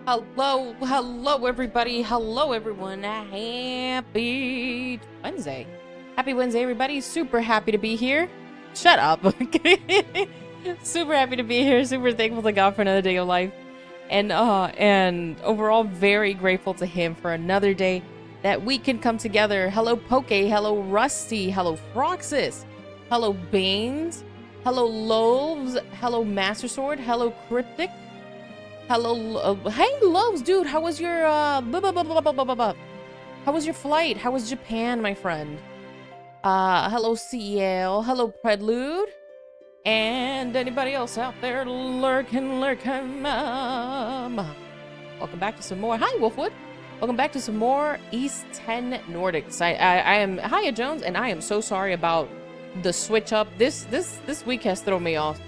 Hello everybody, hello everyone, happy Wednesday. Happy Wednesday everybody, super happy to be here. Shut up. Super happy to be here, super thankful to God for another day of life. And overall very grateful to him for another day that we can come together. Hello Poke, hello Rusty, hello Froxus, hello Baines, hello Loaves, hello Master Sword, hello Cryptic. Hello, hey Loves, dude, how was your, how was your flight? How was Japan, my friend? Hello CL, hello Prelude, and anybody else out there lurking. Welcome back to some more, hi Wolfwood. Welcome back to some more East 10 Nordics. I am, hiya Jones, and I am so sorry about the switch up. This week has thrown me off.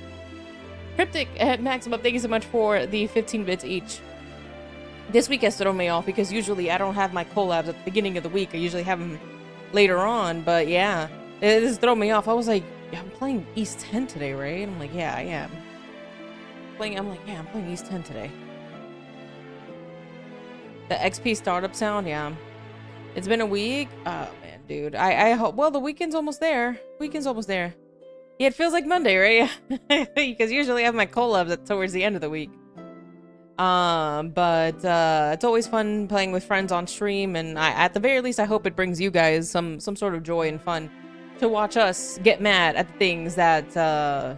Cryptic at Maximum, thank you so much for the 15 bits each. This week has thrown me off because usually I don't have my collabs at the beginning of the week. I usually have them later on, but yeah, it has thrown me off. I was like, yeah, I'm playing East 10 today, right? And I'm like, yeah, I am. I'm playing East 10 today. The XP startup sound, yeah. It's been a week. Oh man, dude. I hope, well, the weekend's almost there. Yeah, it feels like Monday, right? Because usually I have my collabs towards the end of the week. But it's always fun playing with friends on stream, and at the very least, I hope it brings you guys some sort of joy and fun to watch us get mad at the things that that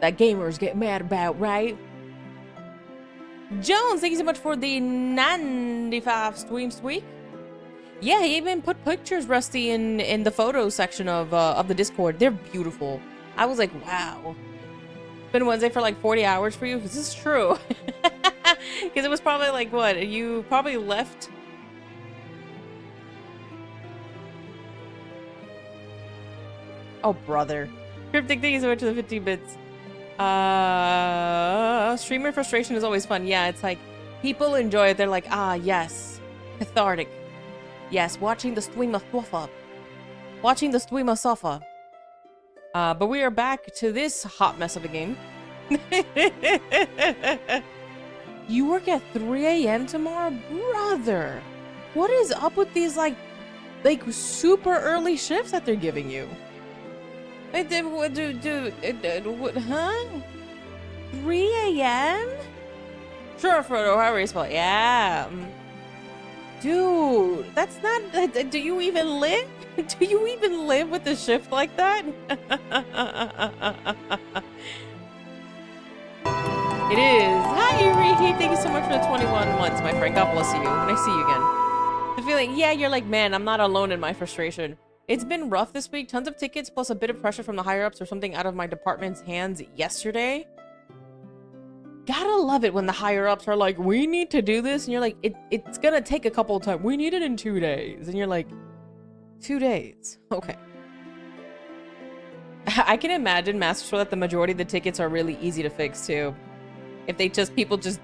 gamers get mad about, right? Jones, thank you so much for the 95 streams week. Yeah, he even put pictures, Rusty, in the photo section of the Discord. They're beautiful. I was like, wow. Been Wednesday for like 40 hours for you? This is true. Because it was probably like, what? You probably left... Oh, brother. Cryptic, thank you so much for the 15 bits. Streamer frustration is always fun. Yeah, it's like, people enjoy it. They're like, ah, yes. Cathartic. Yes, watching the streamer suffer. But we are back to this hot mess of a game. You work at 3 a.m. tomorrow? Huh? What is up with these, like super early shifts that they're giving you? Huh? 3 a.m.? Sure, Frodo, however you spell it. Yeah. Dude, that's not... Do you even live? Do you even live with a shift like that? It is. Hi, Ricky. Thank you so much for the 21 months, my friend. God bless you. Nice to see you again. The feeling, yeah, you're like, man, I'm not alone in my frustration. It's been rough this week. Tons of tickets, plus a bit of pressure from the higher-ups or something out of my department's hands yesterday. Gotta love it when the higher-ups are like, we need to do this, and you're like, it's gonna take a couple of times. We need it in 2 days. And you're like, 2 days? Okay. I can imagine, Master Sword, that the majority of the tickets are really easy to fix, too. If they people just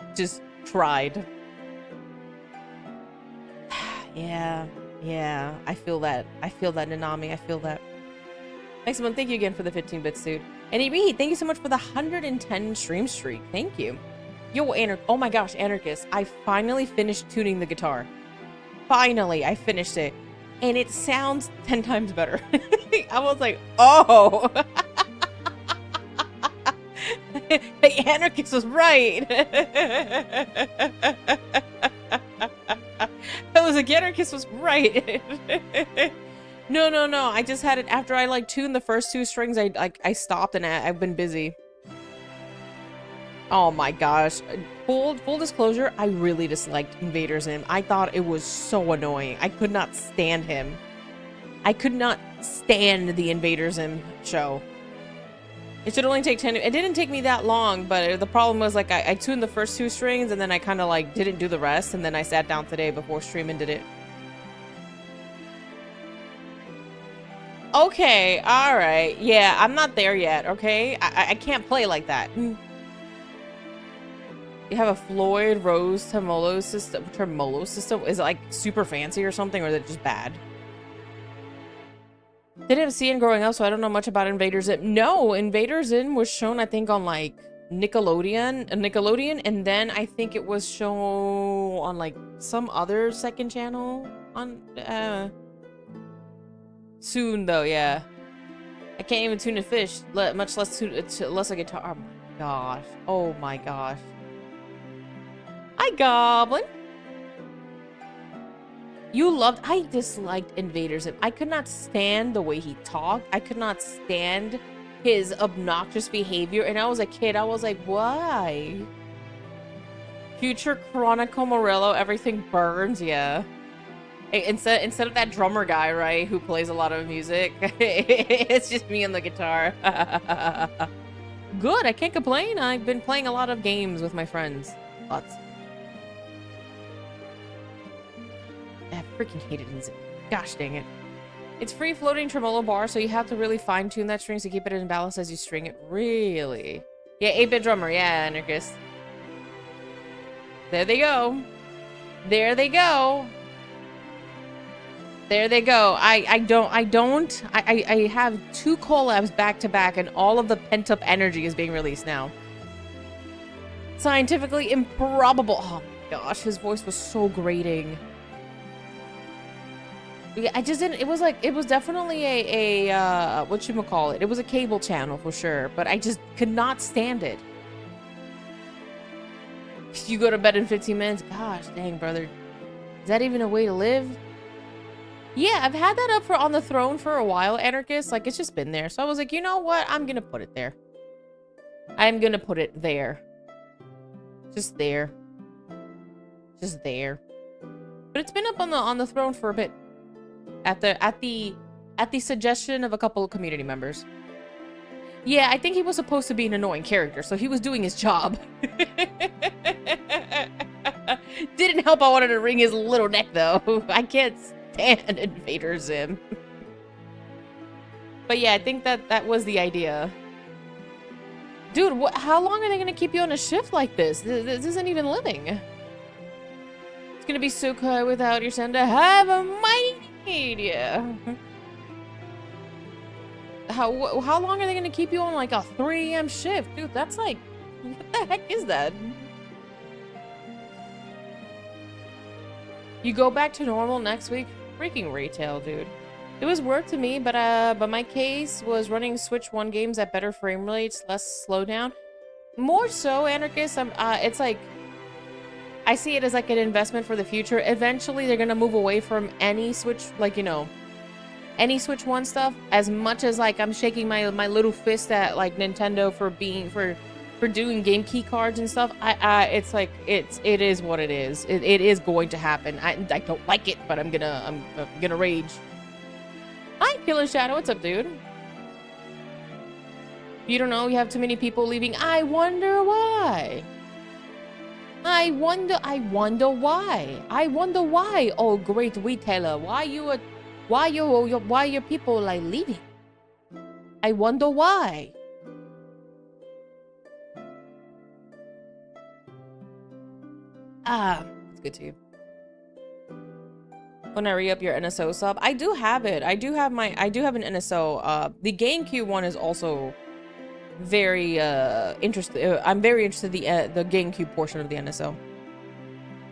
tried. Yeah. I feel that, Nanami. I feel that. Next one, thank you again for the 15 bits, dude. And Reed, thank you so much for the 110 stream streak. Thank you. Yo, oh my gosh, Anarchist. I finally finished tuning the guitar. Finally, I finished it. And it sounds 10 times better. I was like, oh. The Anarchist was right. I was like, Anarchist was right. No. I just had it after I like tuned the first 2 strings. I stopped and I've been busy. Oh my gosh. Full disclosure, I really disliked Invader Zim. I thought it was so annoying. I could not stand him. I could not stand the Invader Zim show. It should only take 10. It didn't take me that long, but the problem was like I tuned the first 2 strings and then I kind of like didn't do the rest, and then I sat down today before stream and did it. Okay, alright. Yeah, I'm not there yet, okay? I can't play like that. You have a Floyd Rose Tremolo system. Is it like super fancy or something, or is it just bad? Didn't see it growing up, so I don't know much about Invader Zim. No, Invader Zim was shown, I think, on like Nickelodeon, and then I think it was shown on like some other second channel on soon though. Yeah, I can't even tune a fish, much less less a guitar. Oh my gosh! Oh my gosh! Hi, Goblin. I disliked Invader Zim. I could not stand the way he talked. I could not stand his obnoxious behavior. And I was a kid. I was like, why? Future Chronicle Morello, everything burns, yeah. Instead of that drummer guy, right, who plays a lot of music, it's just me on the guitar. Good, I can't complain. I've been playing a lot of games with my friends. Lots. I freaking hate it. Gosh dang it. It's free floating tremolo bar, so you have to really fine-tune that string to keep it in balance as you string it. Really? Yeah, 8-bit drummer. Yeah, anarchist. There they go. There they go. There they go. I have 2 collabs back to back, and all of the pent-up energy is being released now. Scientifically improbable. Oh my gosh, his voice was so grating. Yeah, I just didn't. It was definitely a whatchamacallit. It was a cable channel for sure, but I just could not stand it. You go to bed in 15 minutes. Gosh dang, brother. Is that even a way to live? Yeah, I've had that up on the throne for a while, anarchist. Like, it's just been there. So I was like, you know what? I'm gonna put it there. I'm gonna put it there. Just there. Just there. But it's been up on the throne for a bit. At the suggestion of a couple of community members. Yeah, I think he was supposed to be an annoying character, so he was doing his job. Didn't help I wanted to wring his little neck, though. I can't stand Invader Zim. But yeah, I think that was the idea. Dude, how long are they gonna keep you on a shift like this? This isn't even living. It's gonna be so quiet without your son to have a mighty media. How long are they gonna keep you on like a 3 AM shift? Dude, that's like, what the heck is that? You go back to normal next week? Freaking retail, dude. It was work to me, but my case was running Switch 1 games at better frame rates, less slowdown. More so, anarchist. It's like, I see it as like an investment for the future. Eventually, they're gonna move away from any Switch, like, you know, any Switch 1 stuff. As much as like I'm shaking my little fist at like Nintendo for doing game key cards and stuff. It's like it is what it is. It is going to happen. I don't like it, but I'm gonna rage. Hi, Killer Shadow. What's up, dude? You don't know. You have too many people leaving. I wonder why. I wonder why. Oh, great retailer. Why your people like leaving? I wonder why. It's good to you. When I re-up your NSO sub, I do have it. I do have an NSO. The GameCube one is also very interested. I'm very interested in the GameCube portion of the NSO.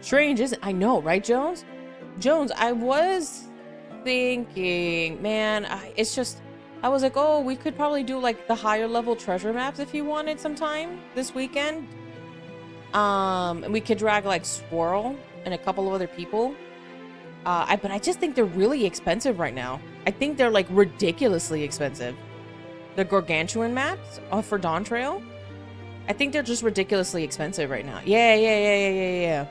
Strange, isn't? I know, right, Jones? Jones, I was thinking, man, it's just, I was like, oh, we could probably do like the higher level treasure maps if you wanted sometime this weekend. And we could drag like Swirl and a couple of other people. But I just think they're really expensive right now. I think they're like ridiculously expensive. The Gargantuan maps for Dawn Trail. I think they're just ridiculously expensive right now. Yeah.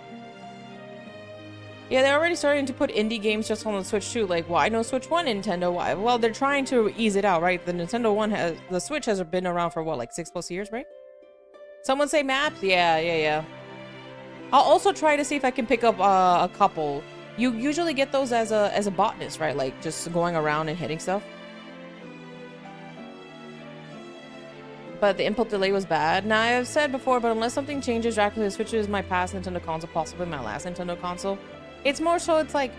Yeah, they're already starting to put indie games just on the Switch too. Like, why no Switch 1, Nintendo? Why? Well, they're trying to ease it out, right? The the Switch has been around for what, like 6+ years, right? Someone say maps? Yeah. I'll also try to see if I can pick up a couple. You usually get those as a botanist, right? Like just going around and hitting stuff. But the input delay was bad. Now, I've said before, but unless something changes drastically, the Switch is my past Nintendo console, possibly my last Nintendo console. It's more so, it's like,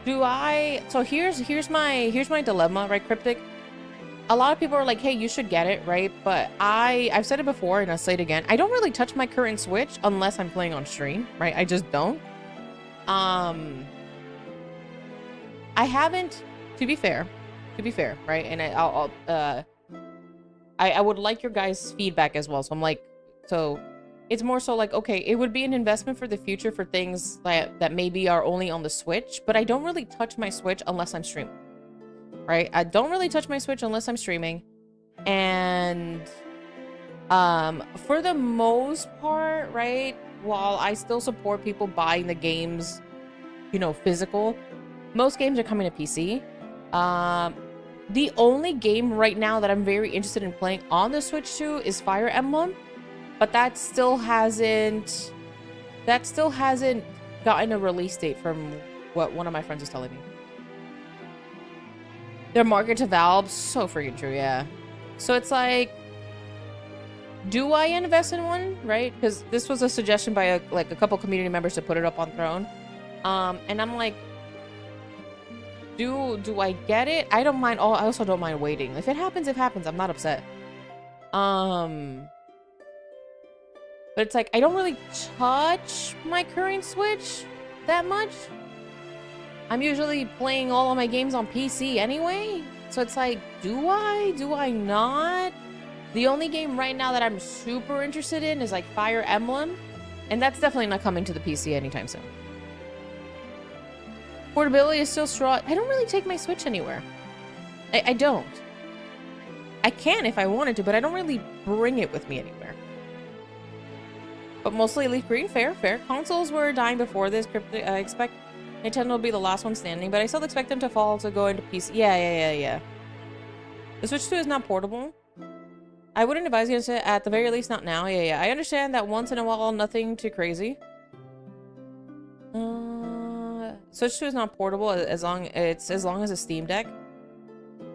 do I... So here's my dilemma, right, Cryptic? a lot of people are like, hey, you should get it, right? But I've said it before and I'll say it again. I don't really touch my current Switch unless I'm playing on stream, right? I just don't. I haven't, to be fair, right? And I would like your guys' feedback as well. So I'm like, so it's more so like, okay, it would be an investment for the future for things that maybe are only on the Switch, but I don't really touch my Switch unless I'm streaming. Right? I don't really touch my Switch unless I'm streaming. And for the most part, right, while I still support people buying the games, you know, physical, most games are coming to PC. The only game right now that I'm very interested in playing on the Switch too is Fire Emblem, but that still hasn't gotten a release date from what one of my friends was telling me. Their market to Valve, so freaking true, yeah. So it's like, do I invest in one, right? Because this was a suggestion by a couple community members to put it up on Throne. And I'm like, do I get it? I don't mind. Oh, I also don't mind waiting. If it happens, it happens. I'm not upset. But it's like, I don't really touch my current Switch that much. I'm usually playing all of my games on PC anyway. So it's like, do I not? The only game right now that I'm super interested in is like Fire Emblem. And that's definitely not coming to the PC anytime soon. Portability is still strong. I don't really take my Switch anywhere. I don't. I can if I wanted to, but I don't really bring it with me anywhere. But mostly Leaf Green, fair. Consoles were dying before this. I expect Nintendo will be the last one standing, but I still expect them to fall to go into PC. Yeah. The Switch 2 is not portable. I wouldn't advise you to, at the very least, not now. Yeah. I understand that once in a while, nothing too crazy. Switch 2 is not portable as long as a Steam Deck.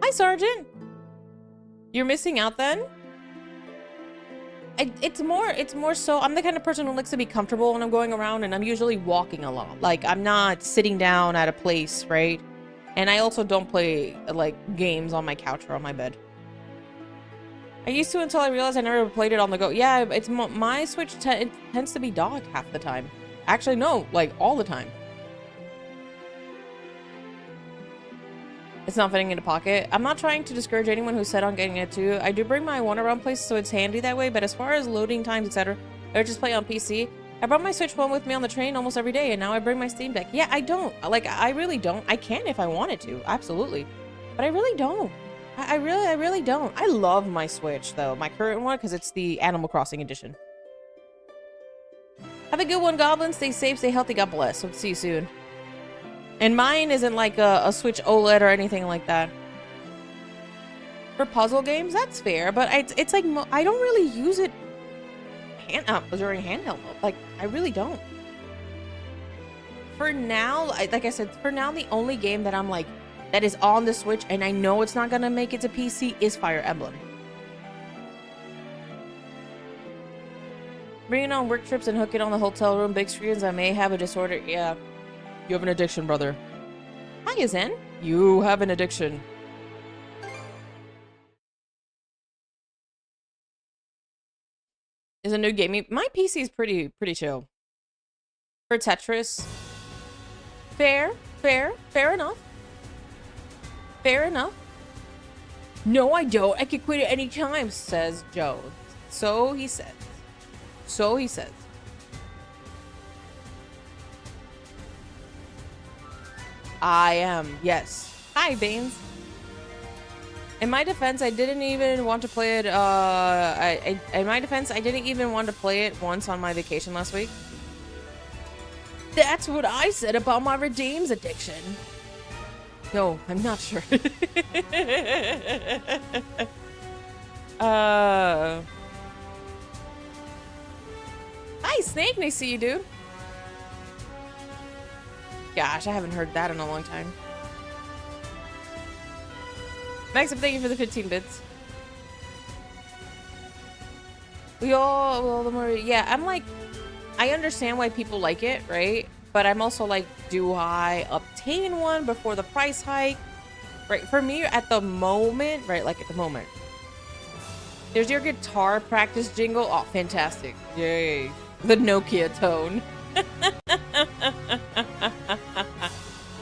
Hi, Sergeant. You're missing out then? It's more so I'm the kind of person who likes to be comfortable when I'm going around, and I'm usually walking a lot. Like, I'm not sitting down at a place, right? And I also don't play like games on my couch or on my bed. I used to until I realized I never played it on the go. Yeah, it's my Switch it tends to be docked half the time. Actually, no, like all the time. It's not fitting into pocket. I'm not trying to discourage anyone who's set on getting it too. I do bring my one around places, so it's handy that way. But as far as loading times, etc., I would just play on PC. I brought my Switch 1 with me on the train almost every day, and now I bring my Steam Deck. Yeah, I don't. Like, I really don't. I can if I wanted to, absolutely. But I really don't. I really don't. I love my Switch, though. My current one, because it's the Animal Crossing edition. Have a good one, Goblin. Stay safe, stay healthy. God bless. Hope to see you soon. And mine isn't like a Switch OLED or anything like that. For puzzle games, that's fair, but it's like I don't really use it during handheld mode. Like, I really don't. For now, like I said, for now, the only game that I'm like, that is on the Switch and I know it's not gonna make it to PC is Fire Emblem. Bring it on work trips and hook it on the hotel room, big screens. I may have a disorder. Yeah. You have an addiction, brother. Hi, Zen. You have an addiction. Is a new gaming. My PC is pretty chill. For Tetris. Fair enough. Fair enough. No, I don't. I can quit at any time, says Joe. So he says. I am, yes. Hi, Baines. In my defense, I didn't even want to play it, in my defense, I didn't even want to play it once on my vacation last week. That's what I said about my Redeems addiction. No, I'm not sure. Hi, Snake, nice to see you, dude. Gosh, I haven't heard that in a long time. Maxim, thank you for the 15 bits. Yeah, I'm like, I understand why people like it, right? But I'm also like, do I obtain one before the price hike? Right, for me at the moment, right, like at the moment. There's your guitar practice jingle. Oh, fantastic. Yay. The Nokia tone.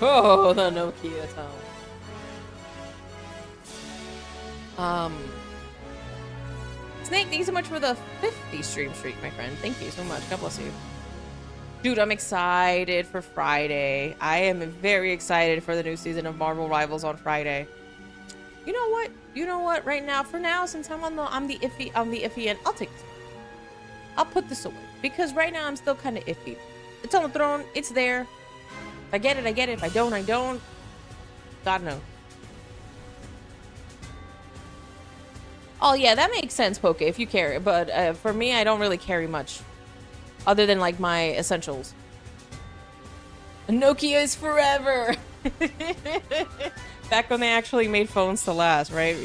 Oh, the Nokia tone. Snake, thank you so much for the 50 stream streak, my friend. Thank you so much. God bless you. Dude, I'm excited for Friday. I am very excited for the new season of Marvel Rivals on Friday. You know what? You know what? Right now, for now, since I'm the iffy end, I'll take this. I'll put this away because right now I'm still kind of iffy. It's on the throne. It's there. If I get it, I get it. If I don't, I don't. God knows. Oh yeah, that makes sense, Poke, if you carry. But for me, I don't really carry much. Other than, like, my essentials. Nokia is forever! Back when they actually made phones to last, right?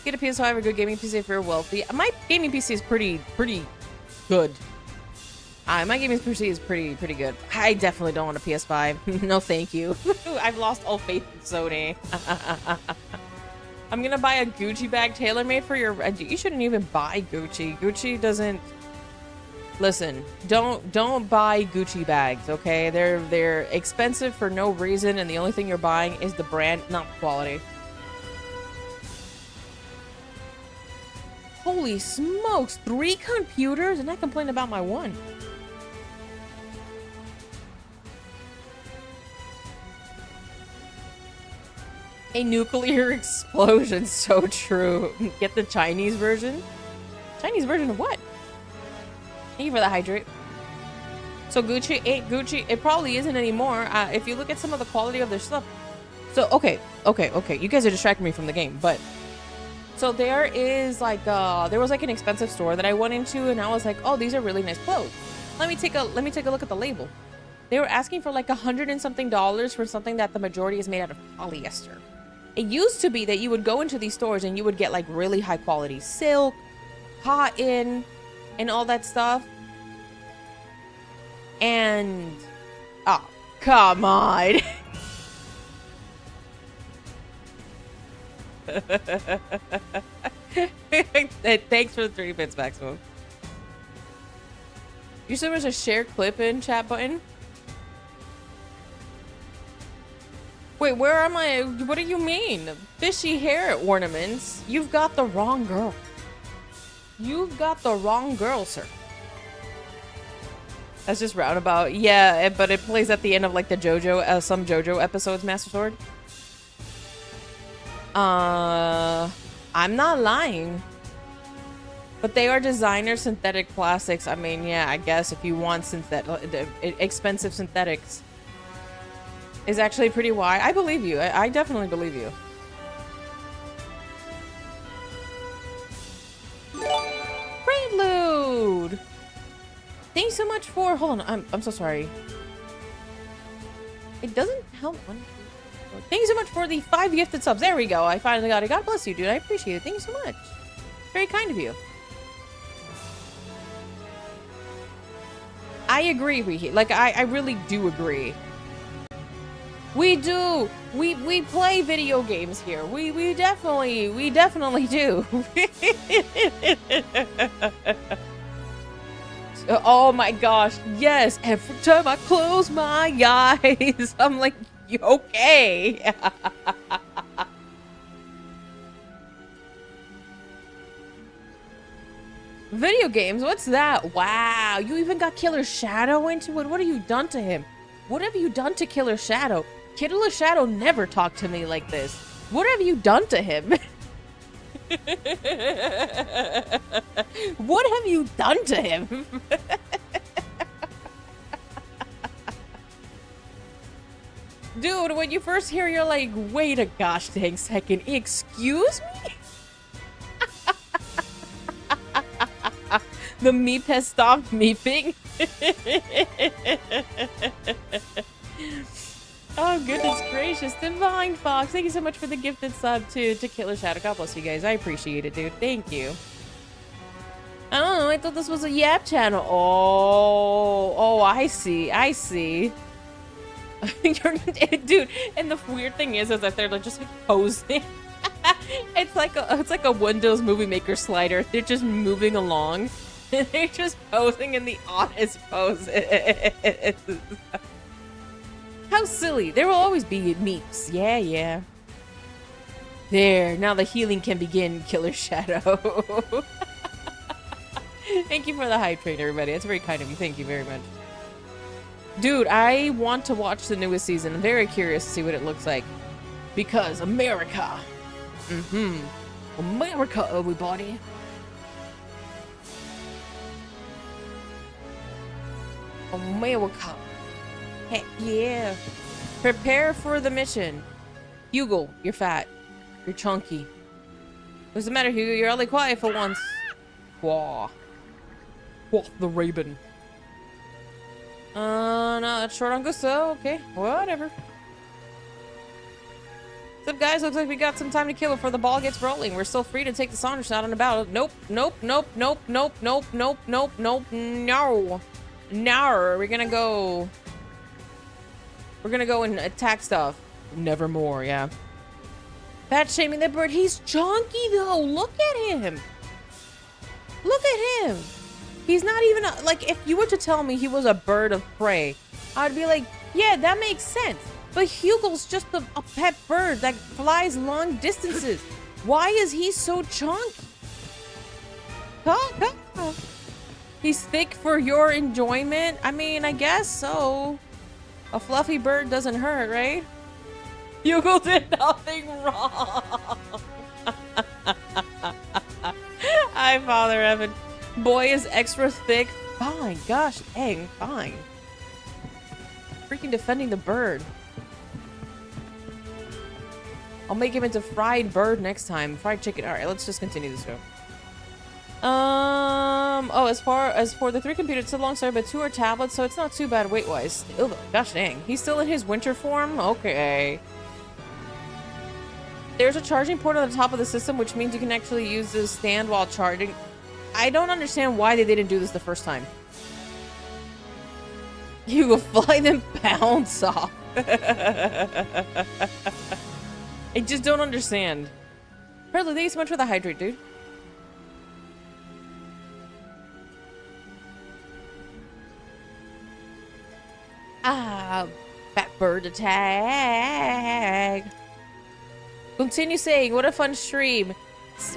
Get a PS5 or good gaming PC if you're wealthy. My gaming PC is pretty good. My gaming PC is pretty good. I definitely don't want a PS5. No, thank you. I've lost all faith in Sony. I'm gonna buy a Gucci bag tailor-made for your... You shouldn't even buy Gucci. Gucci doesn't... Listen, don't buy Gucci bags, okay? They're expensive for no reason, and the only thing you're buying is the brand, not the quality. Holy smokes, 3 computers? And I complain about my one. A nuclear explosion, so true. Get the Chinese version? Chinese version of what? Thank you for the hydrate. So Gucci ain't Gucci. It probably isn't anymore. If you look at some of the quality of their stuff. So, okay. You guys are distracting me from the game, but... So there is like, there was like an expensive store that I went into and I was like, oh, these are really nice clothes. Let me take a look at the label. They were asking for like $100 and something for something that the majority is made out of polyester. It used to be that you would go into these stores and you would get like really high quality silk, cotton, and all that stuff. And, oh, come on. Thanks for the 3 bits, Maximum. You said there's a share clip in chat button? Wait, where am I? What do you mean? Fishy hair ornaments? You've got the wrong girl. You've got the wrong girl, sir. That's just roundabout. Yeah, but it plays at the end of like the JoJo, some JoJo episodes, Master Sword. I'm not lying. But they are designer synthetic plastics. I mean, yeah, I guess if you want expensive synthetics. Is actually pretty wide. I believe you. I definitely believe you. Prelude! Thanks so much for... Hold on, I'm so sorry. It doesn't help. Thank you so much for the 5 gifted subs. There we go. I finally got it. God bless you, dude. I appreciate it. Thank you so much. Very kind of you. I agree, Reheat. Like, I really do agree. We do. We play video games here. We definitely do. Oh my gosh, yes. Every time I close my eyes, I'm like, okay. Video games, what's that? Wow, you even got Killer Shadow into it? What have you done to him? What have you done to Killer Shadow? Killer Shadow never talked to me like this. What have you done to him? What have you done to him? Dude, when you first hear, you're like, wait a gosh dang second. Excuse me? The meep has stopped meeping. Oh, goodness gracious. Divine Fox, thank you so much for the gifted sub to Killer Shadow. God bless you guys. I appreciate it, dude. Thank you. Oh, I thought this was a Yap channel. Oh, I see. I see. Dude, and the weird thing is that they're like just like posing. It's like a Windows Movie Maker slider. They're just moving along. They're just posing in the oddest poses. How silly. There will always be memes. Yeah, yeah. There. Now the healing can begin, Killer Shadow. Thank you for the hype train, everybody. That's very kind of you. Thank you very much. Dude, I want to watch the newest season. I'm very curious to see what it looks like. Because America. America, everybody. America. Heck yeah. Prepare for the mission. Hugo, you're fat. You're chunky. What's the matter, Hugo? You're only quiet for once. Wah. Wah, the Raven. No, that's short on Gusto. Okay, whatever. What's up, guys? Looks like we got some time to kill before the ball gets rolling. We're still free to take the Saunders shot on about. Nope, nope, nope, nope, nope, nope, nope, nope, nope, no. No, we're gonna go and attack stuff. Nevermore, yeah. Fat shaming that bird. He's chunky though. Look at him. Look at him. He's not even like, if you were to tell me he was a bird of prey, I'd be like, yeah, that makes sense. But Hugo's just a pet bird that flies long distances. Why is he so chunky? He's thick for your enjoyment? I mean, I guess so. A fluffy bird doesn't hurt, right? Hugo did nothing wrong. Hi, Father Evan. Boy is extra thick. Fine. Gosh, dang, fine. Freaking defending the bird. I'll make him into fried bird next time. Fried chicken. All right, let's just continue this show. Oh, as for the 3 computers, it's a long story, but 2 are tablets, so it's not too bad weight-wise. Oh, gosh dang. He's still in his winter form? Okay. There's a charging port on the top of the system, which means you can actually use this stand while charging. I don't understand why they didn't do this the first time. You will fly them bounce off. I just don't understand. Apparently, thank you so much for the hydrate, dude. Ah, fat bird attack. Continue saying, what a fun stream.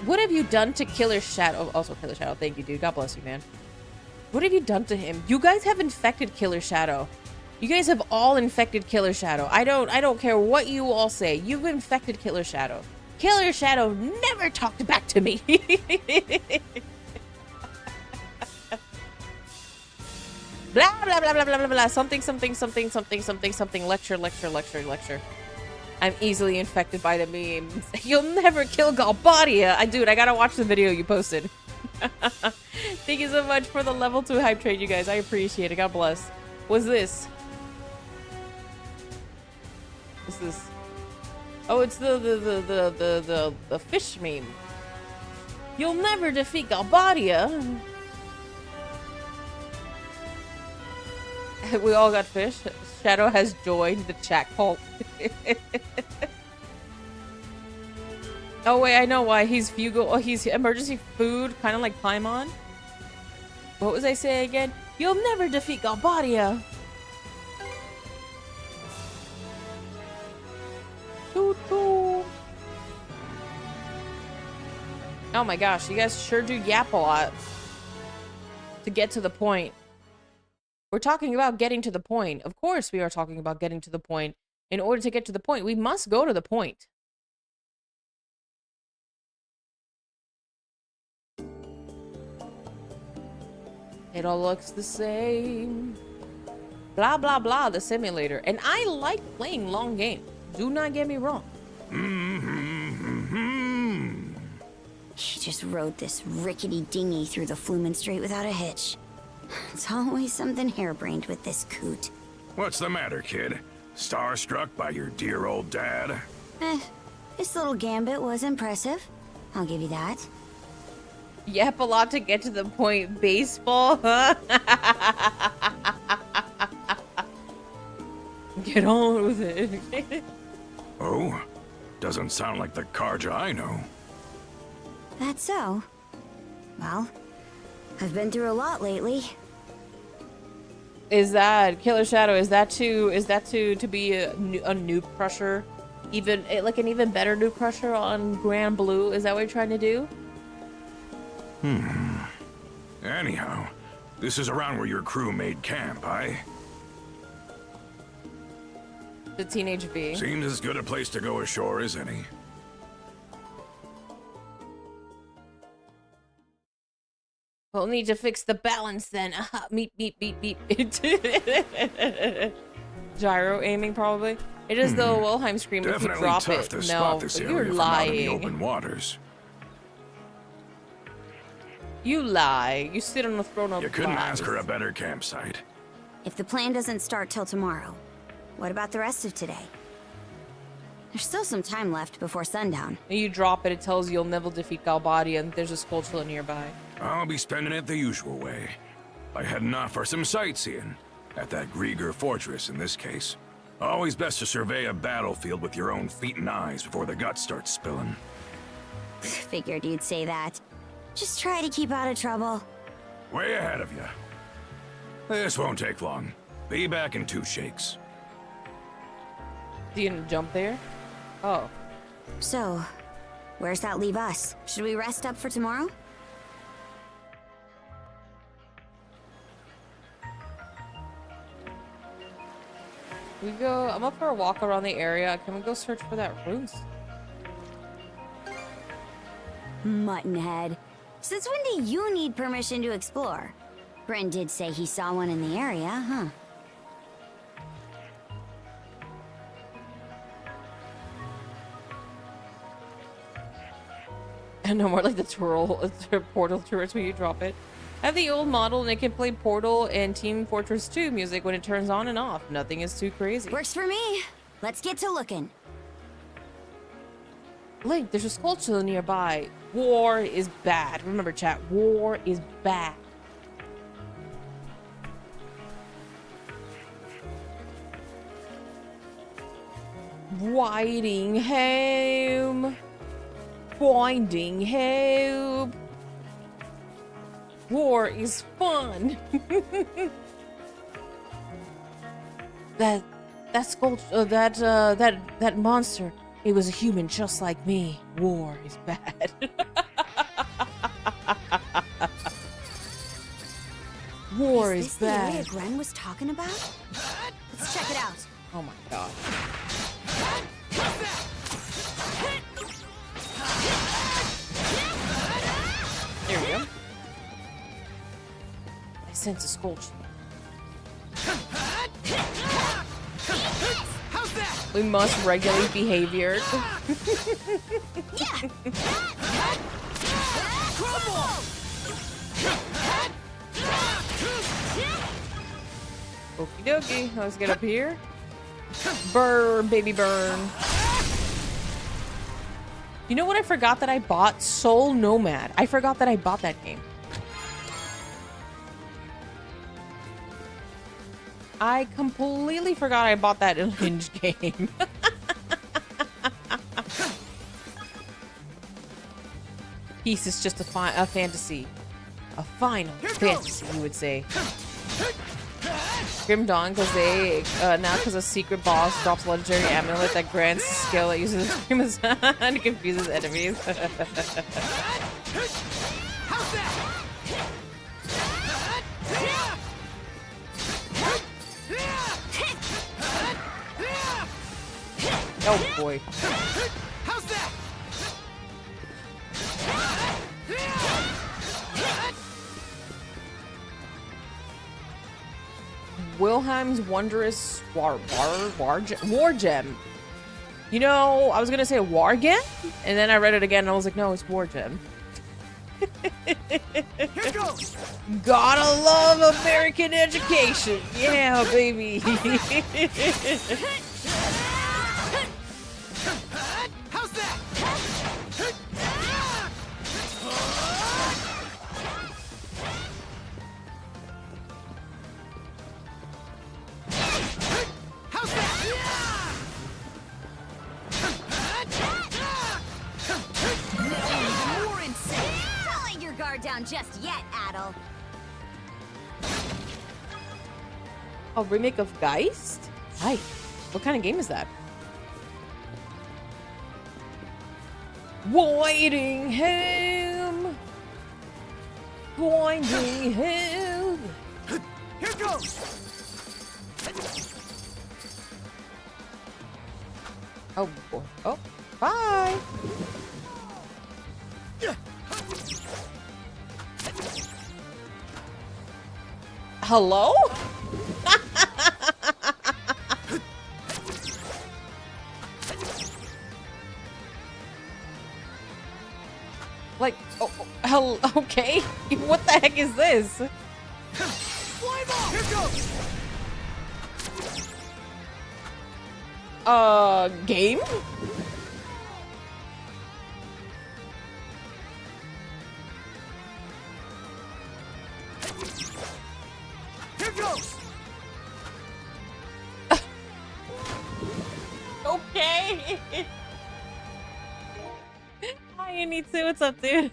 What have you done to Killer Shadow? Also, Killer Shadow, thank you, dude. God bless you, man. What have you done to him? You guys have infected Killer Shadow. You guys have all infected Killer Shadow. I don't care what you all say. You've infected Killer Shadow. Killer Shadow never talked back to me. Blah, blah, blah, blah, blah, blah, blah. Something, something, something, something, something, something. Lecture, lecture, lecture, lecture. I'm easily infected by the memes. You'll never kill Galbadia. Dude, I gotta watch the video you posted. Thank you so much for the level 2 hype trade, you guys. I appreciate it. God bless. What's this? What's this? Oh, it's the fish meme. You'll never defeat Galbadia. We all got fish. Shadow has joined the chat cult. Oh wait, I know why. He's Fugo. Oh, he's emergency food, kind of like Paimon. What was I saying again? You'll never defeat Galbadia. Toot toot. Oh my gosh, you guys sure do yap a lot to get to the point. We're talking about getting to the point. Of course we are talking about getting to the point. In order to get to the point, we must go to the point. It all looks the same. Blah, blah, blah, the simulator. And I like playing long games. Do not get me wrong. He just rode this rickety dinghy through the Flumen Strait without a hitch. It's always something harebrained with this coot. What's the matter, kid? Starstruck by your dear old dad? This little gambit was impressive. I'll give you that. Yep, a lot to get to the point. Baseball, huh? get on with it. Oh? Doesn't sound like the Karja I know. That's so. Well, I've been through a lot lately. Is that Killer Shadow? Is that to be a noob crusher? Even like an even better noob crusher on Grand Blue? Is that what you're trying to do? Anyhow, this is around where your crew made camp, aye? The Teenage V. Seems as good a place to go ashore as any. We'll need to fix the balance then. Meep, beep, beep, beep. Gyro aiming, probably. It is the Wilhelm scream if you Definitely drop tough it. to No, spot this you're area from out in the lying. open waters. You lie. You sit on the throne of You couldn't lies. ask her a better campsite. If the plan doesn't start till tomorrow, what about the rest of today? There's still some time left before sundown. And you drop it, it tells you you'll never defeat Galbadia, and there's a Skulltula nearby. I'll be spending it the usual way. By heading off for some sightseeing. At that Grieger fortress, in this case. Always best to survey a battlefield with your own feet and eyes before the guts start spilling. Figured you'd say that. Just try to keep out of trouble. Way ahead of you. This won't take long. Be back in 2 shakes. Do you jump there? Oh. So, where's that leave us? Should we rest up for tomorrow? We go. I'm up for a walk around the area. Can we go search for that runes? Muttonhead. Since when do you need permission to explore? Brent did say he saw one in the area, huh? And no more like the portal turrets where you drop it. I have the old model and it can play Portal and Team Fortress 2 music when it turns on and off. Nothing is too crazy. Works for me. Let's get to looking. Link, there's a Skulltula nearby. War is bad. Remember, chat. War is bad. Riding home. Finding hope. War is fun. that monster. It was a human just like me. War is bad. War is this the bad. area Gren was talking about? Let's check it out. Oh my god. There we go. I sense a scorch. We must regulate behavior. Okie dokie, let's get up here. Burn, baby, burn. You know what I forgot that I bought? Soul Nomad. I forgot that I bought that game. I completely forgot I bought that Hinge game. Peace is just a fantasy. A final fantasy, you would say. Grim Dawn, because they now because a secret boss drops a legendary amulet that grants skill that uses Scream sound and confuses enemies. Oh boy. Wilhelm's Wondrous War Gem. You know, I was gonna say War Gem, and then I read it again and I was like, no, it's War Gem. Here goes. Gotta love American education. Yeah, baby. How's that? How's that? down just yet, Adel. A remake of Geist? Hi. What kind of game is that? Waiting him. Winding him. Here goes! Oh boy. Oh, bye. Hello? Like, oh, hell, okay. What the heck is this? Fly ball! Here goes! Game? Here goes! Okay. Hi, Anitsu. What's up, dude?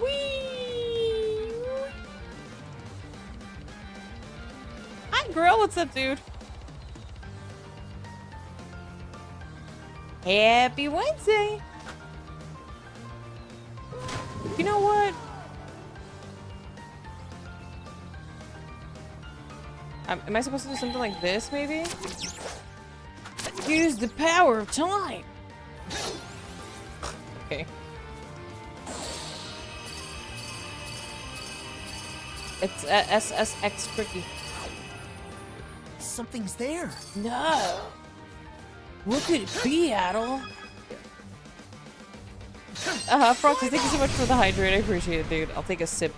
Whee! Hi, girl. What's up, dude? Happy Wednesday. You know what? Am I supposed to do something like this, maybe? Use the power of time. Okay. It's SSX tricky. Something's there. No. What could it be, Adel? Froxy, thank you so much for the hydrate. I appreciate it, dude. I'll take a sip.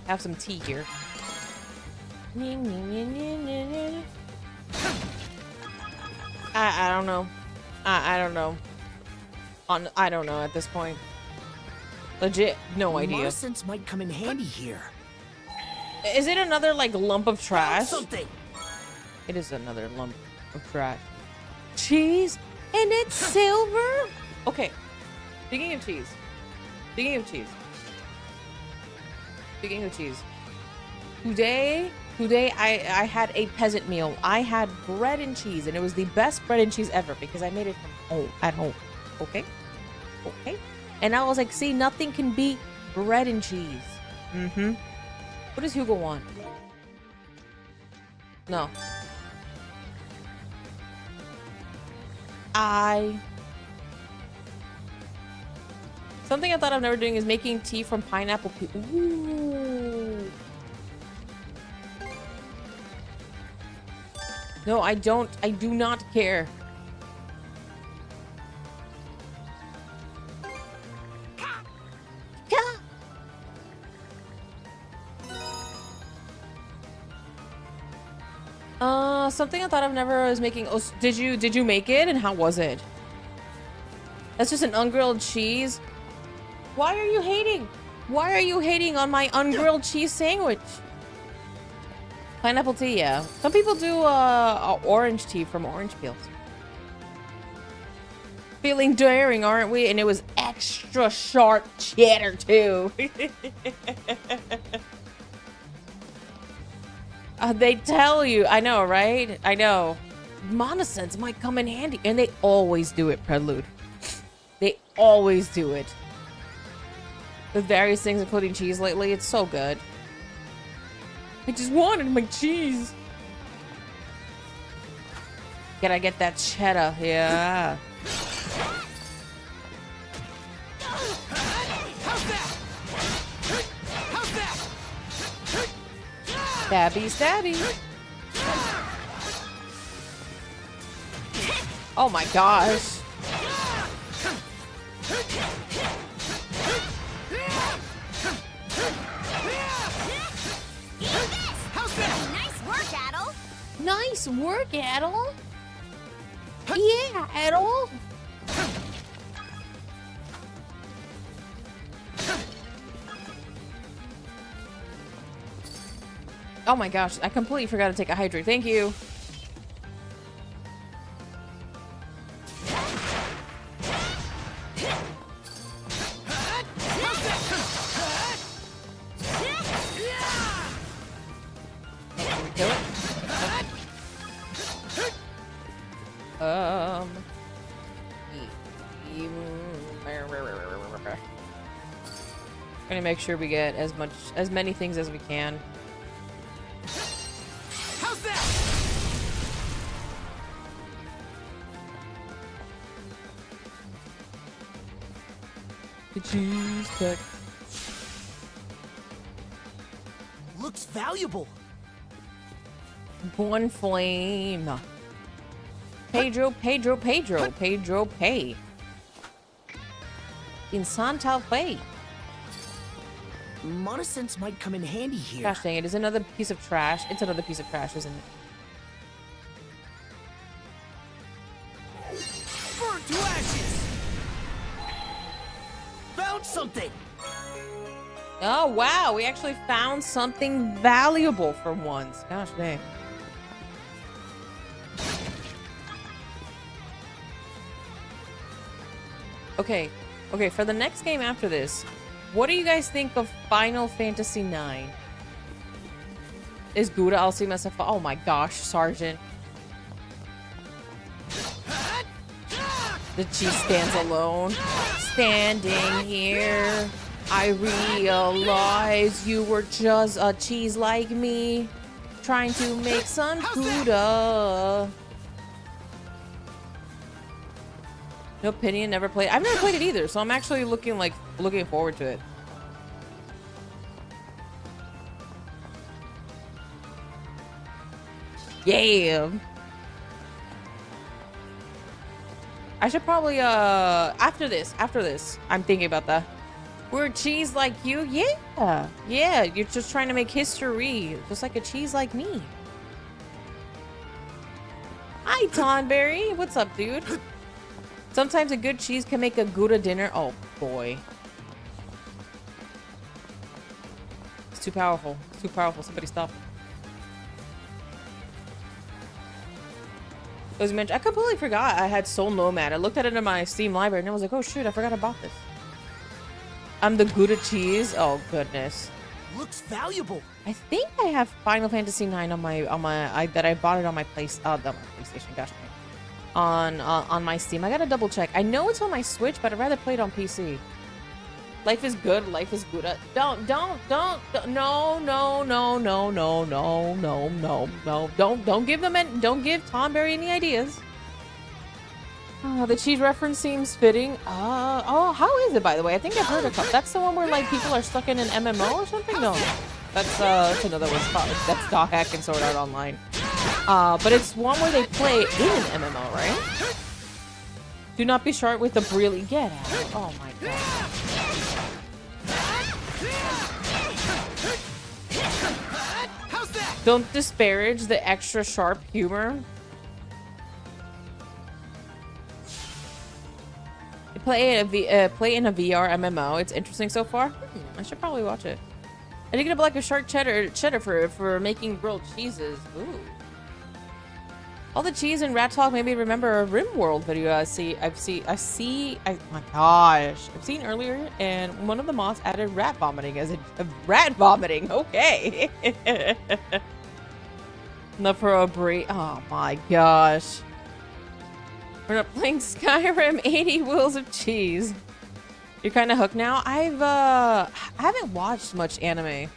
Have some tea here. I don't know. I don't know. I don't know at this point. Legit, no idea. Sense might come in handy here. Is it another like lump of trash? Something. It is another lump of trash. Cheese? And it's silver? Okay. Speaking of cheese. Speaking of cheese. Speaking of cheese. Today I had a peasant meal. I had bread and cheese, and it was the best bread and cheese ever because I made it from home, at home. Okay? Okay? And I was like, see, nothing can beat bread and cheese. Mm-hmm. What does Hugo want? No. Something I thought of never doing is making tea from pineapple peel. Ooh. No, I don't. I do not care. Something I thought of never is making. Oh, did you make it? And how was it? That's just an ungrilled cheese. Why are you hating? Why are you hating on my ungrilled cheese sandwich? Pineapple tea, yeah. Some people do orange tea from orange peels. Feeling daring, aren't we? And it was extra sharp cheddar too. They tell you. I know, right? I know. Monosens might come in handy. And they always do it, Prelude. They always do it. With various things, including cheese lately. It's so good. I just wanted my cheese. Gotta get that cheddar. Yeah. Stabby, stabby. Oh my gosh. Nice work, Adel. Nice work, Adel. Yeah, Adel. Oh my gosh, I completely forgot to take a hydrate. Thank you. Gonna make sure we get as many things as we can. How's that? The cheese tech. Looks valuable. One flame. Pedro, pay. In Santa Fe. Monosynths might come in handy here. Gosh dang it, is another piece of trash. It's another piece of trash, isn't it? Burn to ashes! Found something! Oh wow, we actually found something valuable for once. Gosh dang. Okay, for the next game after this, what do you guys think of Final Fantasy IX? Is Gouda also myself? Oh my gosh, Sergeant. The cheese stands alone. Standing here, I realize you were just a cheese like me, trying to make some Gouda. No opinion, never played. I've never played it either, so I'm actually looking forward to it. Yeah. I should probably after this, I'm thinking about that. We're a cheese like you? Yeah. Yeah, you're just trying to make history, just like a cheese like me. Hi, Tonberry. What's up, dude? Sometimes a good cheese can make a Gouda dinner. Oh, boy. It's too powerful. It's too powerful. Somebody stop. As you mentioned, I completely forgot I had Soul Nomad. I looked at it in my Steam library and I was like, oh, shoot, I forgot about this. I'm the Gouda cheese. Oh, goodness. Looks valuable. I think I have Final Fantasy IX on my that I bought it on my PlayStation. Gosh, on my Steam. I gotta double check. I know it's on my Switch, but I'd rather play it on PC. Life is good. Life is good. Don't give Tonberry any ideas. Oh, the cheese reference seems fitting. Oh, how is it, by the way? I think I've heard a couple. That's the one where like people are stuck in an MMO or something. No, that's another one. That's Dog Hack and Sword Art Online. But it's one where they play in an MMO, right? Do not be short with the brilliant. Get out! Oh my god. Don't disparage the extra sharp humor. Play in a VR MMO. It's interesting so far. I should probably watch it. I think it'd be like a shark cheddar for making grilled cheeses. Ooh. All the cheese and rat talk made me remember a RimWorld video I've seen earlier, and one of the mods added rat vomiting as a rat vomiting. Okay. Enough for a break. Oh my gosh. We're not playing Skyrim. 80 wheels of cheese. You're kind of hooked now. I haven't watched much anime.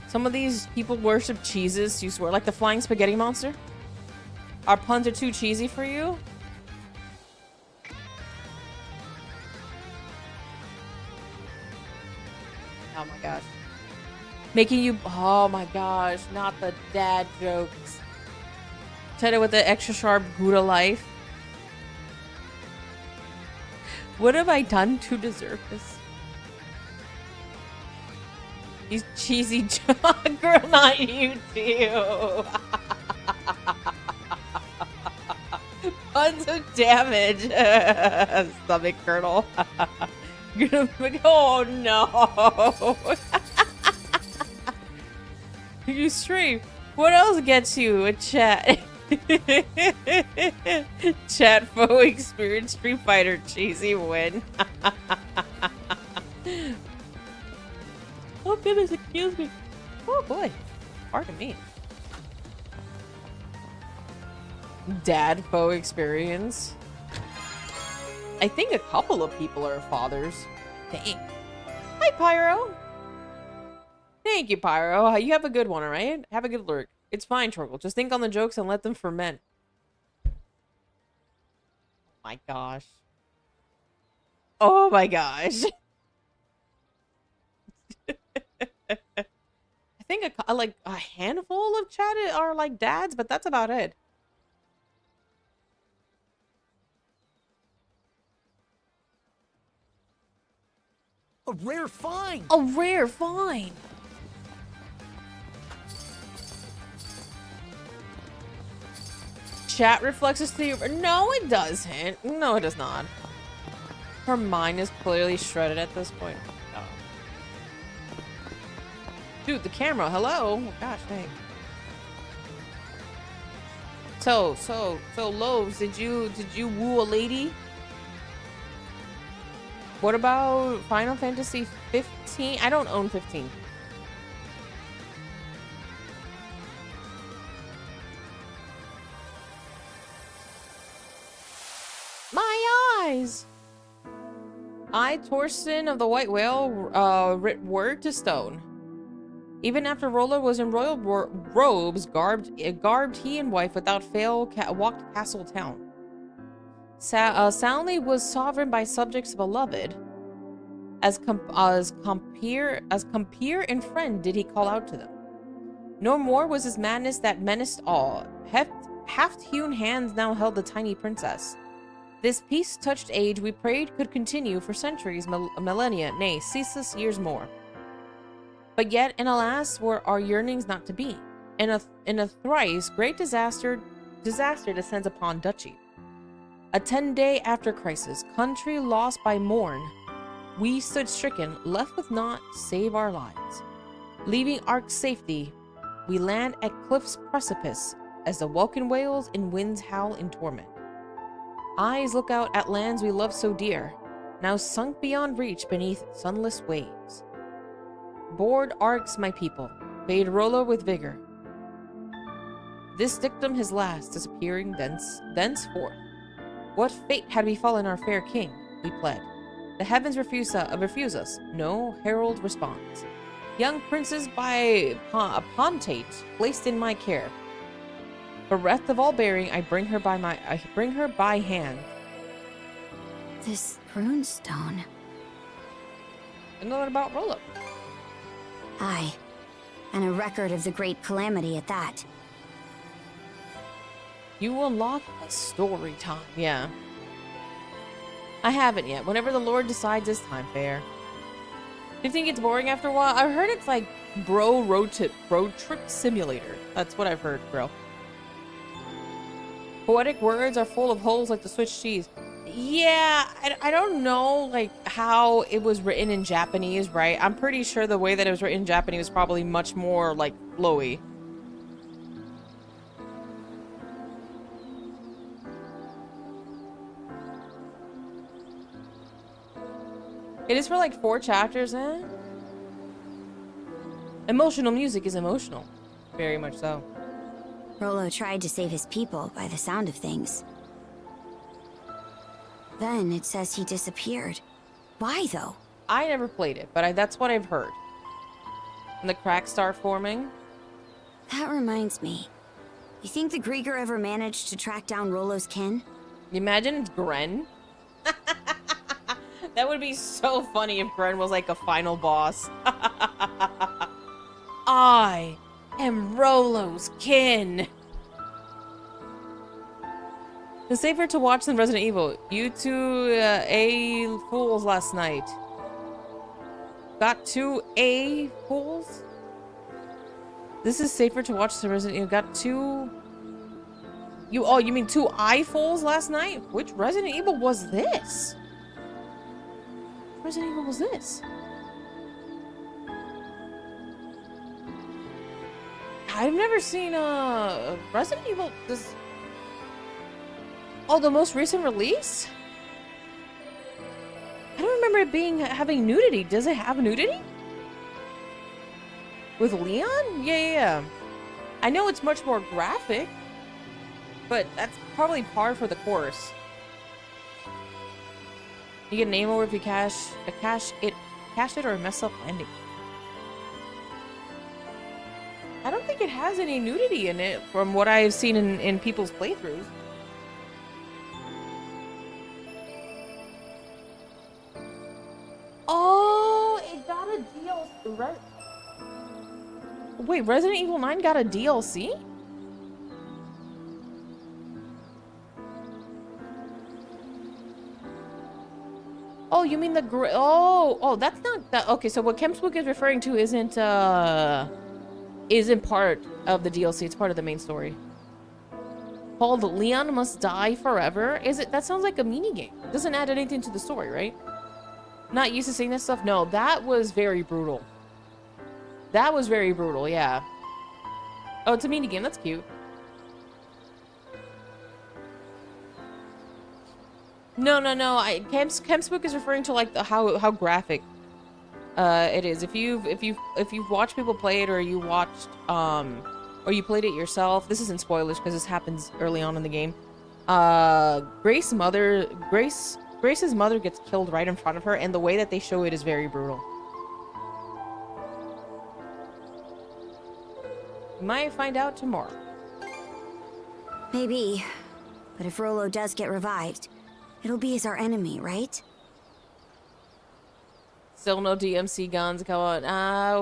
Some of these people worship cheeses, you swear, like the flying spaghetti monster. Our puns are too cheesy for you? Oh my gosh. Making you, oh my gosh, not the dad jokes. Cheddar with the extra sharp Gouda life. What have I done to deserve this? These cheesy girl, not you too. Tons of damage. Stomach curdle. Oh no. You stream. What else gets you a chat? Chat foe experience Street Fighter cheesy win. Oh goodness, excuse me. Oh boy. Pardon me. Dad foe experience. I think a couple of people are fathers. Dang. Hi, Pyro. Thank you, Pyro. You have a good one, alright? Have a good lurk. It's fine, Torgal. Just think on the jokes and let them ferment. Oh my gosh. Oh my gosh. I think like a handful of chat are like dads, but that's about it. A rare find. A rare find. Chat reflects us to you. No, it doesn't. No, it does not. Her mind is clearly shredded at this point. Oh. Dude, the camera. Hello. Oh, gosh, dang. So, Loaves, did you woo a lady? What about Final Fantasy 15? I don't own 15. My eyes! I, Torsten of the White Whale, writ word to stone. Even after Rollo was in royal robes, garbed he and wife without fail walked castle town. Soundly was sovereign by subjects beloved. As compeer and friend did he call out to them. No more was his madness that menaced all. Haft-hewn hands now held the tiny princess. This peace-touched age we prayed could continue for centuries, millennia, nay, ceaseless years more. But yet, and alas, were our yearnings not to be. In a thrice great disaster descends upon duchy. A 10-day after crisis, country lost by morn, we stood stricken, left with naught save our lives. Leaving Ark's safety, we land at cliff's precipice as the welkin wails and winds howl in torment. Eyes look out at lands we love so dear, now sunk beyond reach beneath sunless waves. Bored Ark's my people, bade Rollo with vigor. This dictum his last, disappearing thenceforth. What fate had befallen our fair king? We pled. The heavens refuse us. No herald responds. Young princes by Pontate placed in my care. Bereft of all bearing, I bring her by hand. This runestone. I know that about Rollo. Aye, and a record of the great calamity at that. You unlock a story time. Yeah. I haven't yet. Whenever the Lord decides it's time, fair. Do you think it's boring after a while? I've heard it's like road trip simulator. That's what I've heard, bro. Poetic words are full of holes like the Swiss cheese. Yeah, I don't know like how it was written in Japanese, right? I'm pretty sure the way that it was written in Japanese was probably much more like flowy. It is for like 4 chapters, eh? Emotional music is emotional. Very much so. Rollo tried to save his people by the sound of things. Then it says he disappeared. Why, though? I never played it, but that's what I've heard. And the cracks start forming. That reminds me. You think the Grieger ever managed to track down Rollo's kin? Imagine it's Gren. That would be so funny if Gren was like a final boss. I am Rollo's kin. It's safer to watch than Resident Evil. You two A fools last night. Got 2 A fools? This is safer to watch than Resident Evil. Got 2... You mean 2 I fools last night? Which Resident Evil was this? Which Resident Evil was this? I've never seen Resident Evil this. Oh, the most recent release? I don't remember it having nudity. Does it have nudity? With Leon? Yeah. I know it's much more graphic, but that's probably par for the course. You get an aim over if you cash it or mess up landing. I don't think it has any nudity in it from what I've seen in people's playthroughs. Oh, it got a DLC. Wait, Resident Evil 9 got a DLC? Oh, you mean the oh, that's not that. Okay, so what Kemspook is referring to isn't part of the DLC. It's part of the main story. Called Leon Must Die Forever. Is it? That sounds like a mini game. Doesn't add anything to the story, right? Not used to seeing this stuff. No, that was very brutal. That was very brutal. Yeah. Oh, it's a mini game. That's cute. No. Kemspook is referring to like how graphic it is. If you've watched people play it, or you watched or you played it yourself, this isn't spoilers because this happens early on in the game. Grace's mother gets killed right in front of her, and the way that they show it is very brutal. You might find out tomorrow. Maybe. But if Rolo does get revived, it'll be as our enemy, right? Still no DMC guns going.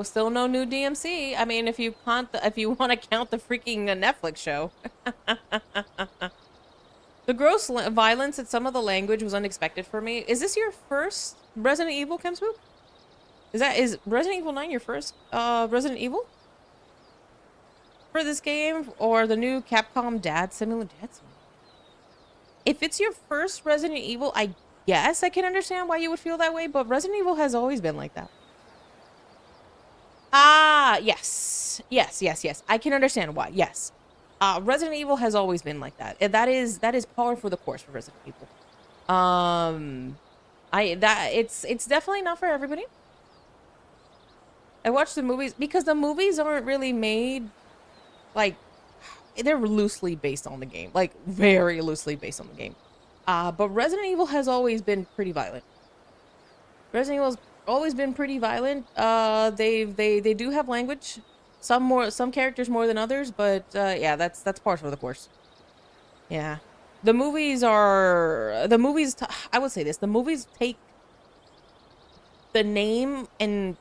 Still no new DMC. I mean, if you want to count the freaking Netflix show. The gross violence at some of the language was unexpected for me. Is this your first Resident Evil, Kemspook? Is Resident Evil 9 your first Resident Evil? For this game, or the new Capcom Dad Simulator? If it's your first Resident Evil, I guess I can understand why you would feel that way, but Resident Evil has always been like that. Yes. I can understand why. Yes. Resident Evil has always been like that. That is par for the course for Resident Evil. It's definitely not for everybody. I watched the movies because the movies aren't really made like, they're loosely based on the game, like very loosely based on the game. But Resident Evil has always been pretty violent. Resident Evil's always been pretty violent. They do have language, some characters more than others, but yeah, that's par for the course. Yeah, the movies I would say this: the movies take the name and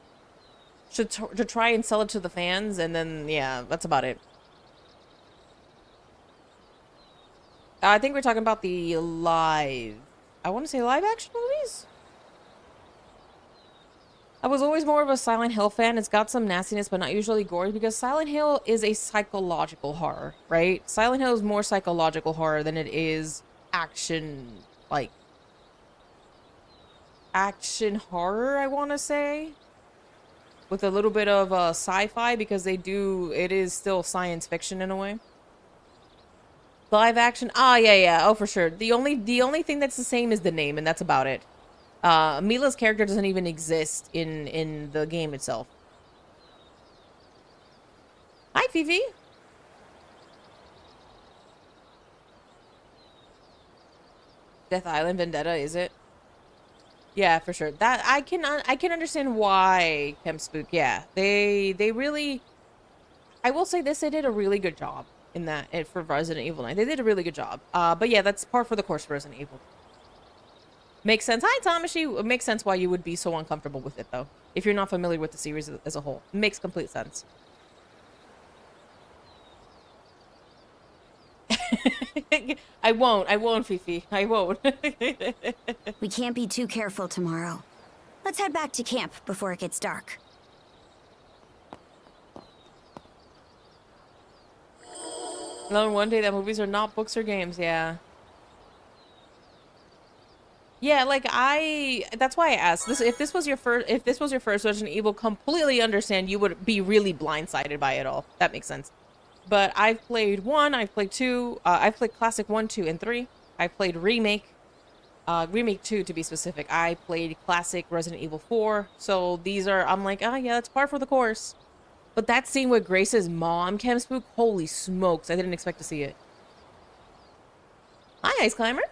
to try and sell it to the fans, and then yeah, that's about it. I think we're talking about the I want to say live action movies? I was always more of a Silent Hill fan. It's got some nastiness, but not usually gory, because Silent Hill is a psychological horror, right? Silent Hill is more psychological horror than it is action, like, action horror, I want to say. With a little bit of sci-fi, because it is still science fiction in a way. Live action? Yeah. Oh, for sure. The only thing that's the same is the name, and that's about it. Mila's character doesn't even exist in the game itself. Hi, Fifi. Death Island Vendetta, is it? Yeah, for sure. That I can understand why Kemspook. Yeah, they really. I will say this: they did a really good job in that for Resident Evil 9. They did a really good job. But yeah, that's par for the course for Resident Evil. Makes sense. Hi, Tamashi. It makes sense why you would be so uncomfortable with it, though. If you're not familiar with the series as a whole. It makes complete sense. I won't, Fifi. I won't. We can't be too careful tomorrow. Let's head back to camp before it gets dark. Learn one day that movies are not books or games. Yeah. Yeah, like that's why I asked this. If this was your first Resident Evil, completely understand you would be really blindsided by it all. That makes sense. But I've played 1, I've played 2, I've played Classic 1, 2, and 3. I've played Remake 2 to be specific. I played Classic Resident Evil 4. So these are, I'm like, oh yeah, that's par for the course. But that scene with Grace's mom, Kemspook, holy smokes, I didn't expect to see it. Hi, Ice Climber.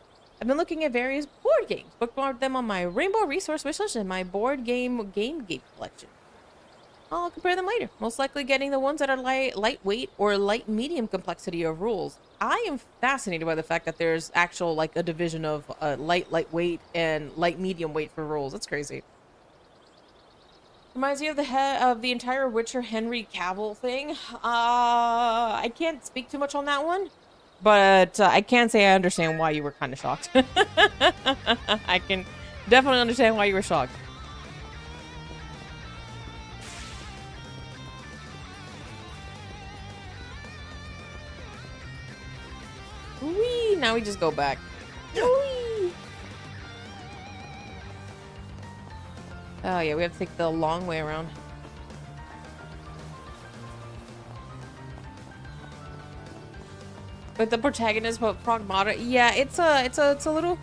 I've been looking at various board games, bookmarked them on my Rainbow Resource wishlist and my board game collection. I'll compare them later, most likely getting the ones that are lightweight or light medium complexity of rules. I am fascinated by the fact that there's actual like a division of lightweight and light medium weight for rules. That's crazy. Reminds me of the head of the entire Witcher Henry Cavill thing. I can't speak too much on that one, but I can say I understand why you were kind of shocked. I can definitely understand why you were shocked. Whee! Now we just go back. Whee! Oh yeah, we have to take the long way around. But the protagonist, but Pragmata, yeah, it's a little,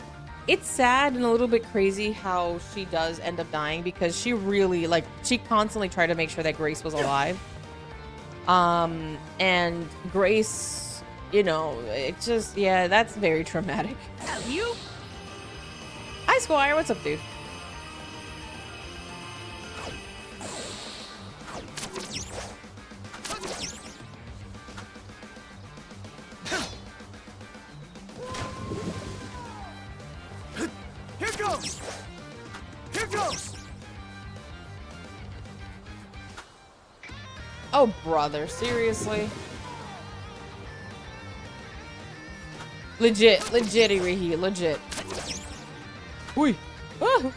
it's sad and a little bit crazy how she does end up dying because she really like she constantly tried to make sure that Grace was alive. And Grace, you know, it just, yeah, that's very traumatic. You? Hi, Squire. What's up, dude? Here goes! Here goes! Oh, brother. Seriously? Legit. Legit, Irihi. Legit. Oi. Oh.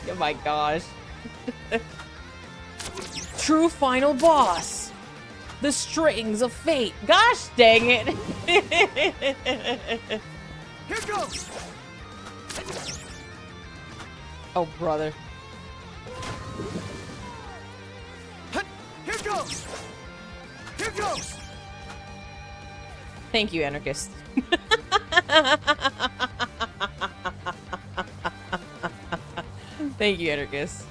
Oh my gosh. True final boss. The strings of fate. Gosh dang it. Here goes! Oh, brother. Here goes! Here goes! Thank you, anarchist. Thank you, anarchist.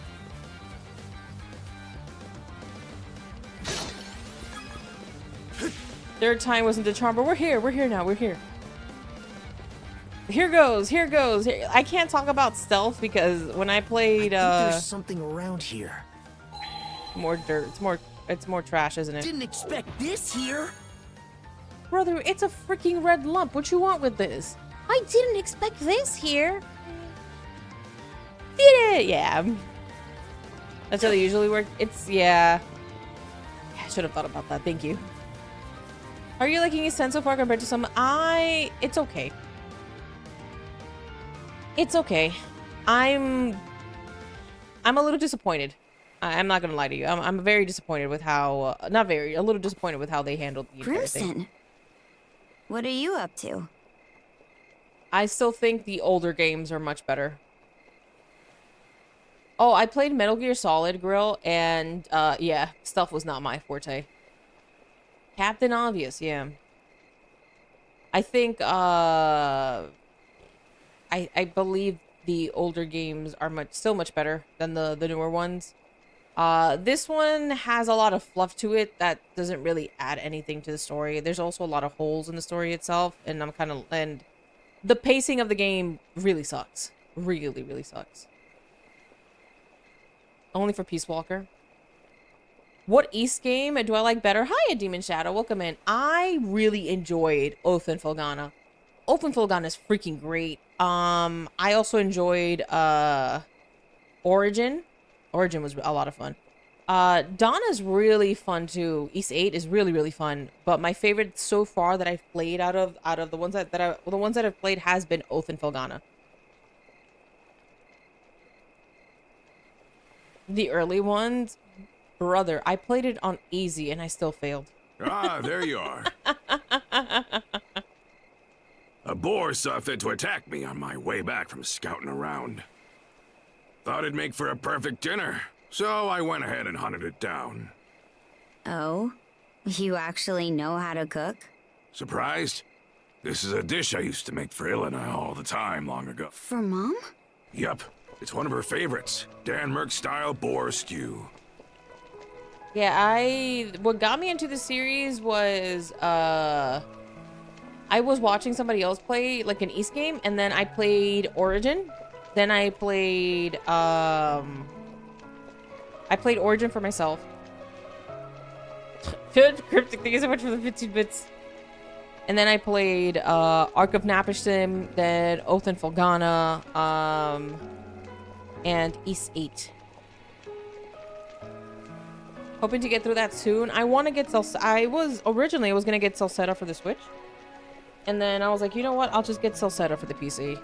Third time wasn't the charm, but we're here. We're here now. We're here. Here goes. Here goes. Here. I can't talk about stealth because when I played, I think there's something around here. more dirt. It's more trash, isn't it? Didn't expect this here. Brother, it's a freaking red lump. What you want with this? I didn't expect this here. Did it? Yeah. That's how they usually work. It's, yeah. I should have thought about that. Thank you. Are you liking his sense so far compared to some? It's okay. It's okay. I'm a little disappointed. I'm not gonna lie to you. I'm very disappointed with how, a little disappointed with how they handled the entire thing. Grimson, what are you up to? I still think the older games are much better. Oh, I played Metal Gear Solid, Grill, and yeah, stealth was not my forte. Captain Obvious, yeah. I think I believe the older games are still much better than the newer ones. This one has a lot of fluff to it that doesn't really add anything to the story. There's also a lot of holes in the story itself, and and the pacing of the game really sucks. Really, really sucks. Only for Peace Walker. What East game do I like better? Hiya, Demon Shadow. Welcome in. I really enjoyed Oath and Felgana. Oath and Felgana is freaking great. I also enjoyed Origin. Origin was a lot of fun. Donna's really fun too. East 8 is really, really fun. But my favorite so far that I've played out of the ones that I've played has been Oath and Felgana. The early ones, brother, I played it on easy and I still failed. Ah, there you are. A boar saw fit to attack me on my way back from scouting around. Thought it'd make for a perfect dinner, so I went ahead and hunted it down. Oh? You actually know how to cook? Surprised? This is a dish I used to make for Ilana all the time long ago. For Mom? Yup, it's one of her favorites. Denmark-style boar stew. Yeah, what got me into the series was I was watching somebody else play like an East game, and then I played Origin. Then I played Origin for myself. Good cryptic, thank you so much for the 15 bits. And then I played Ark of Napishtim, then Oath and Folgana, and East 8. Hoping to get through that soon. I want to get originally I was gonna get Celceta for the Switch, and then I was like, you know what? I'll just get Celceta for the PC.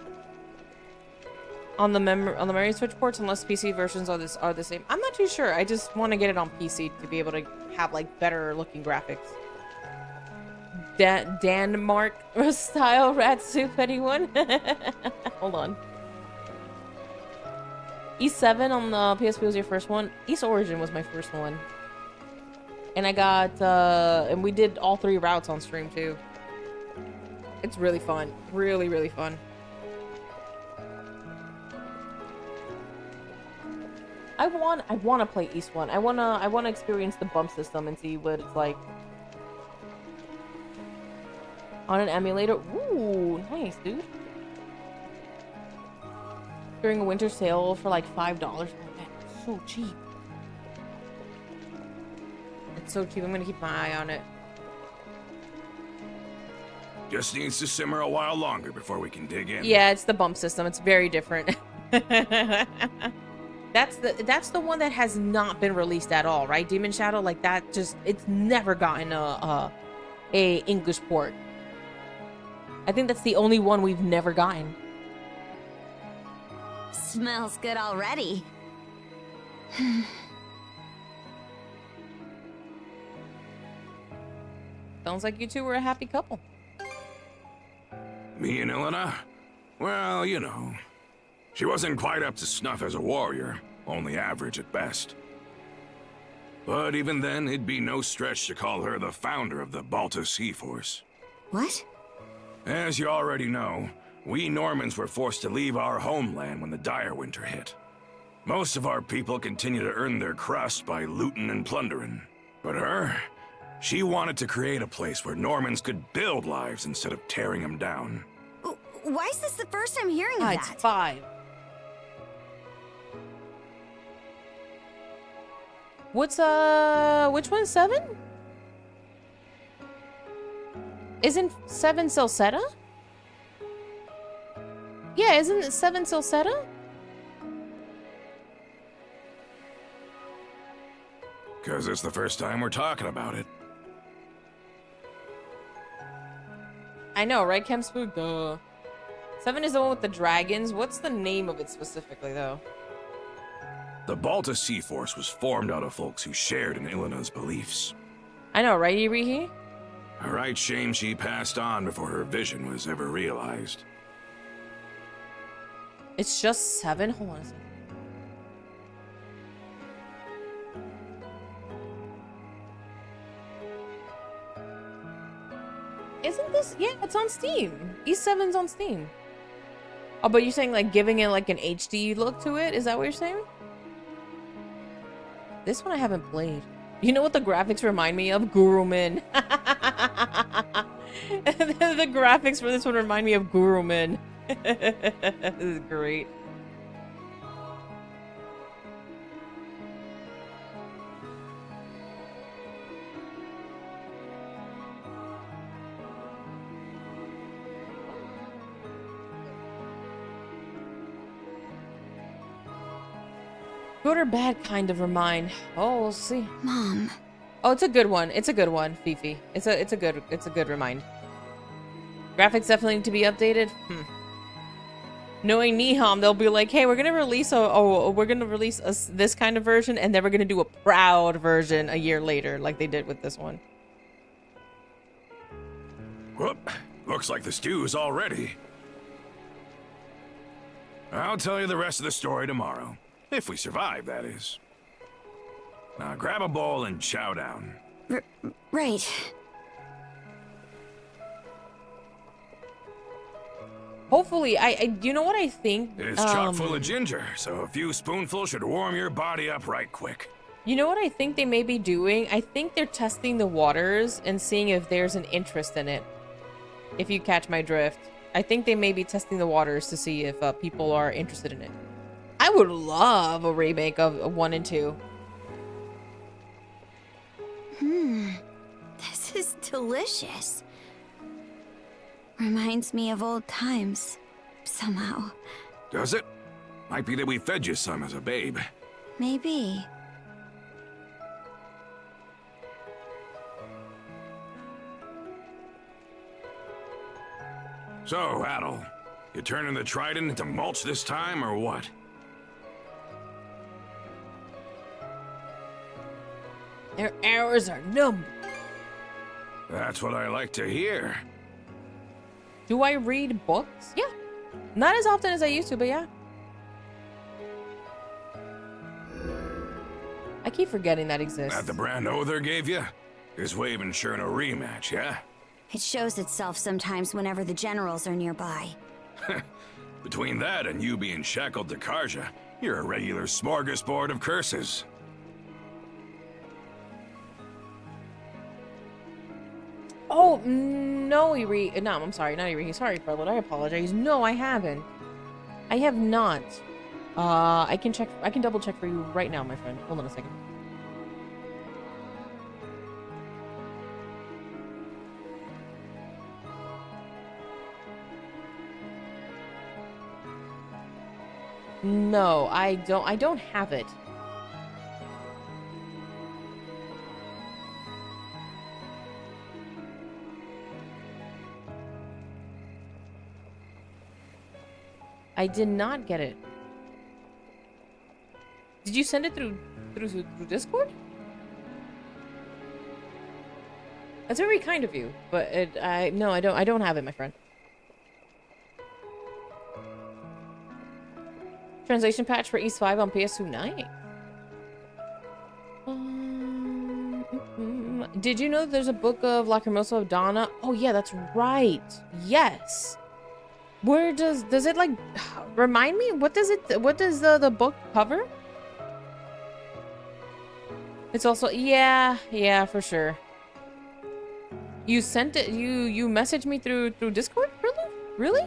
On the memory switch ports, unless PC versions are the same. I'm not too sure. I just want to get it on PC to be able to have like better looking graphics. Denmark style rat soup, anyone? Hold on. E7 on the PSP was your first one. East Origin was my first one. And I got, and we did all 3 routes on stream too. It's really fun. Really, really fun. I want to play East 1. I want to experience the bump system and see what it's like. On an emulator. Ooh, nice, dude. During a winter sale for like $5. Oh, man, it's so cheap. It's so cheap. I'm gonna keep my eye on it. Just needs to simmer a while longer before we can dig in. Yeah, it's the bump system. It's very different. That's the one that has not been released at all, right? Demon Shadow, like that, just it's never gotten a English port. I think that's the only one we've never gotten. Smells good already. Sounds like you two were a happy couple. Me and Ilona? Well, you know. She wasn't quite up to snuff as a warrior, only average at best. But even then, it'd be no stretch to call her the founder of the Balta Sea Force. What? As you already know, we Normans were forced to leave our homeland when the dire winter hit. Most of our people continue to earn their crust by looting and plundering. But her, she wanted to create a place where Normans could build lives instead of tearing them down. Why is this the first I'm hearing of It's that? 5. What's which one's 7? Isn't 7 Celceta? Yeah, isn't it 7 Celceta? Cause it's the first time we're talking about it. I know, right, Chem Spook? Duh. 7 is the one with the dragons. What's the name of it specifically, though? The Balta Sea Force was formed out of folks who shared in Ilona's beliefs. I know, right, Irihi? A right shame she passed on before her vision was ever realized. It's just 7? Hold on a second. Isn't this? Yeah, it's on Steam. E7's on Steam. Oh, but you're saying like giving it like an HD look to it? Is that what you're saying? This one I haven't played. You know what the graphics remind me of? Gurumin. The graphics for this one remind me of Gurumin. This is great. Good or bad kind of remind. Oh, we'll see. Mom. Oh, it's a good one. It's a good one, Fifi. It's a good remind. Graphics definitely need to be updated. Knowing Niham, they'll be like, "Hey, we're gonna release this kind of version, and then we're gonna do a proud version a year later, like they did with this one." Whoop! Looks like the stew's all ready. I'll tell you the rest of the story tomorrow. If we survive, that is. Now grab a bowl and chow down. Right. Hopefully, you know what I think? It's chock full of ginger, so a few spoonfuls should warm your body up right quick. You know what I think they may be doing? I think they're testing the waters and seeing if there's an interest in it. if you catch my drift. I think they may be testing the waters to see if people are interested in it. I would love a remake of 1 and 2. This is delicious. Reminds me of old times, somehow. Does it? Might be that we fed you some as a babe. Maybe. So, Adel, you turning the trident into mulch this time, or what? Their hours are numbered. That's what I like to hear. Do I read books? Yeah. Not as often as I used to, but yeah. I keep forgetting that exists. That the brand Other gave you? His way of ensuring a rematch, yeah? It shows itself sometimes whenever the generals are nearby. Between that and you being shackled to Karja, you're a regular smorgasbord of curses. Oh, no, Eri. No, I'm sorry, not Eri. Sorry, Perlwood. I apologize. No, I haven't. I have not. I can check. I can double check for you right now, my friend. Hold on a second. No, I don't have it. I did not get it. Did you send it through Discord? That's very kind of you, but no, I don't have it, my friend. Translation patch for East 5 on PS2. Nice. Did you know that there's a book of Lacrimosa of Donna? Oh yeah, that's right. Yes. Where does it like remind me? What does the book cover? It's also yeah, for sure. You sent it, you messaged me through Discord? Really?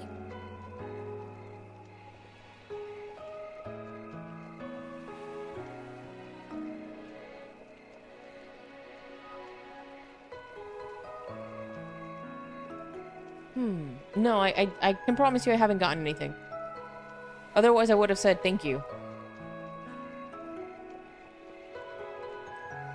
No, I can promise you I haven't gotten anything. Otherwise, I would have said thank you.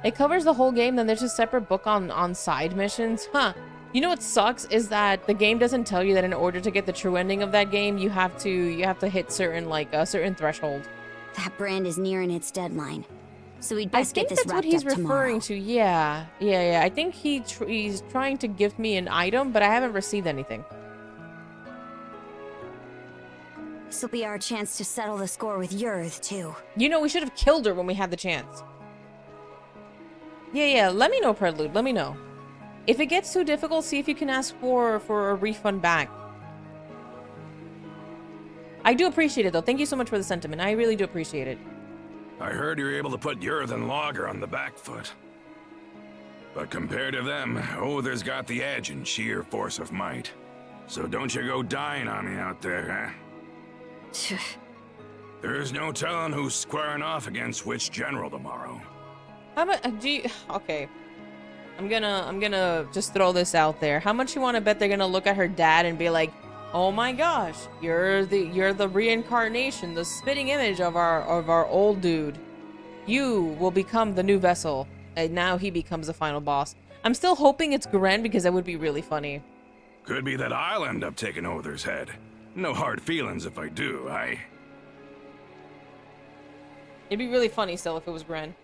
It covers the whole game, then there's a separate book on side missions. Huh. You know what sucks is that the game doesn't tell you that in order to get the true ending of that game, you have to hit certain like a certain threshold. That brand is nearing its deadline. So we'd I best think get this that's wrapped what he's up tomorrow. referring to. Yeah. I think he's trying to gift me an item, but I haven't received anything. This will be our chance to settle the score with Yurth, too. You know, we should have killed her when we had the chance. Yeah, let me know, Prelude. Let me know. If it gets too difficult, see if you can ask for a refund back. I do appreciate it, though. Thank you so much for the sentiment. I really do appreciate it. I heard you were able to put Yurth and Logger on the back foot. But compared to them, Other's got the edge in sheer force of might. So don't you go dying on me out there, huh? There's no telling who's squaring off against which general tomorrow. How much do you... Okay. I'm gonna just throw this out there. How much you want to bet they're gonna look at her dad and be like, "Oh my gosh, you're the reincarnation, the spitting image of our old dude. You will become the new vessel." And now he becomes the final boss. I'm still hoping it's Gren because that would be really funny. Could be that I'll end up taking Other's head. No hard feelings if I do, It'd be really funny still if it was Gren.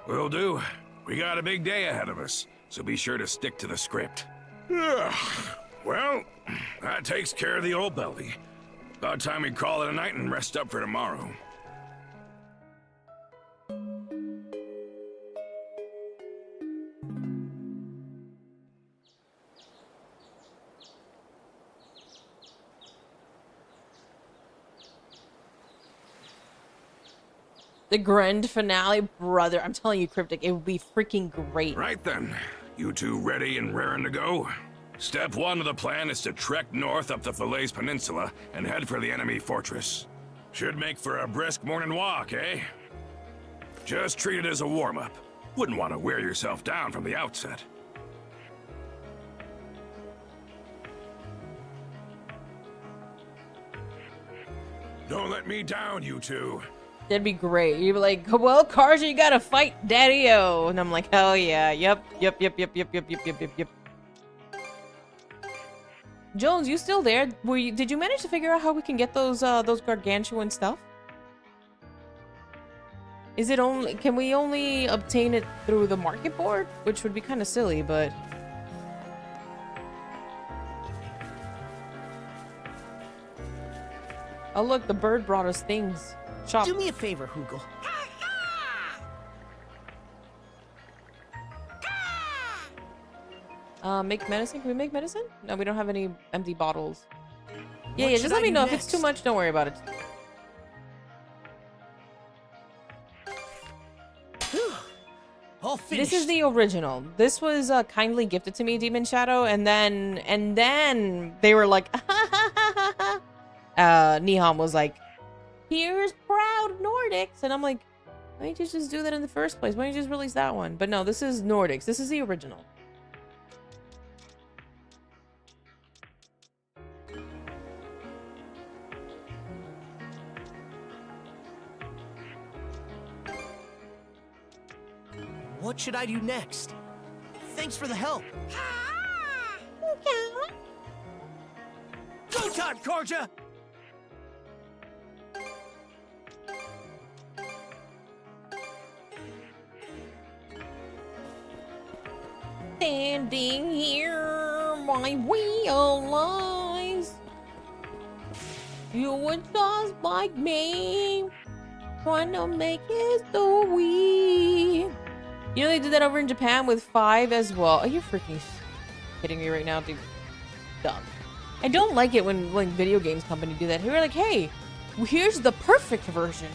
Will do. We got a big day ahead of us, so be sure to stick to the script. Well, that takes care of the old belly. About time we call it a night and rest up for tomorrow. The grand finale, brother. I'm telling you, Cryptic, it would be freaking great. Right then. You two ready and raring to go? Step one of the plan is to trek north up the Falaise Peninsula and head for the enemy fortress. Should make for a brisk morning walk, eh? Just treat it as a warm-up. Wouldn't want to wear yourself down from the outset. Don't let me down, you two. That'd be great. You'd be like, well, Karja, you gotta fight Daddy-O. And I'm like, hell yeah. Yep. Jones, you still there? Did you manage to figure out how we can get those gargantuan stuff? Is it only, can we only obtain it through the market board? Which would be kind of silly, but... Oh look, the bird brought us things. Shop. Do me a favor, Hoogle. Make medicine? Can we make medicine? No, we don't have any empty bottles. Yeah, What just should let I me do know if it's too next? much. Don't worry about it. All finished. This is the original. This was kindly gifted to me, Demon Shadow, and then they were like, Niham was like, here's proud Nordics, and I'm like, why didn't you just do that in the first place? Why didn't you just release that one? But no, this is Nordics. This is the original. What should I do next? Thanks for the help. Go time, Karja! Standing here, I realize you were just like me, trying to make history. You know they did that over in Japan with 5 as well. Are you freaking kidding me right now, dude? Dumb. I don't like it when video games company do that. Who are like, hey, here's the perfect version.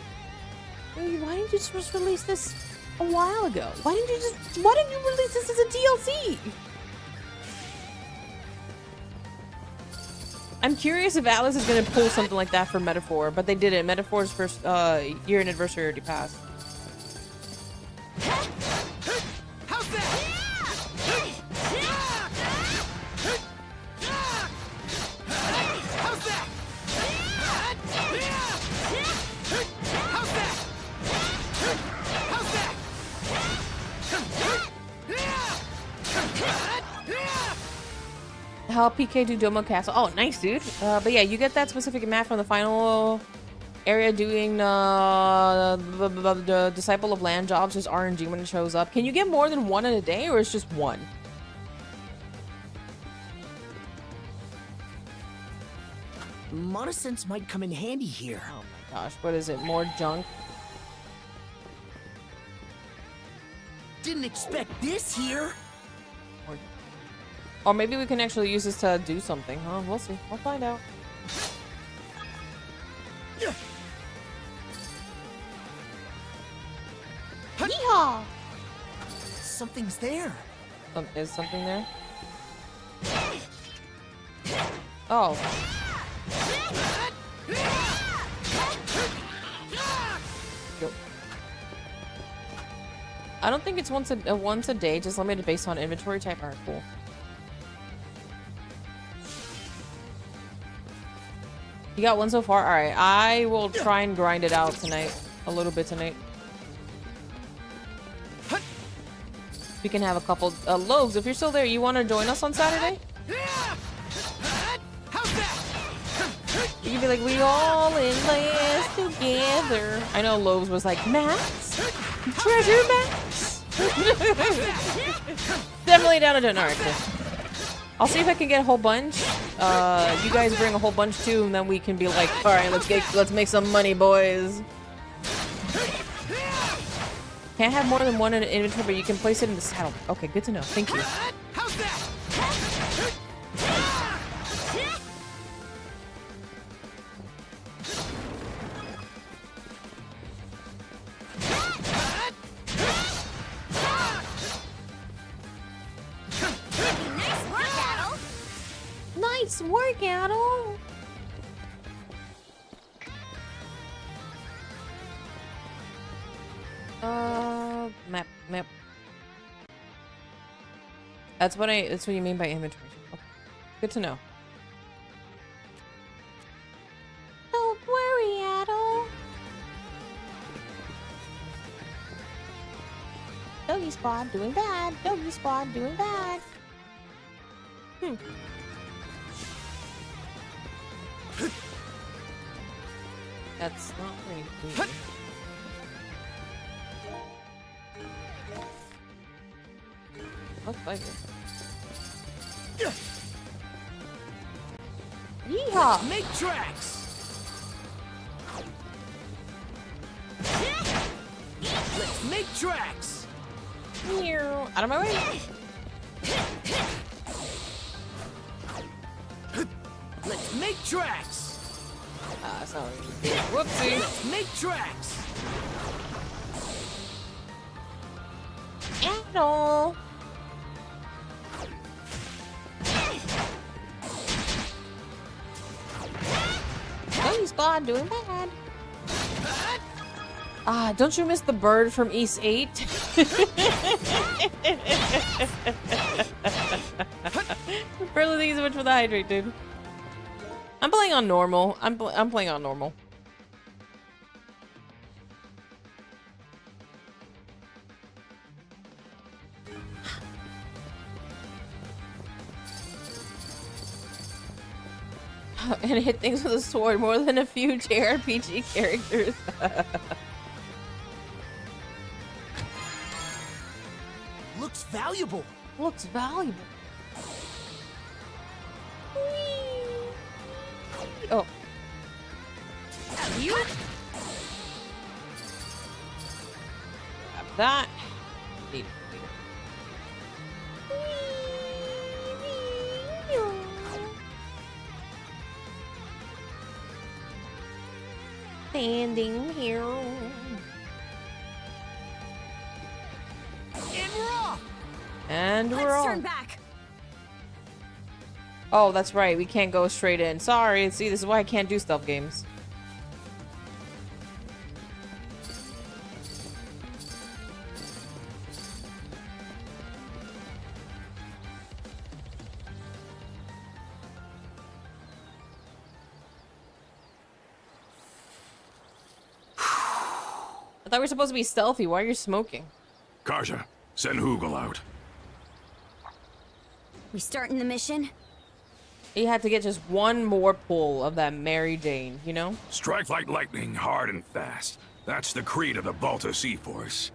Why didn't you just release this a while ago? Why didn't you release this as a DLC? I'm curious if Atlas is gonna pull something like that for Metaphor, but they didn't. Metaphor's first year anniversary already passed. How's that? How's that? How's that? How's that? How PK do Domo Castle? Oh, nice, dude. But yeah, you get that specific map from the final area doing the Disciple of Land jobs, just RNG when it shows up. Can you get more than one in a day, or it's just one? Monosense might come in handy here. Oh my gosh, what is it? More junk? Didn't expect this here. Or maybe we can actually use this to do something, huh? We'll see. We'll find out. Yeehaw! Something's there. Is something there? Oh. Yo. I don't think it's once a day, just limited based on inventory type. Alright, cool. You got one so far? Alright, I will try and grind it out tonight. A little bit tonight. We can have a couple loaves. If you're still there, you want to join us on Saturday? You can be like, we all in this together. I know Loaves was like, Max? Treasure Max? Definitely down to do it. Alright, cool. I'll see if I can get a whole bunch. You guys bring a whole bunch too, and then we can be like, alright, let's make some money, boys. Can't have more than one in an inventory, but you can place it in the saddle. Okay, good to know. Thank you. Nice work, Adel. Map. That's what you mean by inventory. Okay. Good to know. Don't worry, Adel. Doggy squad doing bad. Doggy squad doing bad. That's not very good. Looks like it. Yeehaw! Make tracks! Let's make tracks! Out of my way! Let's make tracks! That's not what you did. Whoopsie! Let's make tracks! Adel! Doggy squad doing bad. Don't you miss the bird from East 8? Barely thinking so much for the hydrate, dude. I'm playing on normal. I'm playing on normal. And hit things with a sword more than a few jrpg characters. Looks valuable. Looks valuable. Oh. You? Grab that. Need it. Standing here. And we're off! And we're Let's on. turn back. Oh, that's right. We can't go straight in. Sorry. See, this is why I can't do stealth games. I thought we were supposed to be stealthy. Why are you smoking? Karja, send Hugel out. We starting the mission? He had to get just one more pull of that Mary Jane, you know? Strike like lightning, hard and fast. That's the creed of the Balta Sea Force.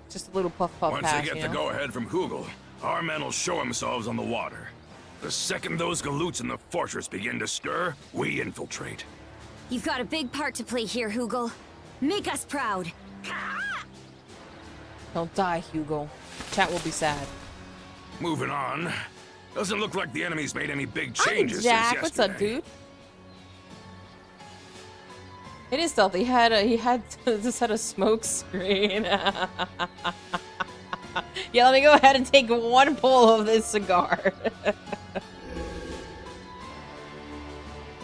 Just a little puff Once pass, they get you the know? go-ahead from Hugel, our men will show themselves on the water. The second those galoots in the fortress begin to stir, we infiltrate. You've got a big part to play here, Hugel. Make us proud. Don't die, Hugo. Chat will be sad. Moving on. Doesn't look like the enemy's made any big Hi, changes Jack. since What's up, yesterday. dude? It is stealthy. He had this had a smoke screen. Yeah, let me go ahead and take one pull of this cigar.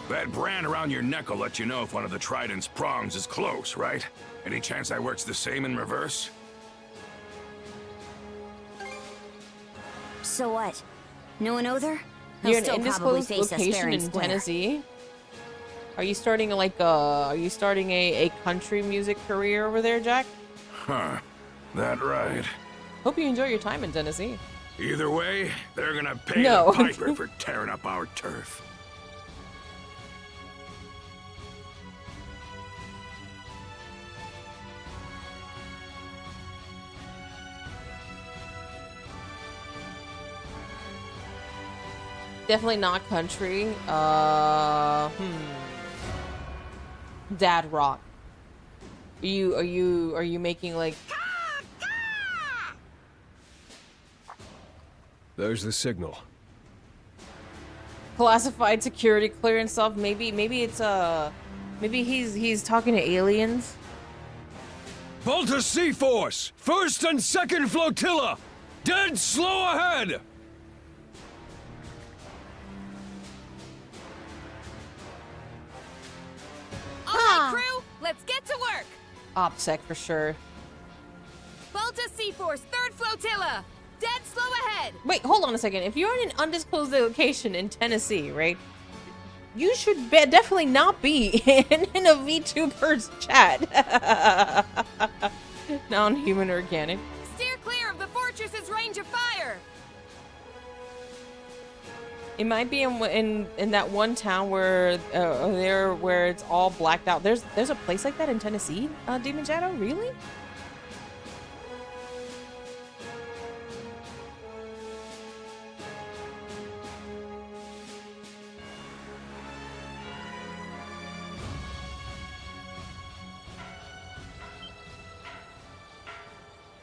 That brand around your neck will let you know if one of the trident's prongs is close, right? Any chance that works the same in reverse? So what? No one other? He'll You're in still an probably undisclosed face us fair location and in square. Tennessee. Are you starting a country music career over there, Jack? Huh. That right. Hope you enjoy your time in Tennessee. Either way, they're gonna pay No. the piper for tearing up our turf. Definitely not country. Dad rock. Are you making like There's the signal. classified security clearance stuff? Maybe it's maybe he's talking to aliens. Balta Sea Force! First and second flotilla! Dead slow ahead! OPSEC for sure. Balta Seaforce, 3rd Flotilla! Dead slow ahead! Wait, hold on a second. If you're in an undisclosed location in Tennessee, right? You should definitely not be in a VTuber's chat. Non-human organic. Steer clear of the fortress's range of fire! It might be in that one town where where it's all blacked out. There's a place like that in Tennessee, Demon Shadow? Really?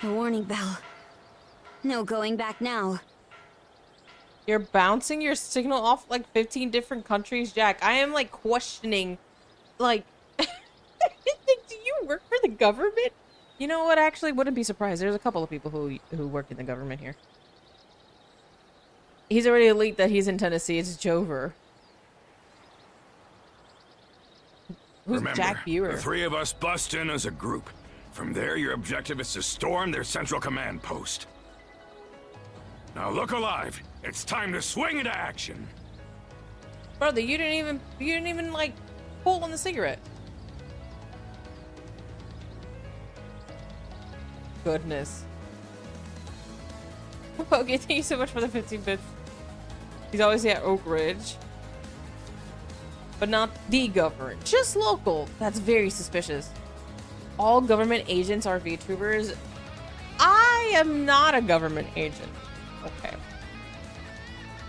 A warning bell. No going back now. You're bouncing your signal off like 15 different countries, Jack. I am like questioning, like, do you work for the government? You know what? I actually wouldn't be surprised. There's a couple of people who work in the government here. He's already leaked that he's in Tennessee. It's Jover. Who's Remember, Jack Buer? the 3 of us bust in as a group. From there, your objective is to storm their central command post. Now look alive. It's time to swing into action. Brother, you didn't even like pull on the cigarette. Goodness. Okay, thank you so much for the 15 bits. He's always at Oak Ridge. But not the government. Just local. That's very suspicious. All government agents are VTubers. I am not a government agent. Okay.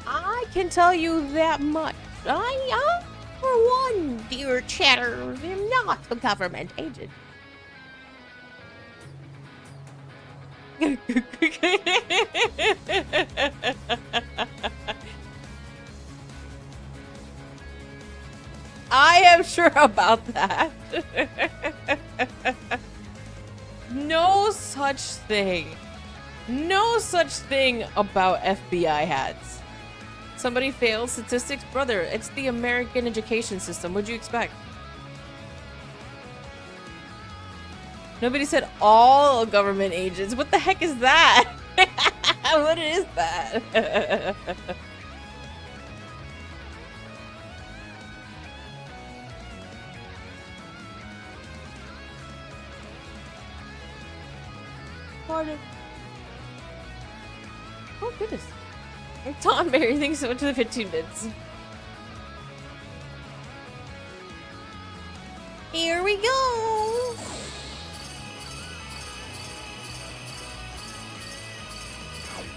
I can tell you that much. I for one, dear chatter, am not a government agent. I am sure about that. No such thing. No such thing about FBI hats. Somebody fails statistics? Brother, it's the American education system. What'd you expect? Nobody said all government agents. What the heck is that? What is that? Pardon. Oh, goodness. Tom Mary, thanks so much for the 15 bits. Here we go.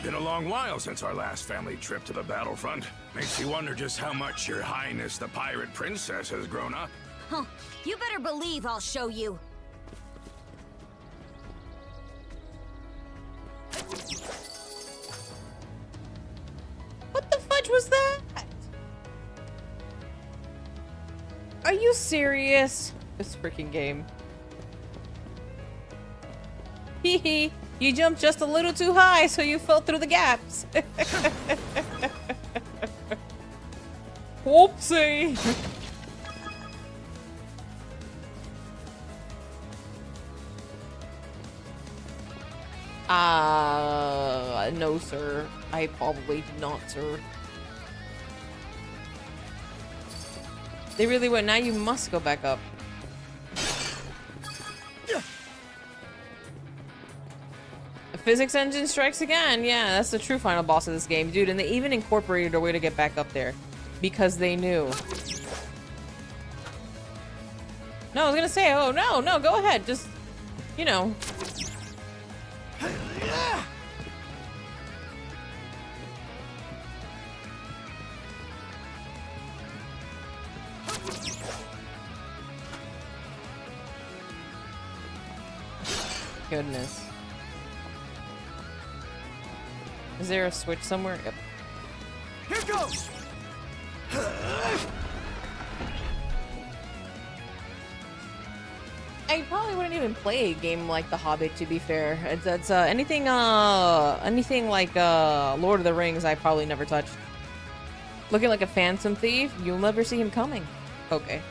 Been a long while since our last family trip to the battlefront. Makes you wonder just how much Your Highness the Pirate Princess has grown up. Huh. You better believe I'll show you. What the fudge was that? Are you serious? This freaking game. Hee hee. You jumped just a little too high, so you fell through the gaps. Whoopsie. No, sir. I probably did not, sir. They really went. Now you must go back up. The physics engine strikes again. Yeah, that's the true final boss of this game, dude. And they even incorporated a way to get back up there because they knew. No, I was gonna say, oh no, no, go ahead. Just, you know. Goodness. Is there a switch somewhere? Yep. Here goes! I probably wouldn't even play a game like The Hobbit, to be fair. It's anything like Lord of the Rings I probably never touched. Looking like a phantom thief, you'll never see him coming. Okay.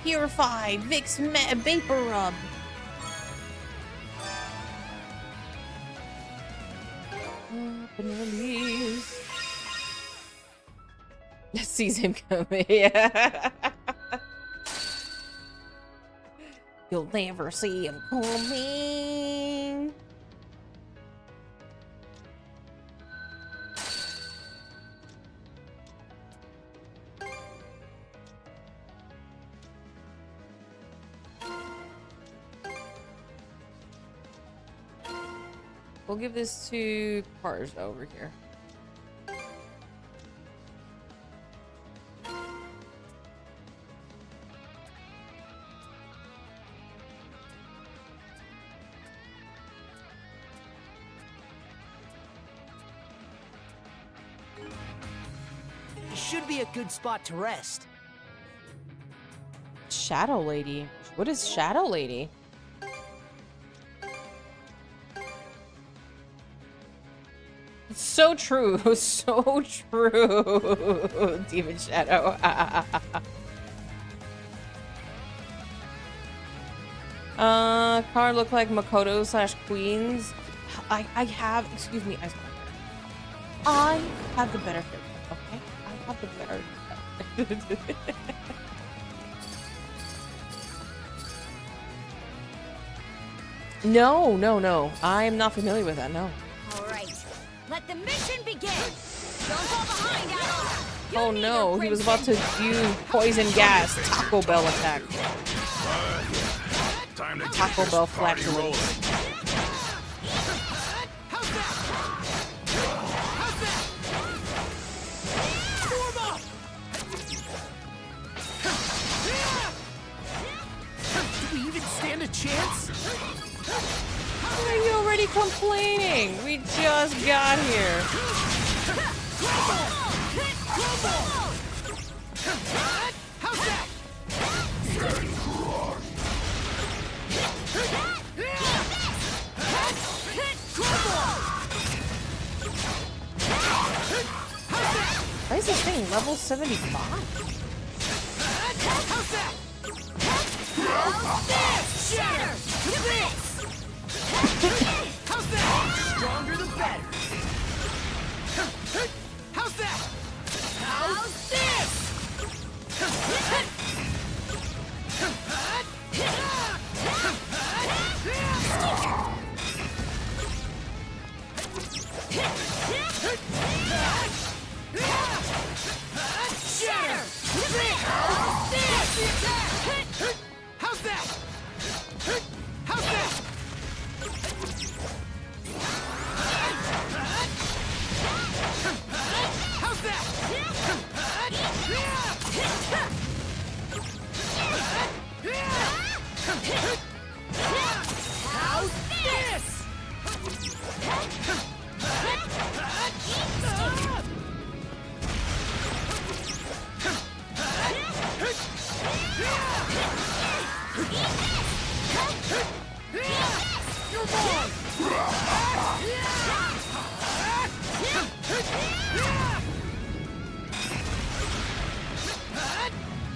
Purify, Vicks Vapor Rub. Up and release. Sees him coming. Yeah. You'll never see him coming. We'll give this to cars over here. It should be a good spot to rest. Shadow Lady. What is Shadow Lady? It's so true. So true. Demon Shadow. Car look like Makoto / Queens. I have, excuse me, I have the better fit. Okay? I have the better. No, no, no. I am not familiar with that, no. All right, let the mission begin. Don't fall behind, Adol. Oh no, he was about to use poison gas. Taco Bell attack. Time to Taco Bell flatulence. Do we even stand a chance? Why are you already complaining? We just got here. Why is this thing level 75? Stronger the better. How's that? How's this? Shatter! How's that? How's that? How's that? How's this? You're wrong!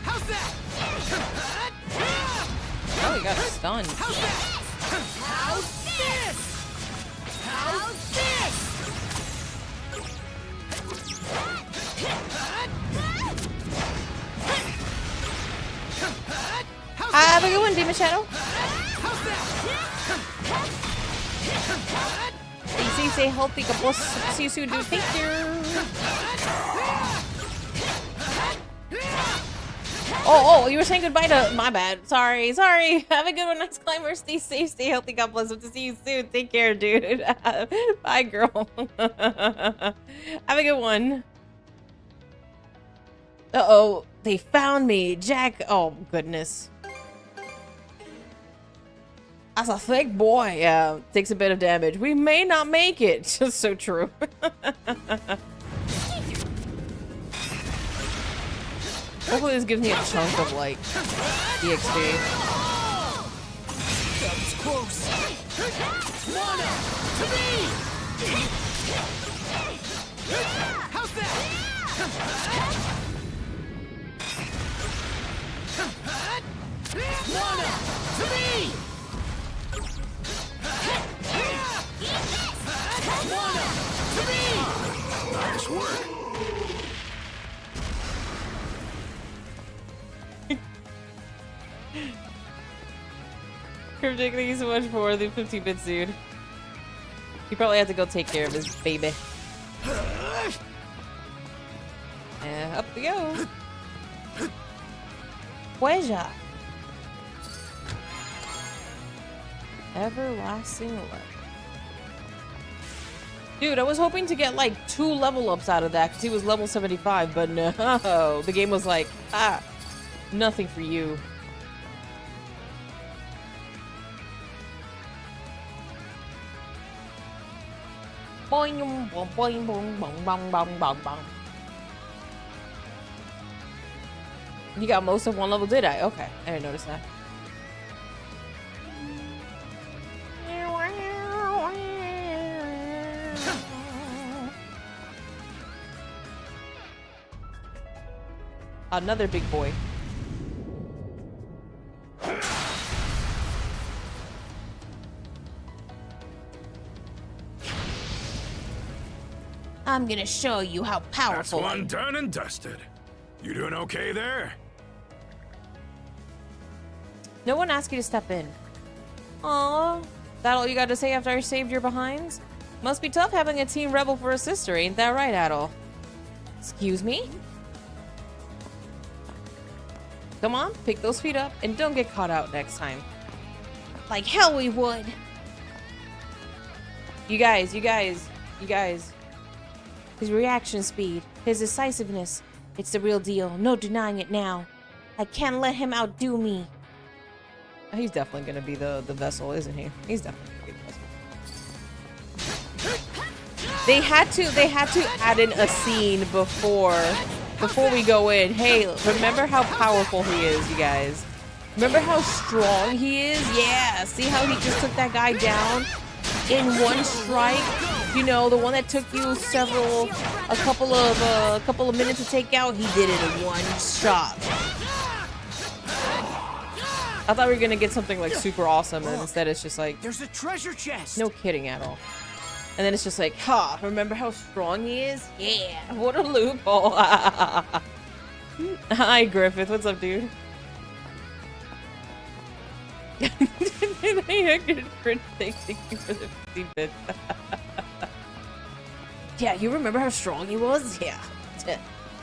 How's that? Oh, he got stunned. How's that? How's this? How's this? Have a good one, Demon Shadow. How's that? Stay healthy. God bless. See you soon, dude. Thank you. Oh, you were saying goodbye to my bad. Sorry. Have a good one, Nice Climber. Stay safe, stay healthy. God bless. Hope to see you soon. Take care, dude. Bye, girl. Have a good one. Uh-oh. They found me. Jack. Oh, goodness. That's a thick boy. Yeah, takes a bit of damage. We may not make it. Just so true. Hopefully this gives me a chunk of, like, EXP. That was close. Lana, to me! How's that? Nice work. Cryptic, thank you so much for the 15 bits, dude. He probably had to go take care of his baby. Up we go. Pleasure. Everlasting life. Dude, I was hoping to get like 2 level ups out of that because he was level 75, but no. The game was like, nothing for you. Boing, boing, boing, boing, boing, boing, boing, boing, boing. You got most of 1 level, did I? Okay, I didn't notice that. Another big boy. I'm gonna show you how That's powerful I one am. done and dusted. You doing okay there? No one asked you to step in. Aw, that all you got to say after I saved your behinds? Must be tough having a teen rebel for a sister, ain't that right, Adol? Excuse me? Come on, pick those feet up and don't get caught out next time. Like hell we would. You guys. His reaction speed, his decisiveness, it's the real deal. No denying it now. I can't let him outdo me. He's definitely gonna be the vessel, isn't he? He's definitely gonna be the vessel. They had to add in a scene before we go in. Hey, remember how powerful he is, you guys. Remember how strong he is? Yeah, see how he just took that guy down in 1 strike? You know, the one that took you a couple of minutes to take out, he did it in 1 shot. I thought we were gonna get something like super awesome, and instead it's just like, There's a treasure chest. no kidding at all. And then it's just like, ha, remember how strong he is? Yeah, what a loophole. Hi, Griffith. What's up, dude? Thank you for the 50 bits. Yeah, you remember how strong he was? Yeah.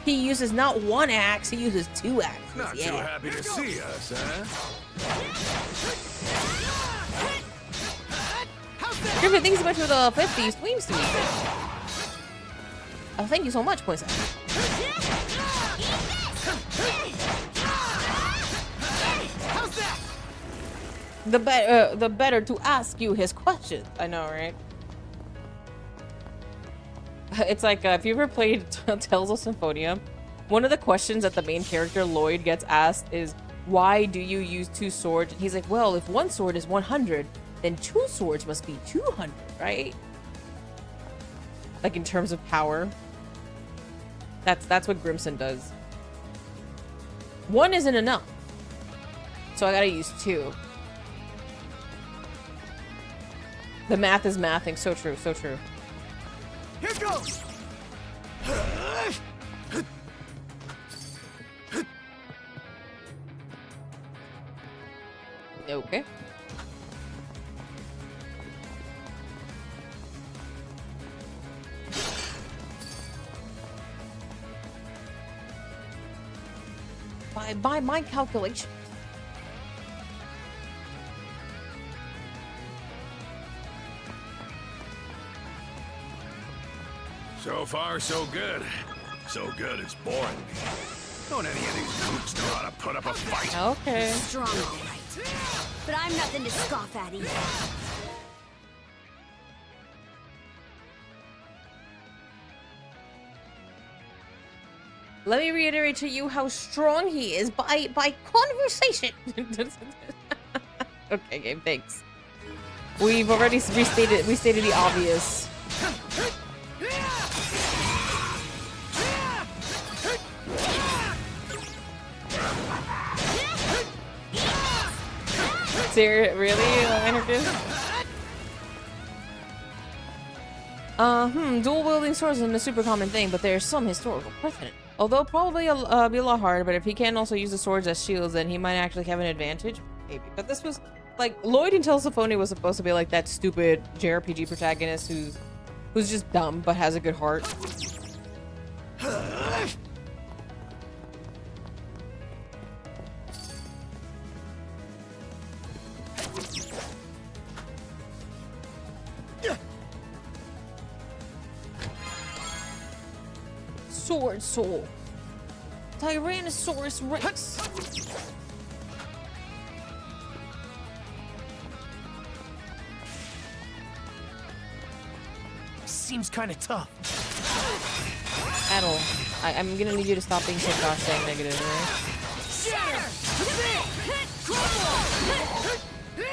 He uses not 1 axe, he uses 2 axes. Not yeah. too happy to see us, huh? Griffin, thanks so much for the 50 streams to me. Oh, thank you so much, Poison. The better to ask you his questions. I know, right? It's like if you ever played Tales of Symphonia, one of the questions that the main character Lloyd gets asked is, why do you use 2 swords? And he's like, well, if 1 sword is 100, then 2 swords must be 200, right? Like in terms of power. That's what Grimson does. 1 isn't enough, so I gotta use 2. The math is mathing. So true, so true. Here goes. Okay. By my calculation. So far, so good. So good, it's boring me. Don't any of these mooks know how to put up a fight? Okay. Strong, all right. But I'm nothing to scoff at either. Let me reiterate to you how strong he is by conversation. Okay, Gabe, thanks. We've already stated the obvious. Really, Anarchist? Dual wielding swords isn't a super common thing, but there's some historical precedent. Although probably be a lot harder, but if he can also use the swords as shields, then he might actually have an advantage. Maybe. But this was, like, Lloyd until Symphonia was supposed to be like that stupid JRPG protagonist who's just dumb, but has a good heart. Sword Soul. Tyrannosaurus Rex. Seems kind of tough. Battle. I'm gonna need you to stop being so gosh dang negative, right?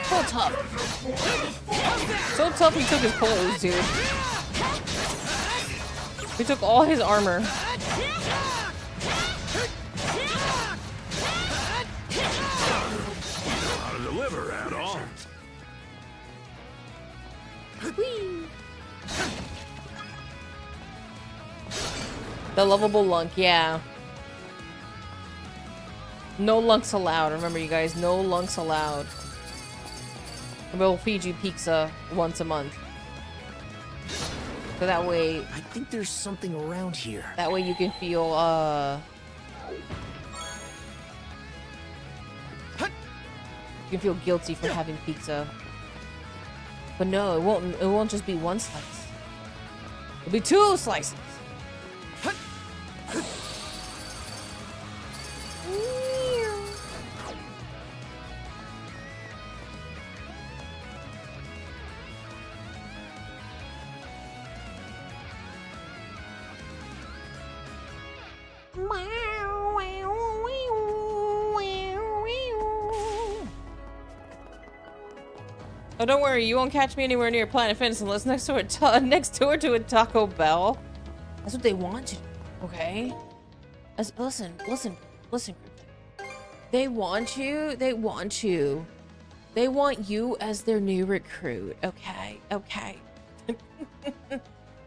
So tough. So tough he took his clothes, dude. He took all his armor. How to deliver at all. The lovable lunk, yeah. No lunks allowed. Remember, you guys, no lunks allowed. We'll feed you pizza once a month. So that way... I think there's something around here. That way you can feel, you can feel guilty for having pizza. But no, it won't just be one slice. It'll be 2 slices. Oh, don't worry, you won't catch me anywhere near Planet Fitness unless next door to a Taco Bell. That's what they want you to do, okay? Listen. They want you as their new recruit, okay? Okay.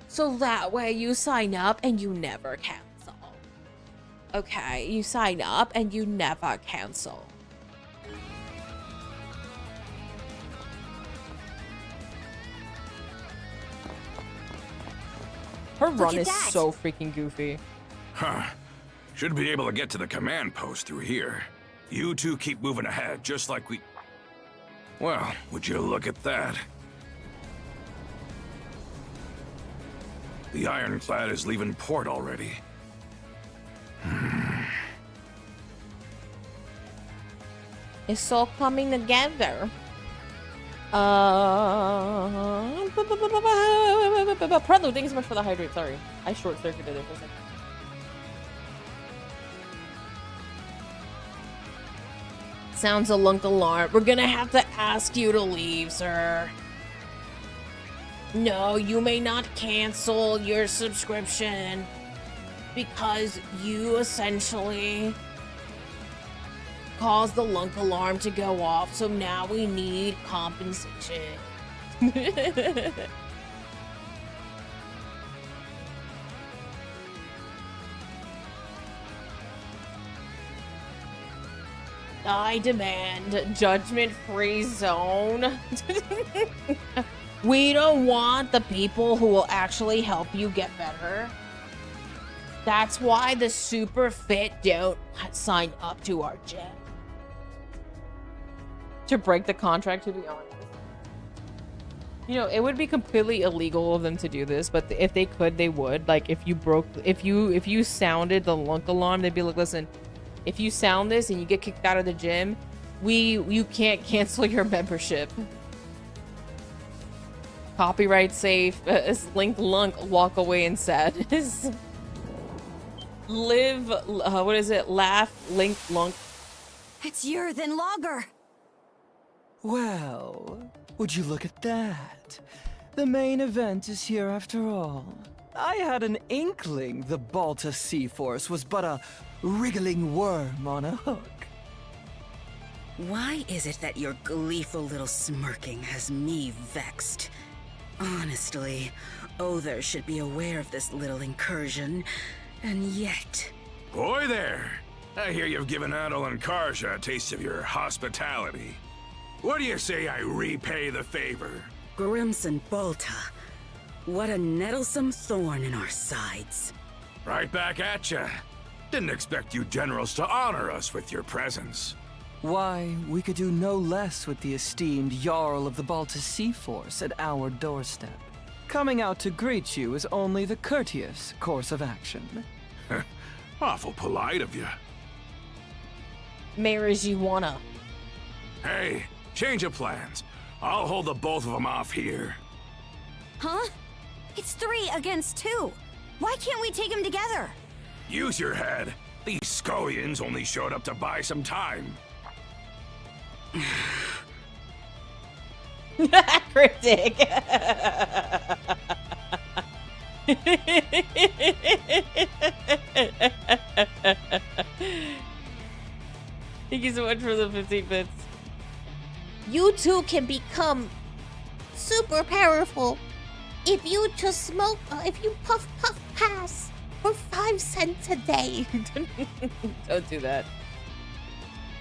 So that way you sign up and you never cancel. Okay, you sign up and you never cancel. Her run is so freaking goofy. Huh. Should be able to get to the command post through here. You two keep moving ahead, just like we... Well, would you look at that? The ironclad is leaving port already. It's all coming together. Prelude, thank you so much for the hydrate. Sorry, I short-circuited it for a second. Sounds a lunk alarm. We're gonna have to ask you to leave, sir. No, you may not cancel your subscription because you essentially caused the lunk alarm to go off, so now we need compensation. I demand judgment-free zone. We don't want the people who will actually help you get better. That's why the super fit don't sign up to our gym. To break the contract, to be honest. You know, it would be completely illegal of them to do this, but if they could, they would. Like, if you sounded the lunk alarm, they'd be like, listen, if you sound this and you get kicked out of the gym, you can't cancel your membership. Copyright safe. Link lunk, walk away in sadness. Live, what is it? Laugh, link lunk. It's Yerthan Logger. Well, would you look at that? The main event is here after all. I had an inkling the Balta Sea Force was but a wriggling worm on a hook. Why is it that your gleeful little smirking has me vexed? Honestly, Other should be aware of this little incursion, and yet... Boy there! I hear you've given Adel and Karja a taste of your hospitality. What do you say I repay the favor? Grimson Bolta, what a nettlesome thorn in our sides. Right back at ya. Didn't expect you generals to honor us with your presence. Why, we could do no less with the esteemed Jarl of the Balta Sea Force at our doorstep. Coming out to greet you is only the courteous course of action. Awful polite of you. Marriage you wanna. Hey, change of plans. I'll hold the both of them off here. Huh? It's 3 against 2. Why can't we take them together? Use your head. These scullions only showed up to buy some time. Cryptic. Thank you so much for the 15 bits. You two can become super powerful if you just smoke, if you puff pass for 5 cents a day. Don't do that.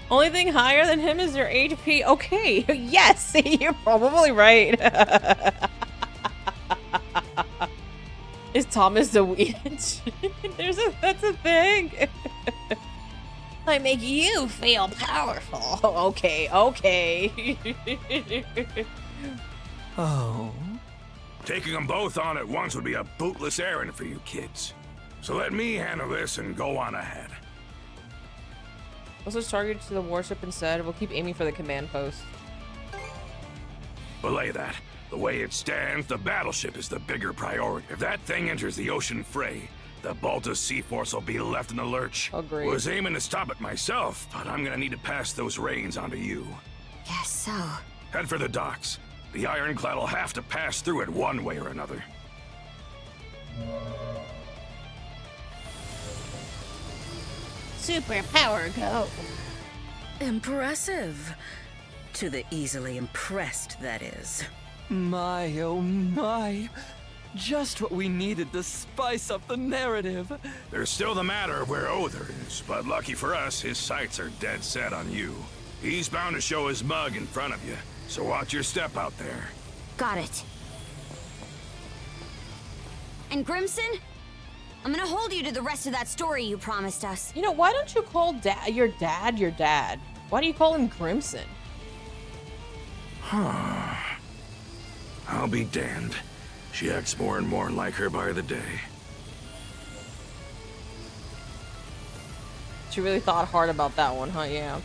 Only thing higher than him is your HP. Okay, yes, you're probably right. Is Thomas the witch? That's a thing. I make you feel powerful. Okay. Oh. Taking them both on at once would be a bootless errand for you kids. So let me handle this and go on ahead. Let's just target to the warship instead. We'll keep aiming for the command post. Belay that. The way it stands, the battleship is the bigger priority. If that thing enters the ocean fray, the Balta Sea Force will be left in the lurch. Agreed. Was aiming to stop it myself, but I'm gonna need to pass those reins on to you. Guess so. Head for the docks. The ironclad will have to pass through it one way or another. Super power go. Impressive. To the easily impressed, that is. My, oh my. Just what we needed to spice up the narrative. There's still the matter of where Other is, but lucky for us, his sights are dead set on you. He's bound to show his mug in front of you, so watch your step out there. Got it. And Grimson? I'm gonna hold you to the rest of that story you promised us. You know, why don't you call your dad? Why do you call him Grimson? I'll be damned. She acts more and more like her by the day. She really thought hard about that one, huh? Yeah.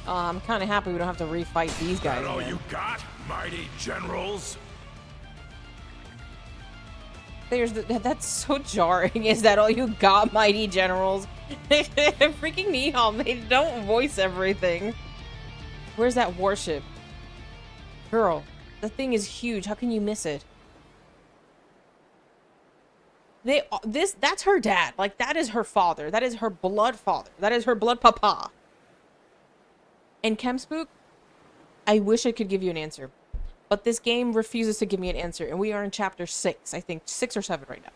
I'm kind of happy we don't have to refight these guys. Is that all again. you got, mighty generals? That's so jarring. Is that all you got, mighty generals? Freaking Niham, they don't voice everything. Where's that warship? Girl, the thing is huge. How can you miss it? That's her dad. Like, that is her father. That is her blood father. That is her blood papa. And Chemspook, I wish I could give you an answer. But this game refuses to give me an answer. And we are in chapter 6. I think 6 or 7 right now.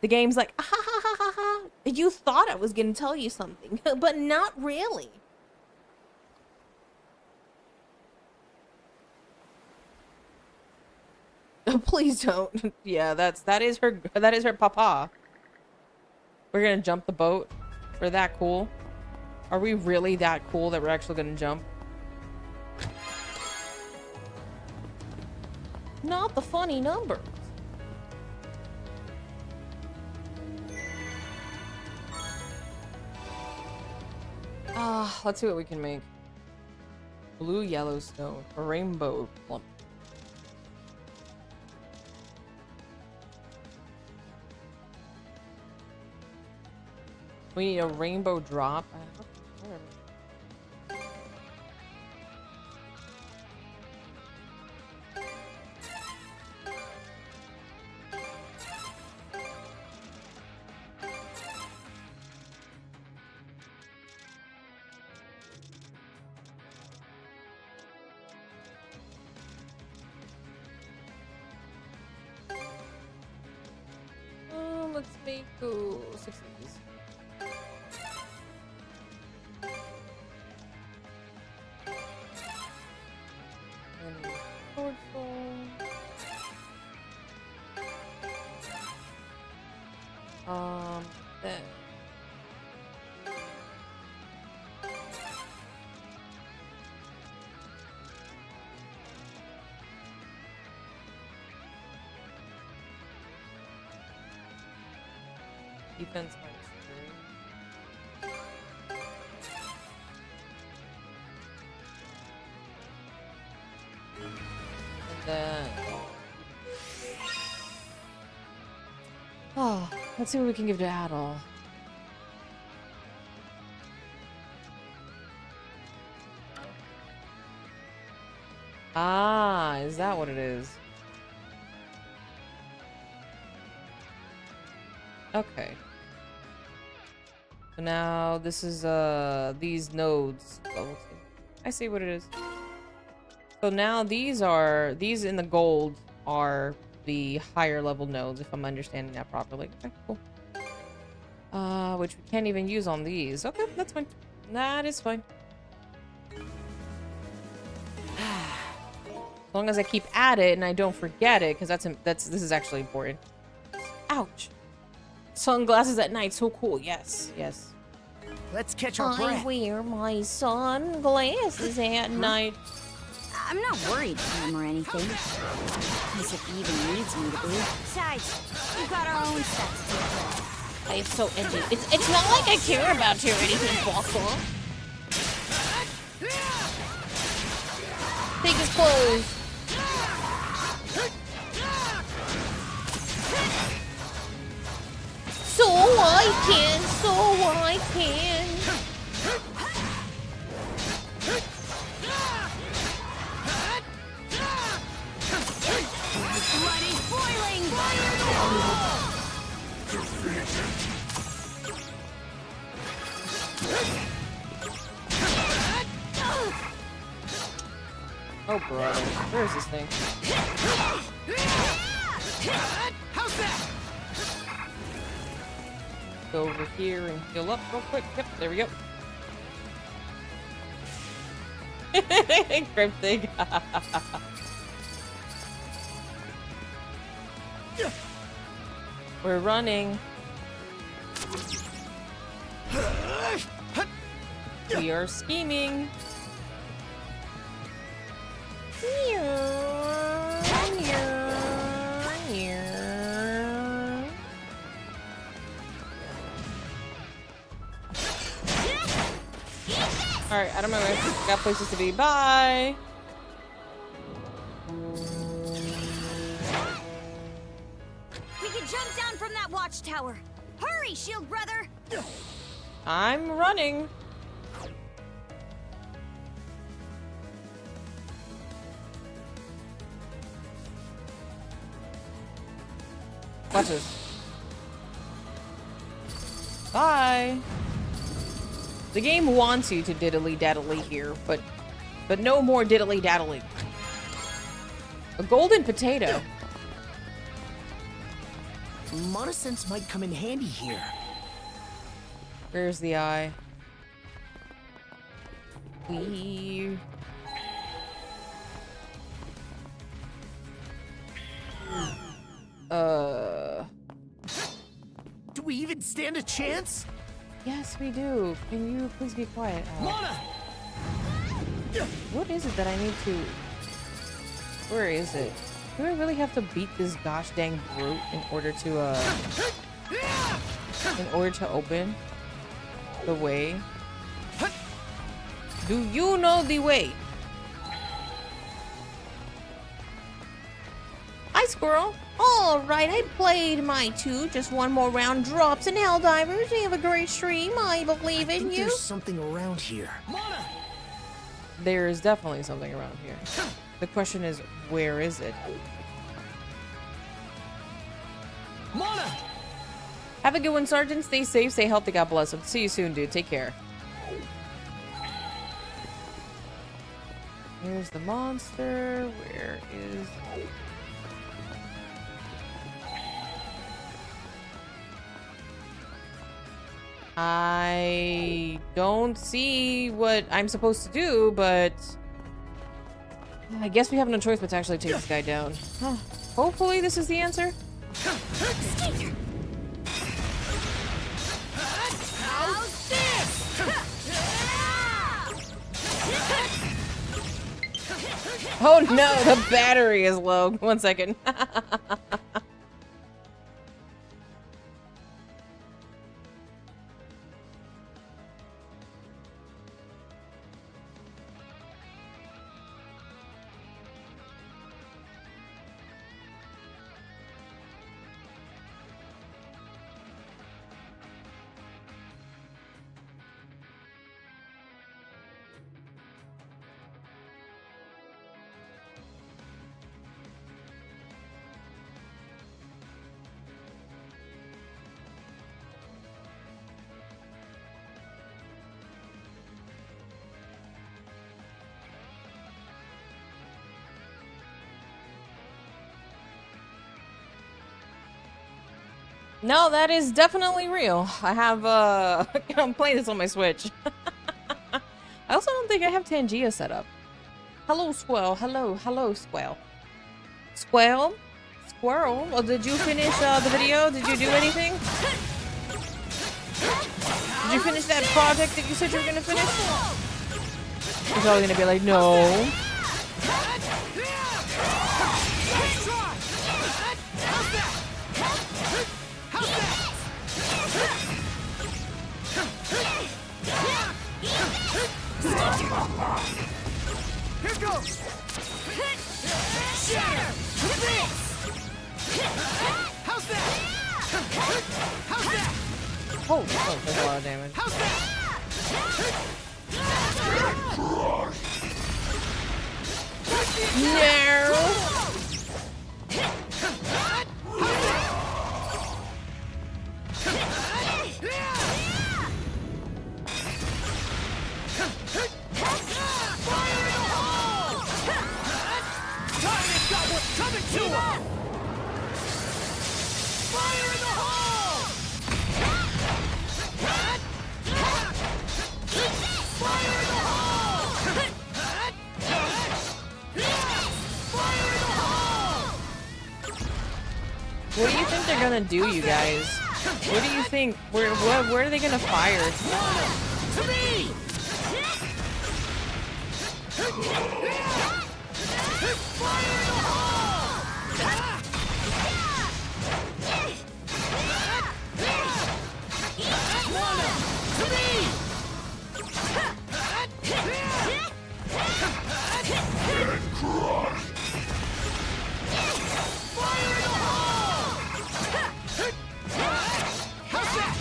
The game's like, ah, ha, ha, ha, ha, ha. You thought I was going to tell you something. But not really. Please don't. Yeah, that is her papa. We're gonna jump the boat. We're that cool. Are we really that cool that we're actually gonna jump? Not the funny numbers. Let's see what we can make. Blue Yellowstone, a rainbow plum. We need a rainbow drop. let's make 6 of these. And then defense -3. And then oh, let's see what we can give to Adol. Ah, is that what it is? Okay. So now this is these nodes. Level 2. I see what it is. So now these in the gold are the higher level nodes, if I'm understanding that properly. Okay, cool. Which we can't even use on these. Okay, that's fine. That is fine. As long as I keep at it and I don't forget it, because this is actually important. Ouch. Sunglasses at night, so cool. Yes, yes. Let's catch our I breath. wear my sunglasses at night. I'm not worried for him or anything. He's if he even needs me to be. Besides, we've got our own stuff to take care of. I'm so ended. It's not like I care about you or anything, Bosco. Take his clothes. So I can. Blood is boiling! Oh, brother. Where is this thing? How's that? Go over here and heal up real quick. Yep, there we go. Cryptic. We're running. We are scheming. Alright, out of my way. Got places to be. Bye! We can jump down from that watchtower. Hurry, shield brother! I'm running. Watch this. Bye! The game wants you to diddly-daddly here, but no more diddly-daddly. A golden potato. Monosense might come in handy here. Where's the eye? We... Do we even stand a chance? Yes, we do. Can you please be quiet? Mana! What is it that I need to... Where is it? Do I really have to beat this gosh dang brute in order to, open the way? Do you know the way? Hi, squirrel. All right, I played my two. Just one more round. Drops and Helldivers. You have a great stream. I believe in you. There's something around here. Mana! There is definitely something around here. The question is, where is it? Mana! Have a good one, Sergeant. Stay safe, stay healthy. God bless. I'll see you soon, dude. Take care. Here's the monster. Where is... I don't see what I'm supposed to do, but I guess we have no choice but to actually take this guy down. Hopefully this is the answer. How's this? Oh no, the battery is low. 1 second. No, that is definitely real. I have, I'm playing this on my Switch. I also don't think I have Tangia set up. Hello, Squirrel. Hello, Squirrel. Squirrel? Squirrel? Well, did you finish, the video? Did you do anything? Did you finish that project that you said you were gonna finish? He's probably gonna be like, no. Here goes! Shatter! This! How's that? How's that? Oh, that's a lot of damage. How's that? No! Coming to him! Fire in the hole! Fire in the hole! Fire in the hole! What do you think they're gonna do, you guys? What do you think? Where are they gonna fire? To me! Fire in the hole! To me! Fire in the hole! How's that?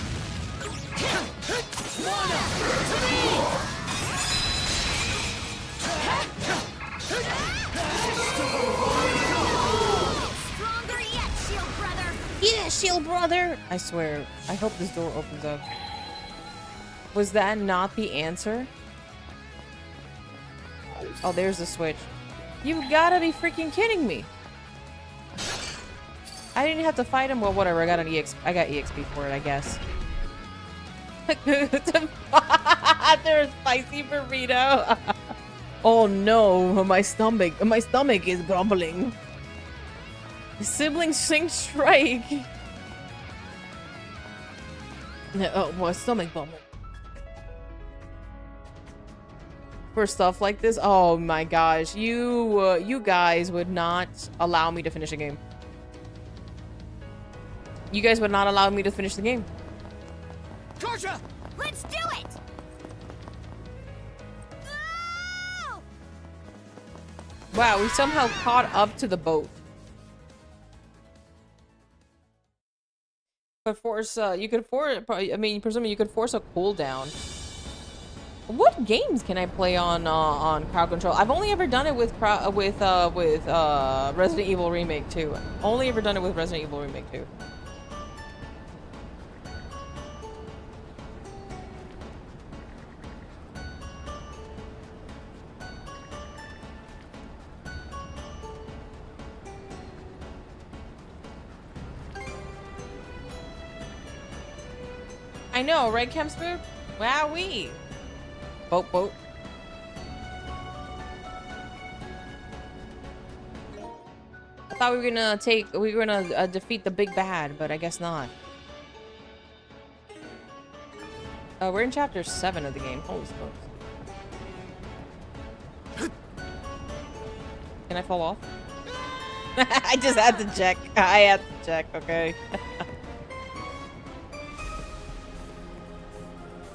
Wanna! To me! Stronger yet, shield brother. Yeah, shield brother. I swear, I hope this door opens up. Was that not the answer? Oh, there's the switch. You've gotta be freaking kidding me. I didn't have to fight him. Well, whatever. I got an EXP. I got EXP for it, I guess. There's spicy burrito. Oh no, my stomach is grumbling. Sibling sing strike. Oh, my stomach bubble. For stuff like this, oh my gosh, you guys would not allow me to finish a game. You guys would not allow me to finish the game. Georgia! Let's do it! Go! Wow, we somehow caught up to the boat. But force, you could force. I mean, presumably you could force a cooldown. What games can I play on crowd control? I've only ever done it with Resident Evil Remake 2. Only ever done it with Resident Evil Remake 2. I know, right, Kempspoon? Wowee. Boat. I thought we were gonna defeat the big bad, but I guess not. We're in chapter 7 of the game. Holy smokes. Can I fall off? I just had to check. I had to check, okay.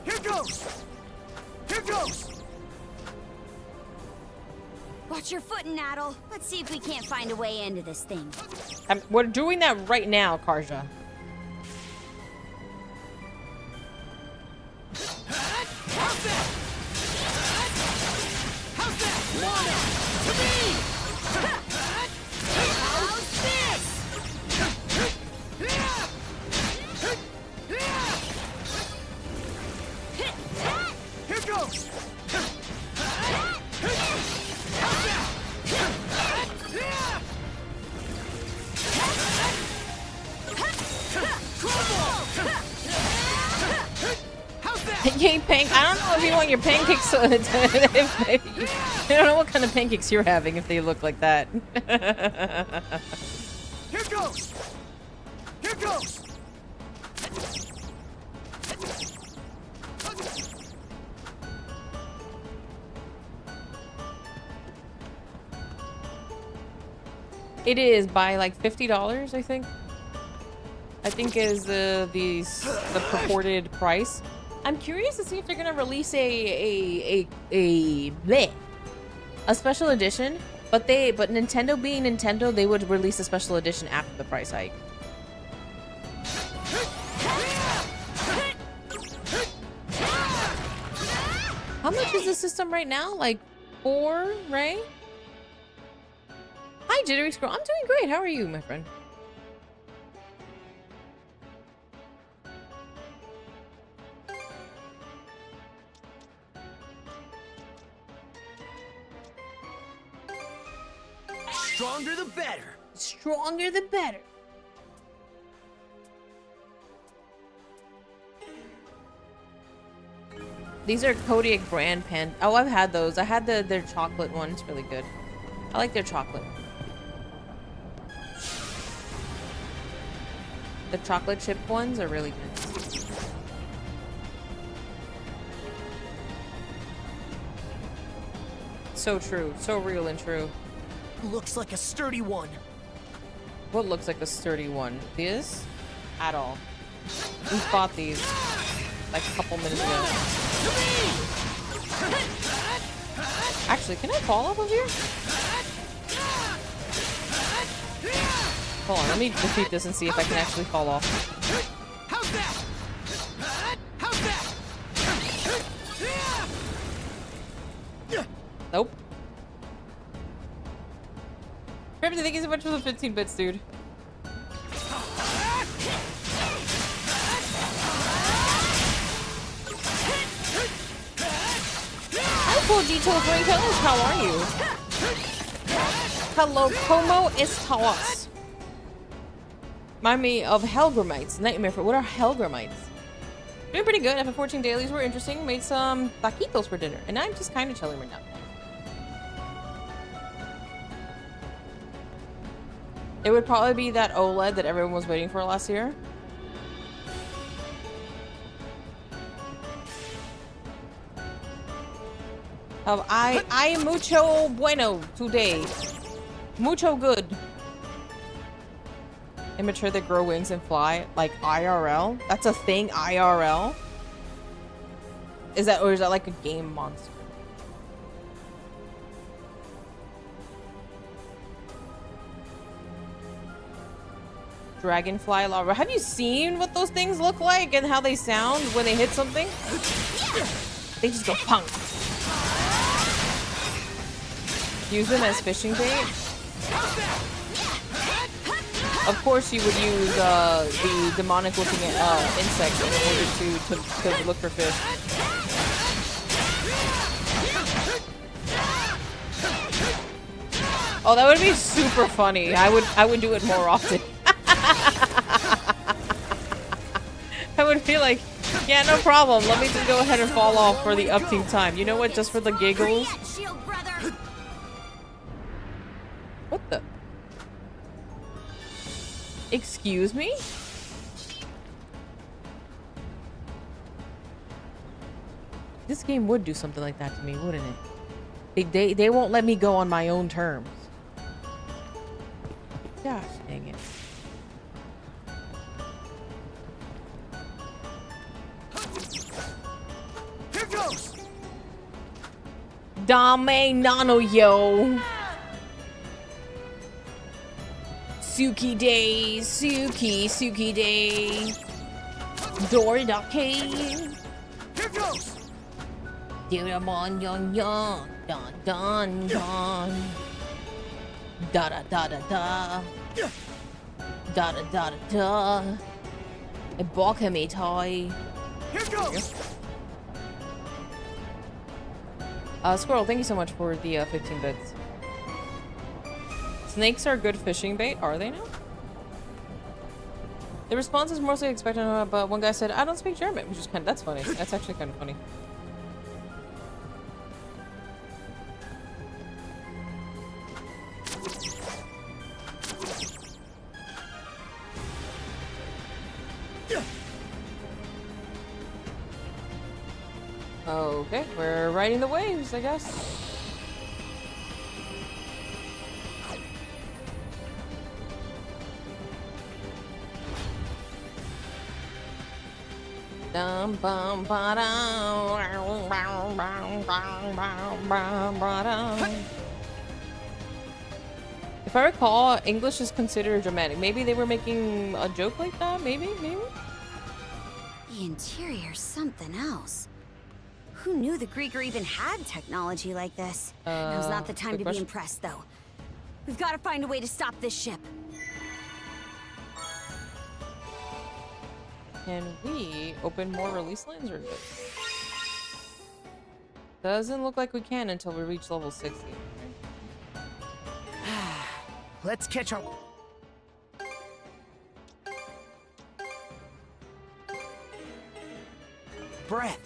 Here goes! Here goes! Watch your foot, Naddle. Let's see if we can't find a way into this thing. We're doing that right now, Karja. How's that? How's that? Wanna to me? How's this? Here goes. Yay, I don't know if you want your pancakes. I don't know what kind of pancakes you're having if they look like that. Here goes. Here goes. It is by like $50, I think. I think is the purported price. I'm curious to see if they're gonna release a special edition, but Nintendo being Nintendo, they would release a special edition after the price hike. How much is the system right now? Like 4, right? Hi, Jittery Scroll. I'm doing great. How are you, my friend? Stronger the better. Stronger the better. These are Kodiak brand pen. Oh, I've had those. I had their chocolate one. It's really good. I like their chocolate. The chocolate chip ones are really good. So true. So real and true. Looks like a sturdy one. What looks like a sturdy one? This? At all. We fought these like a couple minutes ago. Actually, can I fall off of here? Hold on, let me defeat this and see if I can actually fall off. How's that? How's that? Nope. Crypto, thank you so much for the 15 bits, dude. Hi, cool G-Tool Ringtones. How are you? Hello, como estás? Remind me of Helgramites. Nightmare for what are Helgramites? Doing pretty good. After 14 dailies were interesting. Made some taquitos for dinner, and I'm just kind of chilling right now. It would probably be that OLED that everyone was waiting for last year. I am mucho bueno today. Mucho good. Immature that grow wings and fly like IRL. That's a thing, IRL. Is that like a game monster? Dragonfly lava. Have you seen what those things look like and how they sound when they hit something? They just go punk. Use them as fishing bait. Of course, you would use the demonic-looking insects in order to look for fish. Oh, that would be super funny. I would do it more often. I would be like, Yeah, no problem. Let me just go ahead and fall off for the upkeep time. You know what? Just for the giggles. Shield brother. What the? Excuse me? This game would do something like that to me, wouldn't it? They won't let me go on my own terms. Gosh dang it. Here goes. Dame nano yo. Suki day, Suki day. Doridake. Here goes. Diramon yon yon. Don don don. Da da da da da. Da da da da da. A balcony toy. Here goes. Squirrel, thank you so much for the 15 bits. Snakes are good fishing bait, are they now? The response is mostly expected, but one guy said, I don't speak German, which is kind of, that's funny. That's actually kind of funny. Okay, we're riding the waves, I guess. Dum bum ba dum. If I recall, English is considered dramatic. Maybe they were making a joke like that. Maybe. The interior's something else. Who knew the Grieger even had technology like this? Now's not the time to be impressed, though. We've got to find a way to stop this ship. Can we open more release lines or no? Doesn't look like we can until we reach level 60. Let's catch our... breath.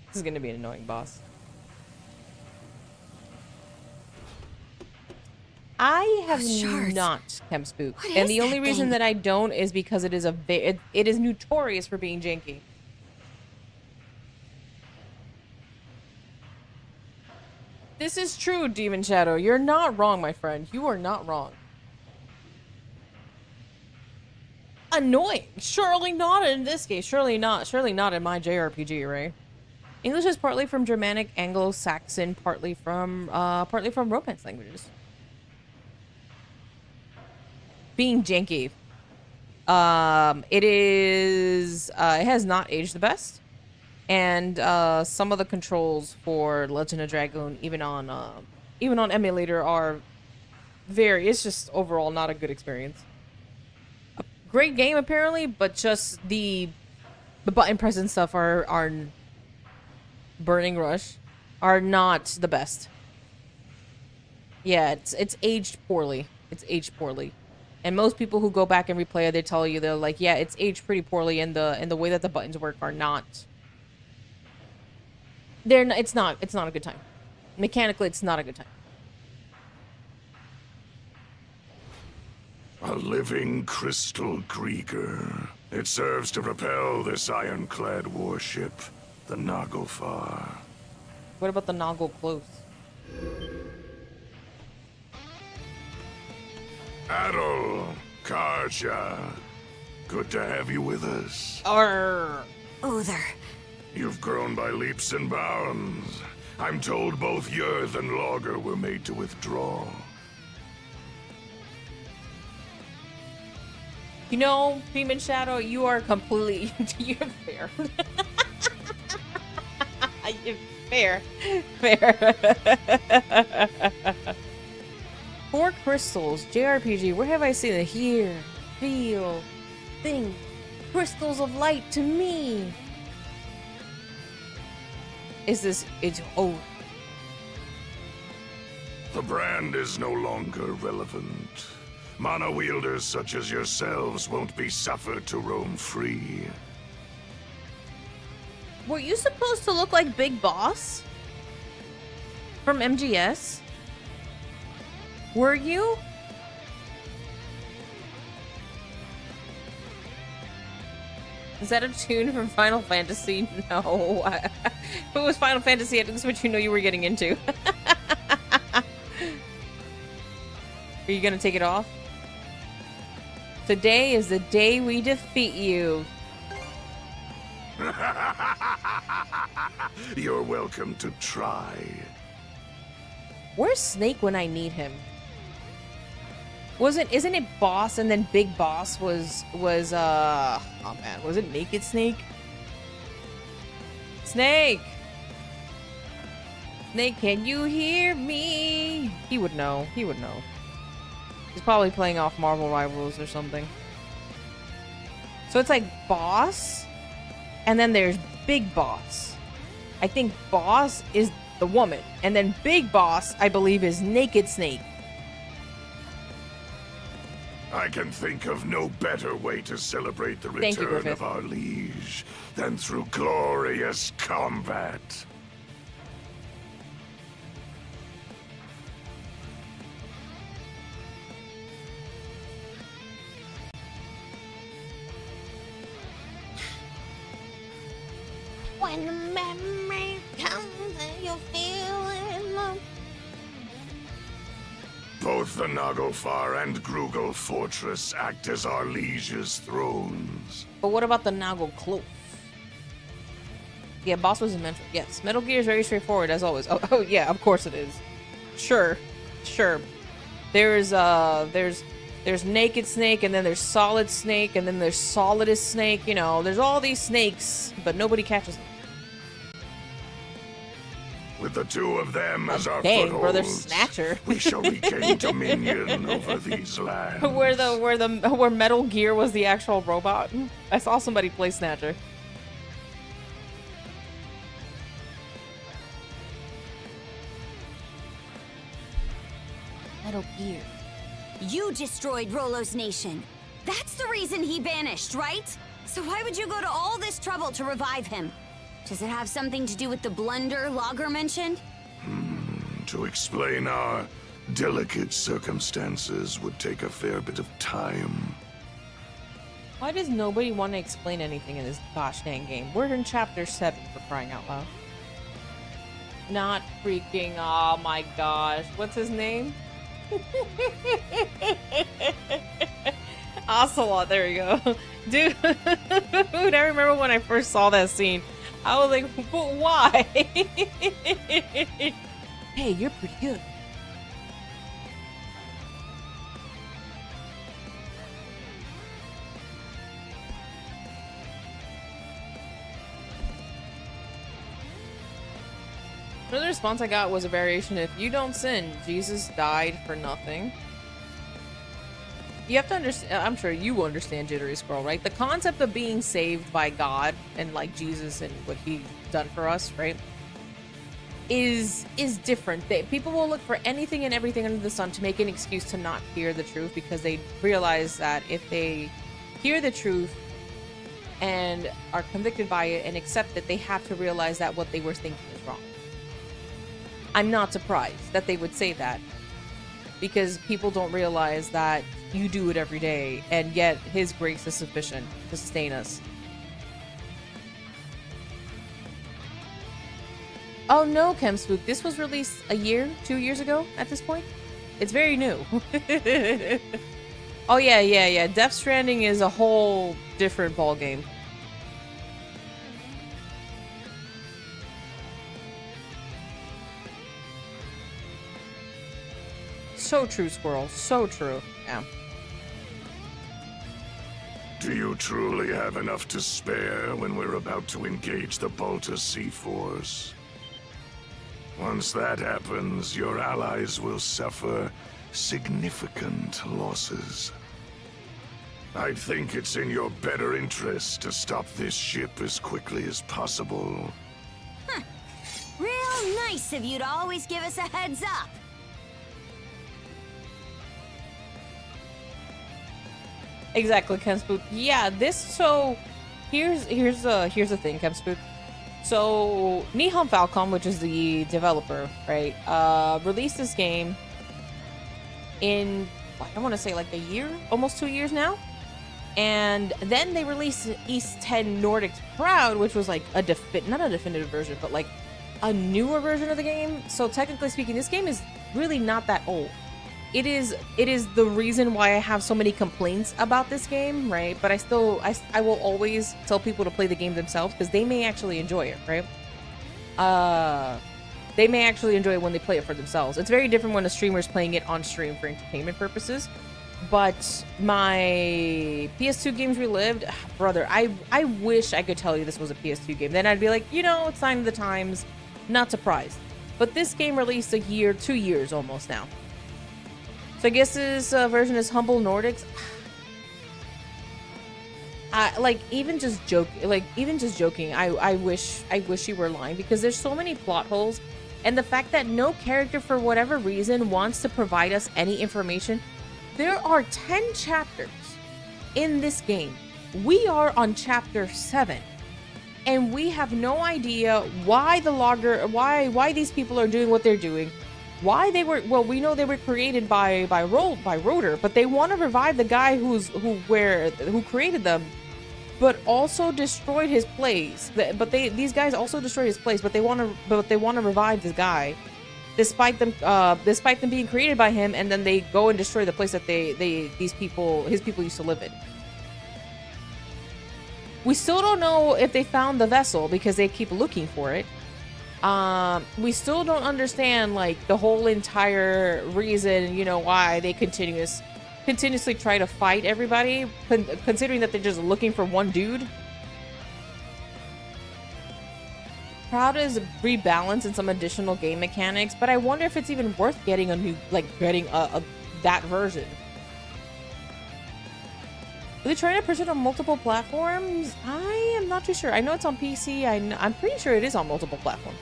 This is gonna be an annoying boss. I have not Chem Spook, and the only reason that I don't is because it is it is notorious for being janky. This is true, Demon Shadow. You're not wrong, my friend. You are not wrong. Annoying. Surely not in this case. Surely not. Surely not in my JRPG, right? English is partly from Germanic, Anglo-Saxon, partly from Romance languages. Being janky. It has not aged the best. And some of the controls for Legend of Dragoon, even on emulator, are it's just overall not a good experience. A great game apparently, but just the button press and stuff are Burning Rush are not the best. Yeah, it's aged poorly. It's aged poorly. And most people who go back and replay it, they tell you, they're like, yeah, it's aged pretty poorly, and the way that the buttons work are not. It's not a good time. Mechanically, it's not a good time. A living crystal Grieger. It serves to propel this ironclad warship, the Naglfar. What about the Noggle Close? Adol, Karja, good to have you with us. Arr. Other. You've grown by leaps and bounds. I'm told both Yerth and Logger were made to withdraw. You know, Demon Shadow, you are completely... You're fair. You're fair. 4 crystals, JRPG, where have I seen it? Hear, feel, think. Crystals of light to me. It's The brand is no longer relevant. Mono-wielders such as yourselves won't be suffered to roam free. Were you supposed to look like Big Boss? From MGS? Were you? Is that a tune from Final Fantasy? No. If it was Final Fantasy, I think that's what you know you were getting into. Are you gonna take it off? Today is the day we defeat you. You're welcome to try. Where's Snake when I need him? Isn't it Boss and then Big Boss was oh man, was it Naked Snake? Snake! Snake, can you hear me? He would know. He would know. He's probably playing off Marvel Rivals or something. So it's like Boss, and then there's Big Boss. I think Boss is the woman, and then Big Boss, I believe, is Naked Snake. I can think of no better way to celebrate the return of our liege than through glorious combat. When the memory comes and you're feeling low. Both the Naglfar and Grugel Fortress act as our liege's thrones. But what about the Naglkloof? Yeah, Boss was a mentor. Yes, Metal Gear is very straightforward as always. Oh yeah, of course it is. Sure. There's Naked Snake, and then there's Solid Snake, and then there's Solidus Snake. You know, there's all these snakes, but nobody catches them. With the two of them as our Dang, footholds, brother Snatcher. we shall regain dominion over these lands. Where Metal Gear was the actual robot. I saw somebody play Snatcher. Metal Gear. You destroyed Rolo's nation. That's the reason he vanished, right? So why would you go to all this trouble to revive him? Does it have something to do with the blunder Lager mentioned? To explain our delicate circumstances would take a fair bit of time. Why does nobody want to explain anything in this gosh dang game? We're in chapter 7 for crying out loud. Not freaking, oh my gosh. What's his name? Ocelot, there we go. Dude, I remember when I first saw that scene. I was like, but why? Hey, you're pretty good. Another response I got was a variation: if you don't sin, Jesus died for nothing. You have to understand, I'm sure you understand, Jittery Scroll, right? The concept of being saved by God and like Jesus and what he's done for us, right? Is different. People will look for anything and everything under the sun to make an excuse to not hear the truth, because they realize that if they hear the truth and are convicted by it and accept it, they have to realize that what they were thinking is wrong. I'm not surprised that they would say that, because people don't realize that you do it every day, and yet his grace is sufficient to sustain us. Oh no, Chemspook, this was released a year, 2 years ago at this point? It's very new. Oh yeah. Death Stranding is a whole different ballgame. So true, Squirrel. So true. Yeah. Do you truly have enough to spare when we're about to engage the Balta Sea Force? Once that happens, your allies will suffer significant losses. I think it's in your better interest to stop this ship as quickly as possible. Huh. Real nice of you to always give us a heads up. Exactly, Kemspoot. Yeah, this, so here's the thing, Kemspoot. So Nihon Falcom, which is the developer, right, released this game in, I want to say like a year, almost 2 years now. And then they released East 10 Nordics Proud, which was like not a definitive version, but like a newer version of the game. So technically speaking, this game is really not that old. It is the reason why I have so many complaints about this game, right? But I will always tell people to play the game themselves because they may actually enjoy it, right? They may actually enjoy it when they play it for themselves. It's very different when a streamer is playing it on stream for entertainment purposes. But my PS2 games relived, brother, I wish I could tell you this was a PS2 game. Then I'd be like, you know, it's sign of the times, not surprised. But this game released 2 years almost now. So I guess this version is Humble Nordics. Even just joking, I wish you were lying, because there's so many plot holes, and the fact that no character for whatever reason wants to provide us any information. There are 10 chapters in this game. We are on chapter 7, and we have no idea why why these people are doing what they're doing. Why they were, well, we know they were created by Rotor, but they want to revive the guy who created them, but also destroyed his place. These guys also destroyed his place, but they want to revive this guy, despite them being created by him, and then they go and destroy the place that his people used to live in. We still don't know if they found the vessel because they keep looking for it. We still don't understand like the whole entire reason, you know, why they continuously try to fight everybody, considering that they're just looking for one dude. Proud is rebalanced in some additional game mechanics, but I wonder if it's even worth getting that version. Are they trying to push it on multiple platforms? I am not too sure. I know it's on PC. I'm pretty sure it is on multiple platforms.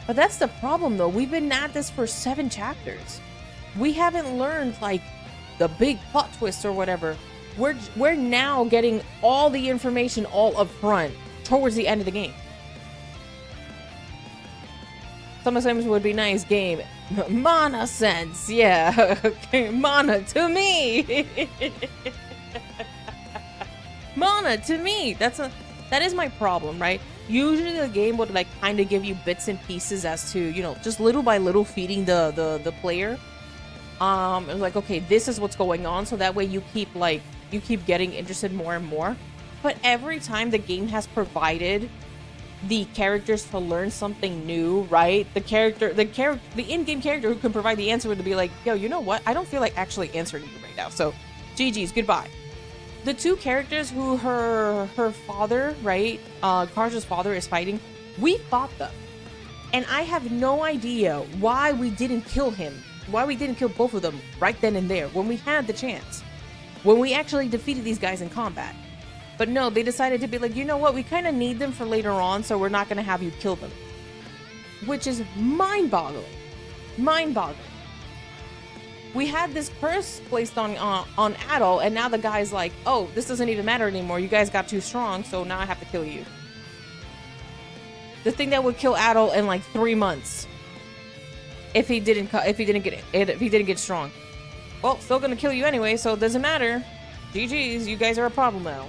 But that's the problem, though. We've been at this for 7 chapters. We haven't learned, like, the big plot twist or whatever. We're now getting all the information all up front towards the end of the game. Some assignments would be nice game. Mana sense, yeah. Okay, mana to me. Mana to me. That is my problem, right? Usually the game would like kind of give you bits and pieces as to, you know, just little by little feeding the player. It's like, okay, this is what's going on, so that way you keep getting interested more and more. But every time the game has provided the characters to learn something new, right? The in-game character who can provide the answer would be like, yo, you know what? I don't feel like actually answering you right now. So, GG's, goodbye. The 2 characters who her father, right? Karja's father is fighting. We fought them. And I have no idea why we didn't kill him. Why we didn't kill both of them right then and there when we had the chance. When we actually defeated these guys in combat. But no, they decided to be like, you know what, we kind of need them for later on, so we're not going to have you kill them. Which is mind-boggling. Mind-boggling. We had this curse placed on Adol, and now the guy's like, oh, this doesn't even matter anymore. You guys got too strong, so now I have to kill you. The thing that would kill Adol in like 3 months. If he didn't get strong. Well, still gonna kill you anyway, so it doesn't matter. GG's, you guys are a problem now.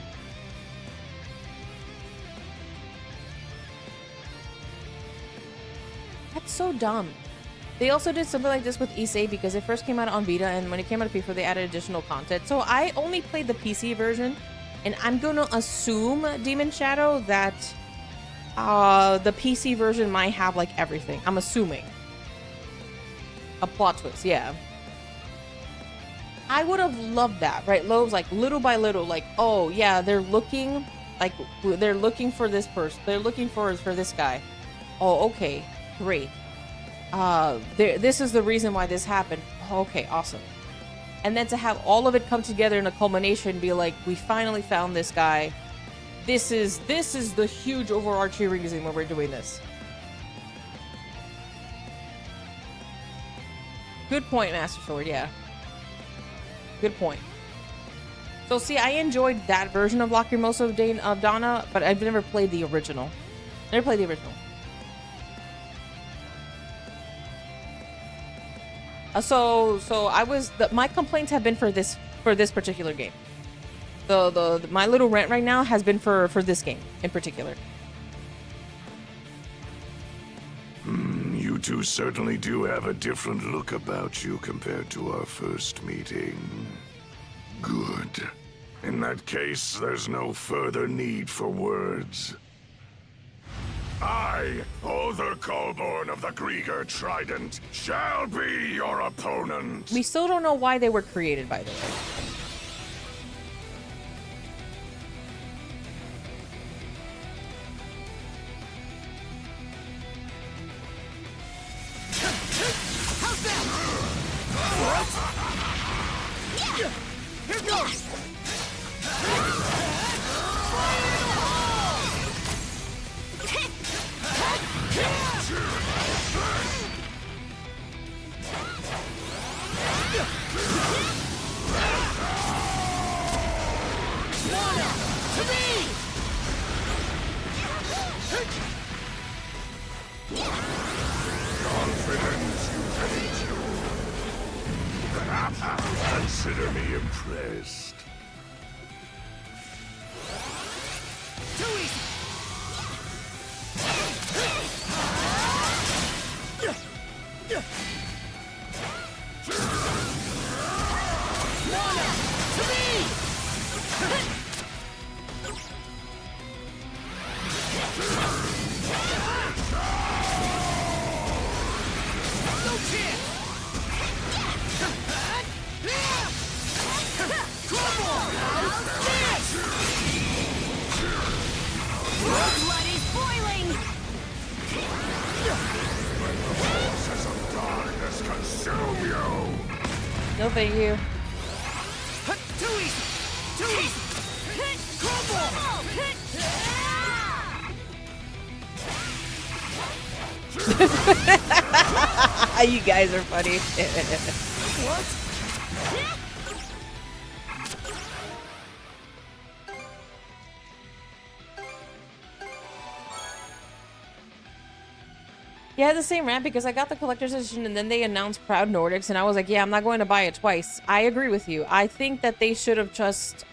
That's so dumb. They also did something like this with Issei because it first came out on Vita, and when it came out on PS4, they added additional content. So I only played the PC version, and I'm gonna assume, Demon Shadow, that the PC version might have like everything. I'm assuming. A plot twist, yeah. I would have loved that, right? Lowe's like little by little, like, oh yeah, they're looking for this person. They're looking for this guy. Oh, okay, great. This is the reason why this happened. Oh, okay, awesome. And then to have all of it come together in a culmination, be like, we finally found this guy. This is the huge overarching reason why we're doing this. Good point, Master Sword, yeah. Good point. So see, I enjoyed that version of Lacrimosa of Donna, but I've never played the original. Never played the original. So I was my complaints have been for this particular game. My little rant right now has been for this game in particular. You two certainly do have a different look about you compared to our first meeting. Good. In that case, there's no further need for words. I, Other Colborn of the Grieger Trident, shall be your opponent. We still don't know why they were created, by the way. How's that? What? Here goes! To me! Confidence, you hate you. Consider me impressed. Too easy! Mana! To me! No chance! Blood is boiling! Forces of darkness consume you. No, thank you. Too easy! Too easy! Crumble! You guys are funny. What? Yeah, I had the same rant because I got the collector's edition and then they announced Proud Nordics and I was like, yeah, I'm not going to buy it twice. I agree with you. I think that they should have just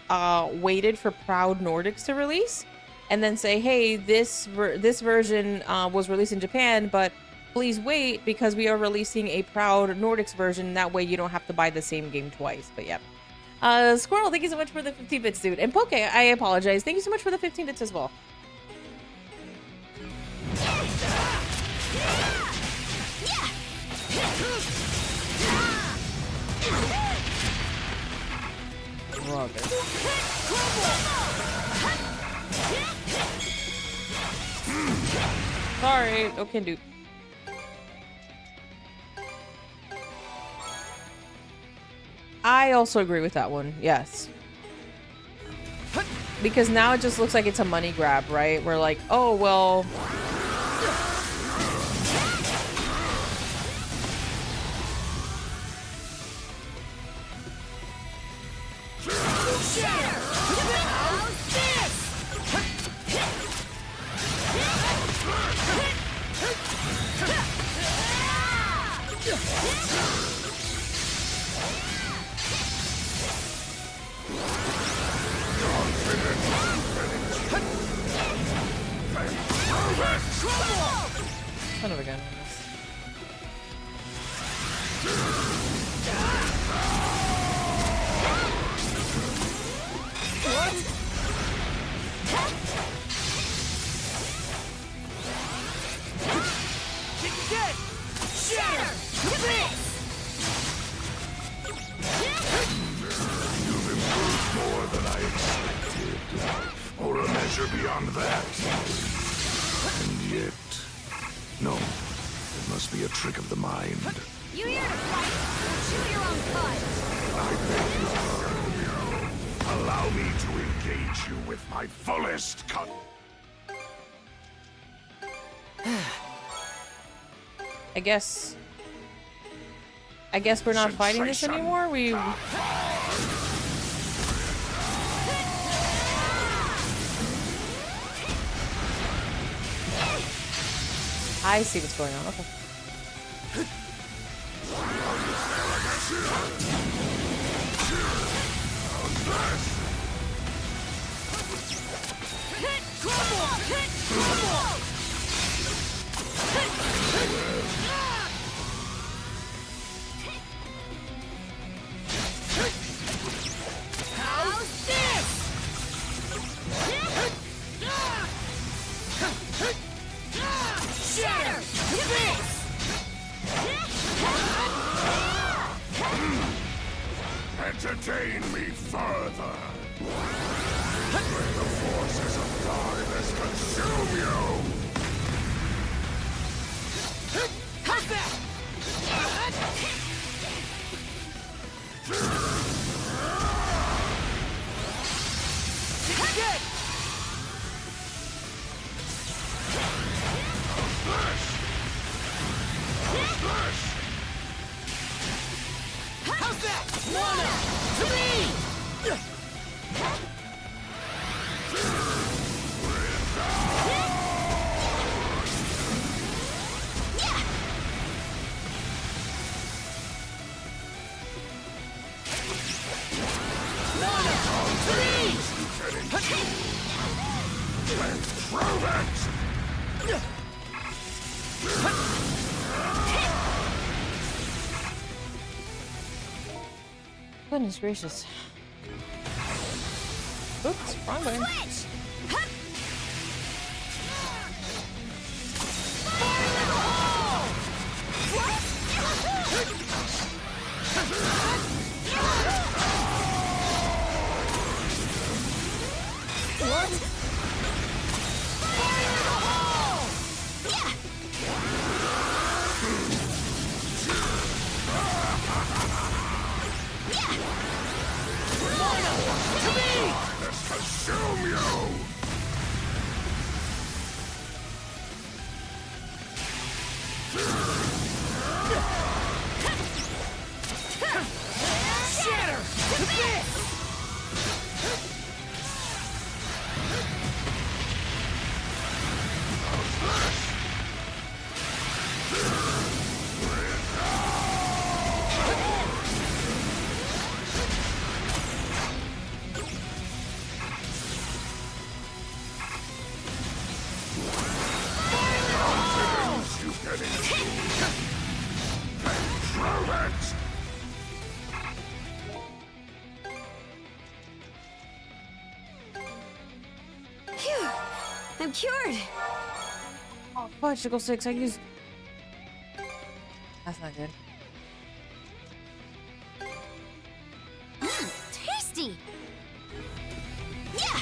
waited for Proud Nordics to release and then say, hey, this version was released in Japan, but please wait because we are releasing a Proud Nordics version. That way you don't have to buy the same game twice. But yeah. Squirrel, thank you so much for the 15 bits, dude. And Poke, I apologize. Thank you so much for the 15 bits as well. Sorry, okay, dude. I also agree with that one, yes. Because now it just looks like it's a money grab, right? We're like, oh, well... Son of a gun on this. What? Kick dead! Shatter! You've improved more than I expected. Or a measure beyond that. And yet... No. It must be a trick of the mind. You here to fight? Chew your own cud! I beg your pardon. Allow me to engage you with my fullest cut. I guess we're not fighting this Sensation. anymore. We I see what's going on. Okay. How's this? Shatter to this! Entertain me further. May the forces of darkness consume you. How's that? Get! How's that? Wanna to me! Prove it! Goodness gracious. Oops, wrong button. Switch! Consume you! Shatter to this! Phew! I'm cured. Oh, fudge, go 6. I used. That's not good. Tasty. Yeah.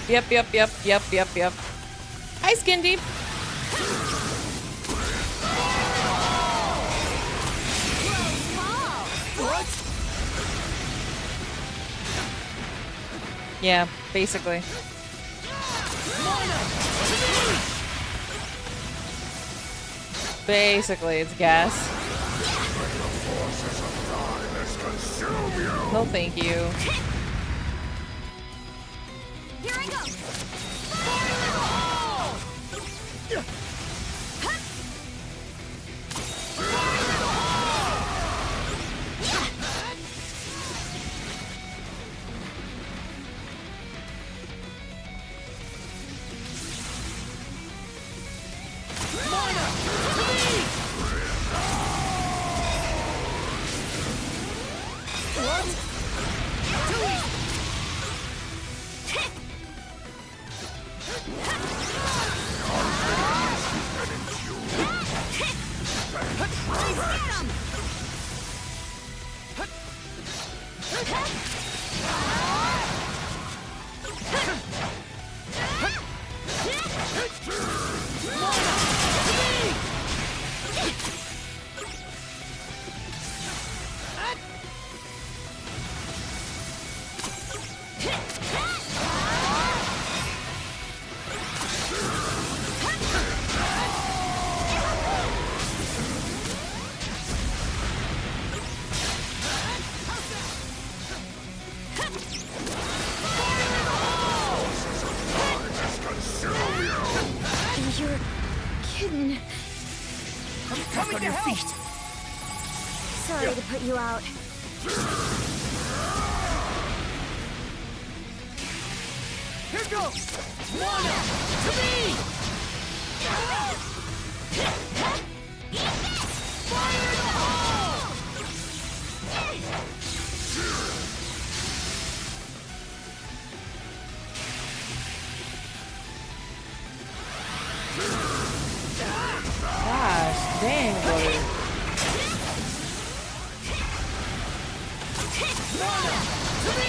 Yep. Hi, Skin Deep. Yeah, basically. Basically, it's gas. No, thank you. Here I go. You're kidding. I'm coming to help. Sorry to put you out. Here goes. Mana to me. Fire in the hole. Gosh, dang, buddy. Mana to me.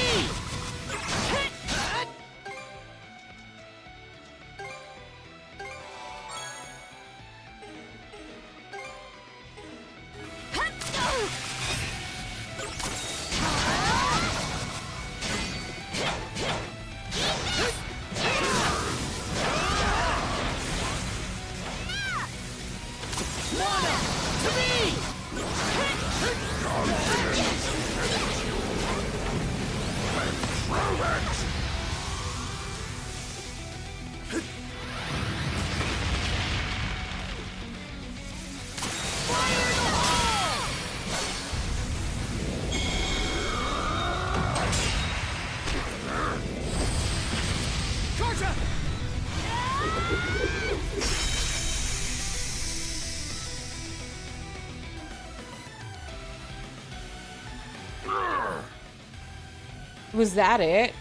Was that it?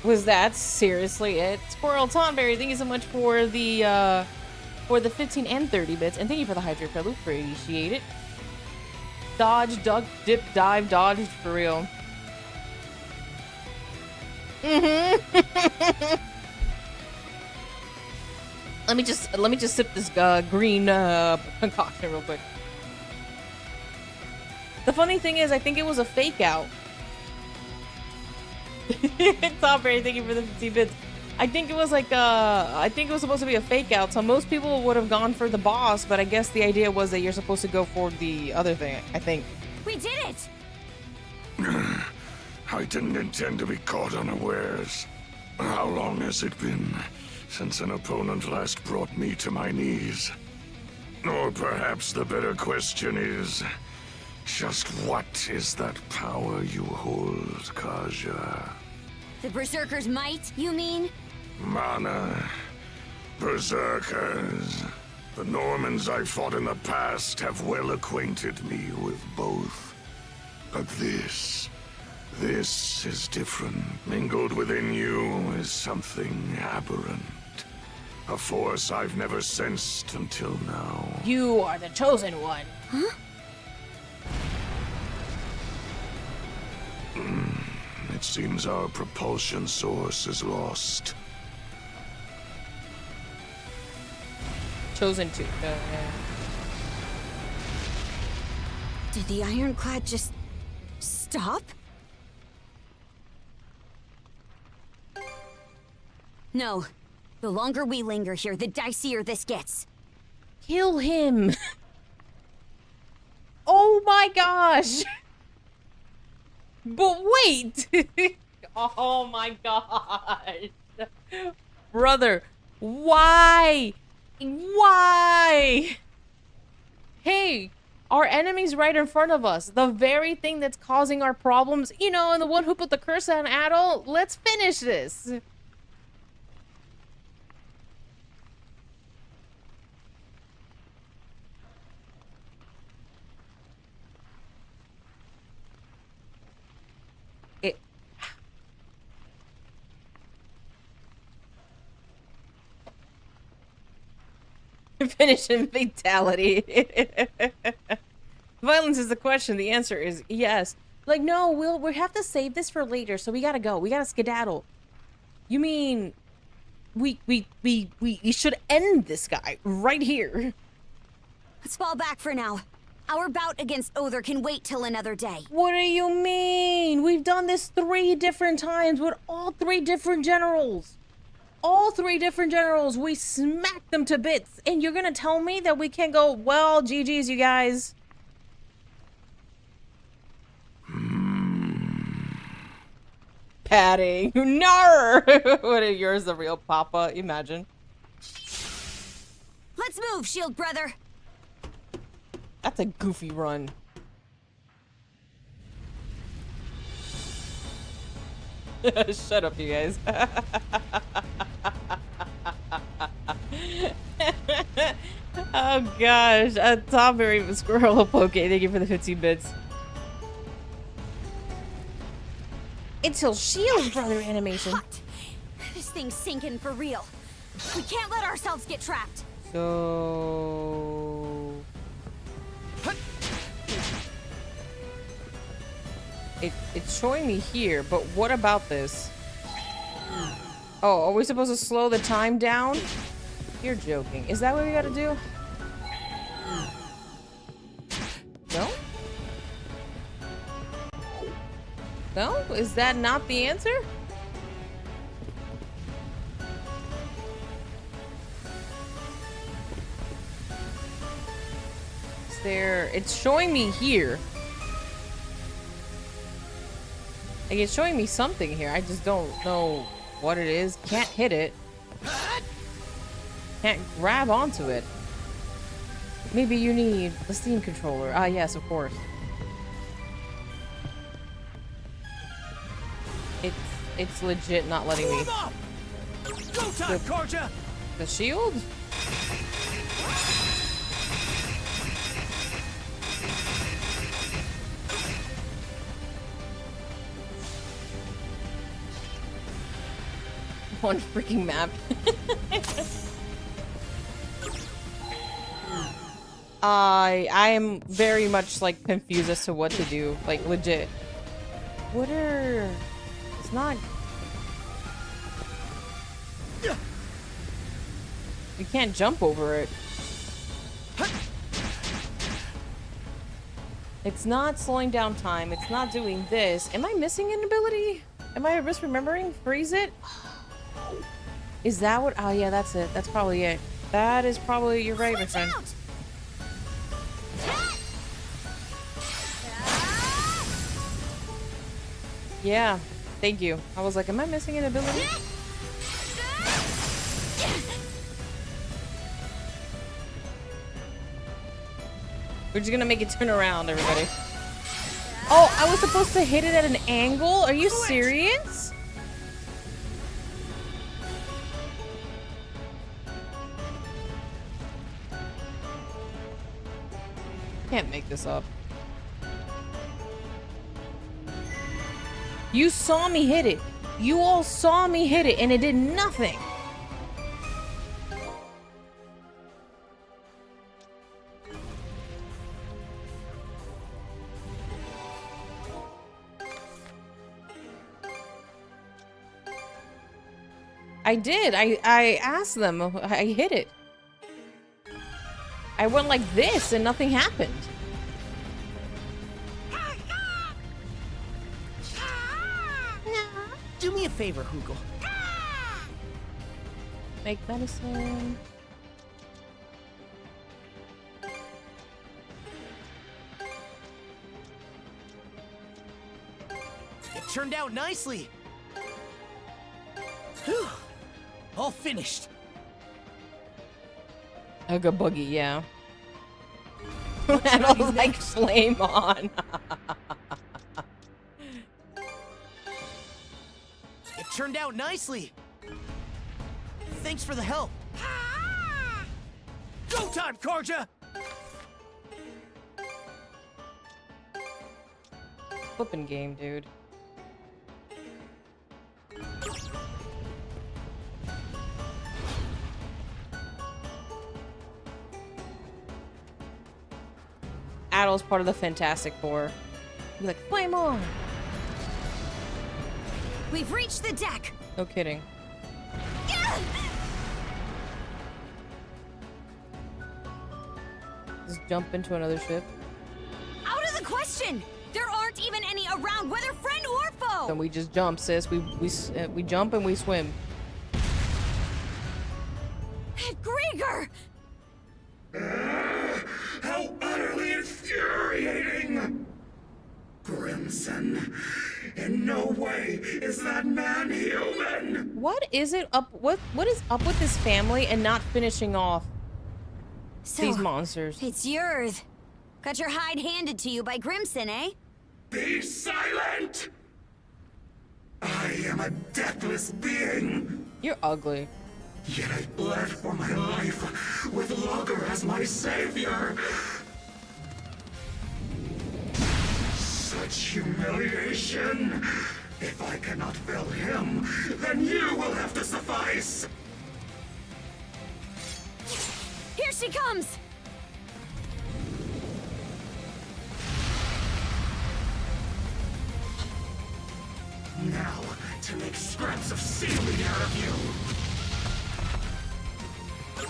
Was that seriously it? Squirrel Tonberry, thank you so much for the 15 and 30 bits, and thank you for the hydrate prelude. Appreciate it. Dodge, duck, dip, dive, dodged for real. Let me just sip this green concoction real quick. The funny thing is, I think it was a fake out. Tonberry, thank you for the 15 bits. I think it was like I think it was supposed to be a fake out, so most people would have gone for the boss, but I guess the idea was that you're supposed to go for the other thing, I think. We did it! I didn't intend to be caught unawares. How long has it been since an opponent last brought me to my knees? Or perhaps the better question is, just what is that power you hold, Kaja? The Berserker's might, you mean? Mana. Berserkers. The Normans I fought in the past have well acquainted me with both. But this is different. Mingled within you is something aberrant. A force I've never sensed until now. You are the chosen one. Huh? It seems our propulsion source is lost. Chosen to. Did the Ironclad just stop? No. The longer we linger here, the dicier this gets. Kill him. Oh my gosh. But wait! Oh my god. Brother, why? Why? Hey, our enemy's right in front of us. The very thing that's causing our problems. You know, and the one who put the curse on Adol. Let's finish this. Finish in fatality. Violence is the question. The answer is yes. Like, no, we have to save this for later, so we gotta go. We gotta skedaddle. You mean we should end this guy right here. Let's fall back for now. Our bout against Other can wait till another day. What do you mean? We've done this 3 different times with all 3 different generals. All 3 different generals, we smacked them to bits. And you're gonna tell me that we can't go, well, GG's, you guys. Patty. No! What if yours the real papa? Imagine. Let's move, Shield Brother. That's a goofy run. Shut up, you guys. Oh gosh. Tom Berry Squirrel Poke, thank you for the 15 bits. Until Shield Brother animation. Hot. This thing's sinking for real. We can't let ourselves get trapped. So it's showing me here, but what about this? Oh, are we supposed to slow the time down? You're joking. Is that what we gotta do? No? No? Is that not the answer? Is there... It's showing me here. Like, it's showing me something here. I just don't know what it is. Can't hit it. Can't grab onto it. Maybe you need the Steam controller. Ah, yes, of course. It's legit not letting me. The shield? One freaking map. I am very much like confused as to what to do. Like legit. What are... It's not... You can't jump over it. It's not slowing down time. It's not doing this. Am I missing an ability? Am I misremembering? Freeze it? Is that what? Oh yeah, that's it. That's probably it. That is probably... You're right, my friend. Yeah, thank you. I was like, am I missing an ability? We're just gonna make it turn around, everybody. Oh, I was supposed to hit it at an angle? Are you serious? Can't make this up. You saw me hit it. You all saw me hit it and it did nothing. I did. I asked them. I hit it. I went like this and nothing happened. Do me a favor, Hoogle. Make medicine. turned out nicely. Whew. All finished. A good boogie, yeah. And I'll like flame on. It turned out nicely. Thanks for the help. Go time, Karja! Flippin' game, dude. Adol's part of the Fantastic Four. Be like, flame on! We've reached the deck. No kidding. Just jump into another ship. Out of the question! There aren't even any around, whether friend or foe! Then we just jump, sis. We jump and we swim. Grieger! How utterly infuriating! Crimson, in no way is that man human! What is it up? What is up with this family and not finishing off these monsters? It's yours. Got your hide handed to you by Grimson, eh? Be silent! I am a deathless being! You're ugly. Yet I bled for my life with Logger as my savior! Such humiliation! If I cannot fill him, then you will have to suffice! Here she comes! Now, to make scraps of seaweed out of you!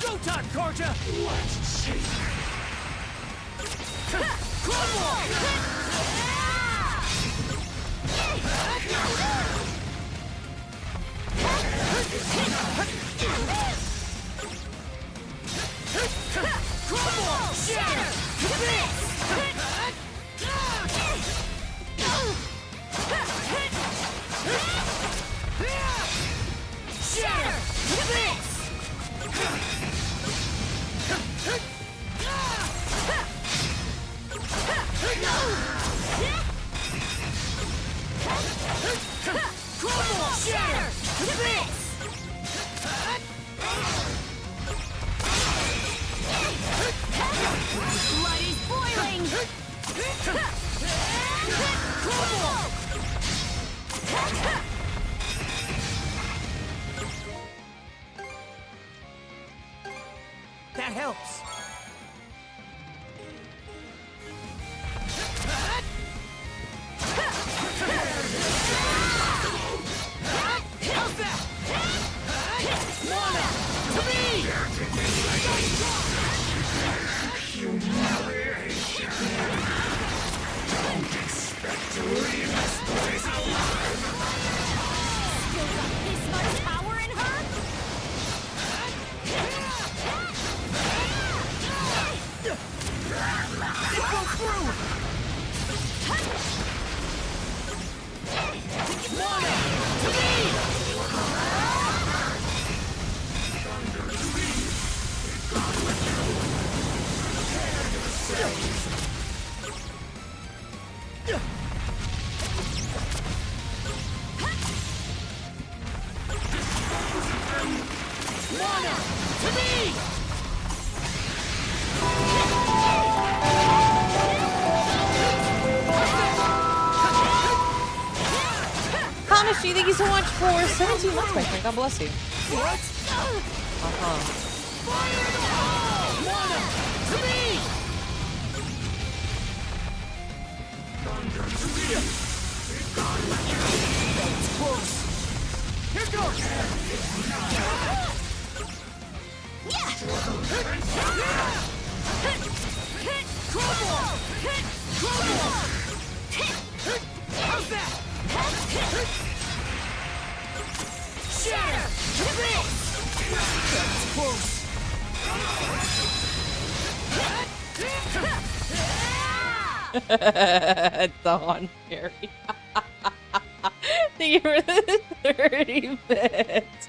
Go time, Karja! Let's see! Blood is boiling! That helps. Humiliation! Don't expect to leave this place alive! Still got this much power in her? Go through! Mana! To me! Mana! To me! Thomas, do you thank you so much for 17 months, my friend. God bless you. What? Uh-huh. Fire in the hole! Mana! To me! That was close. Here goes! Crumble! How's that? Shatter! That was close. Dawn Fairy. Thank you for the 30 bits.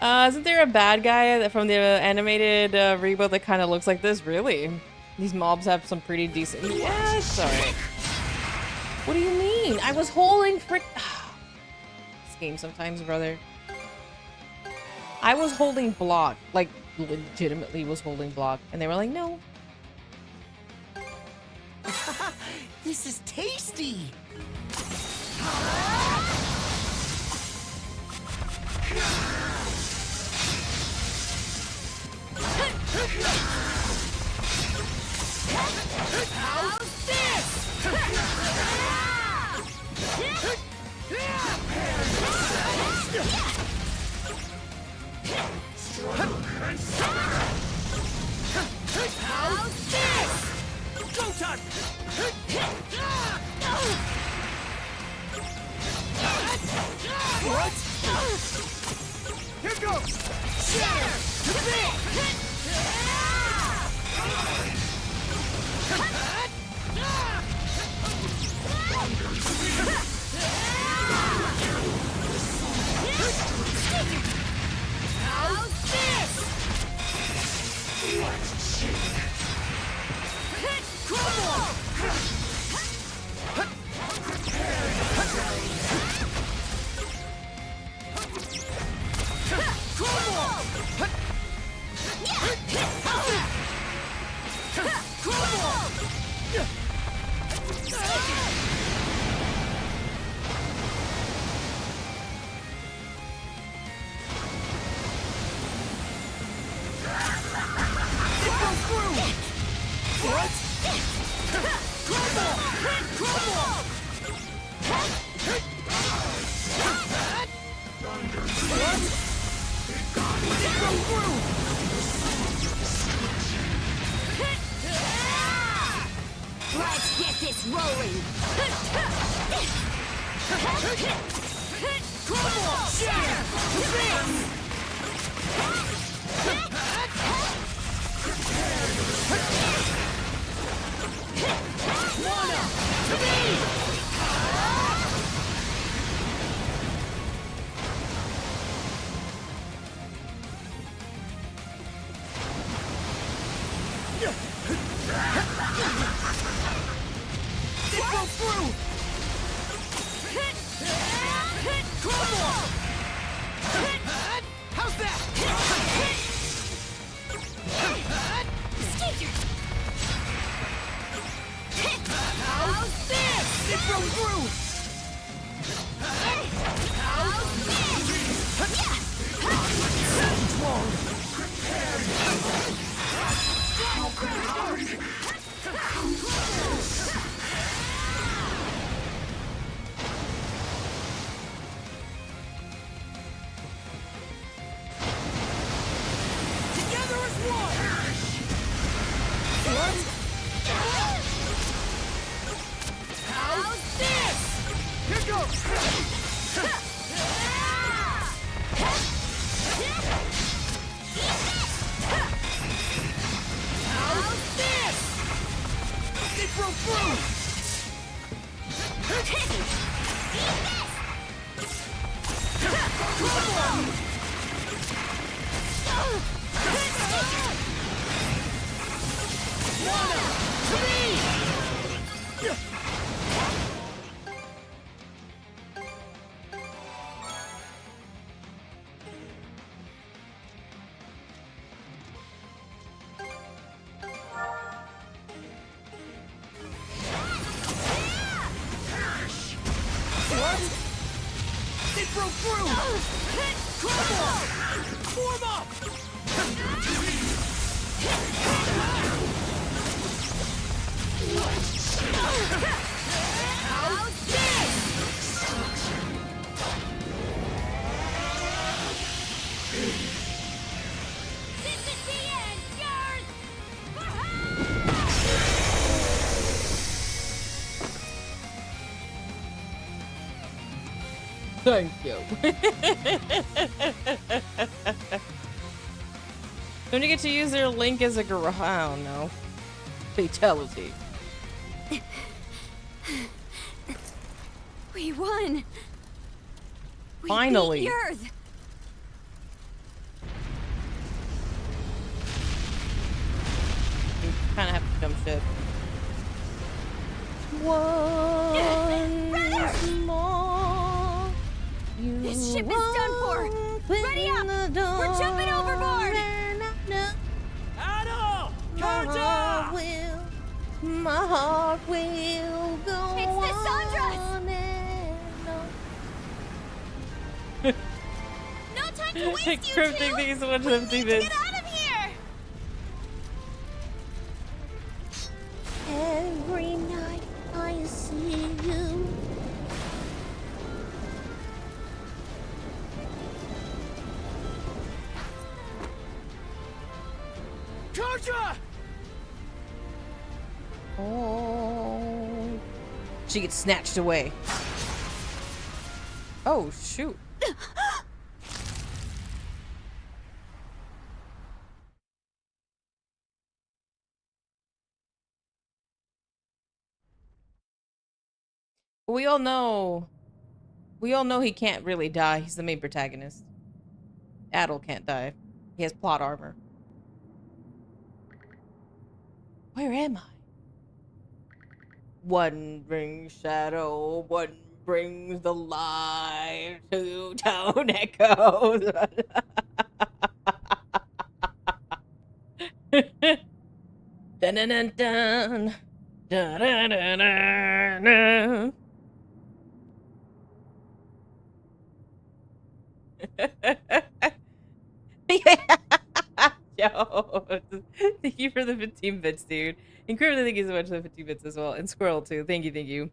Isn't there a bad guy from the animated reboot that kind of looks like this? Really? These mobs have some pretty decent... Yeah, it's alright. What do you mean? I was holding frick... This game sometimes, brother. I was holding block. Like, legitimately was holding block. And they were like, no. This is tasty! How's this? How's this? Go time! What? Here goes! Shatter! How's this? Let's get this rolling. How's that? How's this? It broke through! Something's wrong! Together as one! What? How's this? Here goes! How's this? It broke through! What? It broke through! Form up! How's this? This is the end, girls! Thank you. Don't you get to use their link as a garage? I don't know. Fatality. We won! We Finally. beat the Earth! You kind of have to jump ship. Once more. This ship is done for! Ready up! We're jumping overboard! Adol! My heart will go It's the Sandras! on and on. No time to waste, you Cryptic two! things so much We of need to this. get out of here! Every night I see you. Karja! Oh. She gets snatched away. Oh, shoot. We all know he can't really die. He's the main protagonist. Adol can't die. He has plot armor. Where am I? One brings shadow, one brings the light, two tone echoes. Dun dun dun dun. Dun dun dun dun dun. Yo, thank you for the 15 bits, dude. And Curly, thank you so much for the 15 bits as well. And Squirrel, too. Thank you, thank you.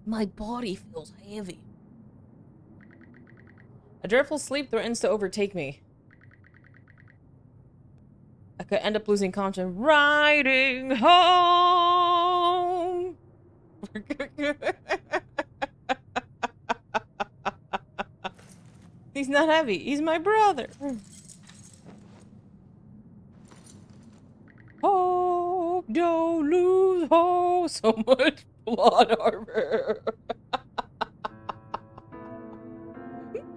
My body feels heavy. A dreadful sleep threatens to overtake me. I could end up losing conscience riding home. He's not heavy. He's my brother. Hope, don't lose hope. So much plot armor.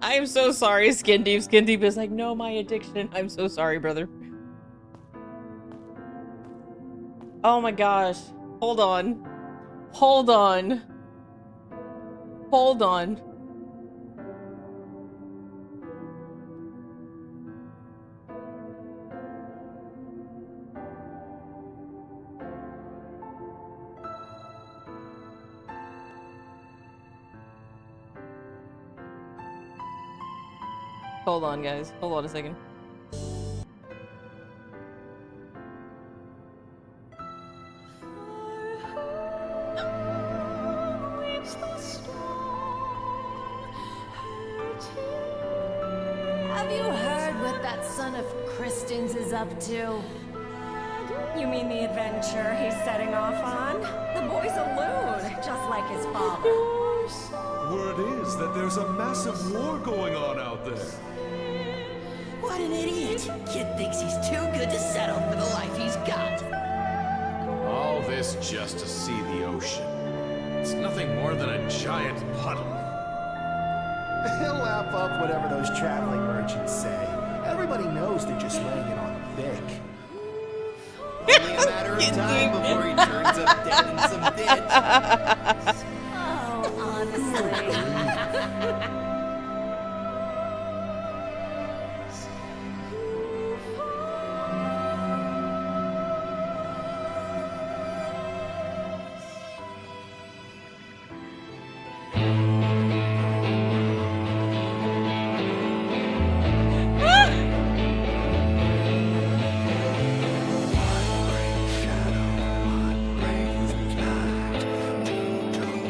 I am so sorry, Skin Deep. Skin Deep is like, no, my addiction. I'm so sorry, brother. Oh my gosh. Hold on. Hold on. Hold on. Hold on, guys. Hold on a second. Have you heard what that son of Kristen's is up to? You mean the adventure he's setting off on? The boy's a loon, just like his father. Word is that there's a massive war going on out there. What an idiot! Kid thinks he's too good to settle for the life he's got. All this just to see the ocean. It's nothing more than a giant puddle. He'll lap up whatever those traveling merchants say. Everybody knows they're just laying it on thick. Only a matter of time before he turns up dead in some ditch. Oh, honestly.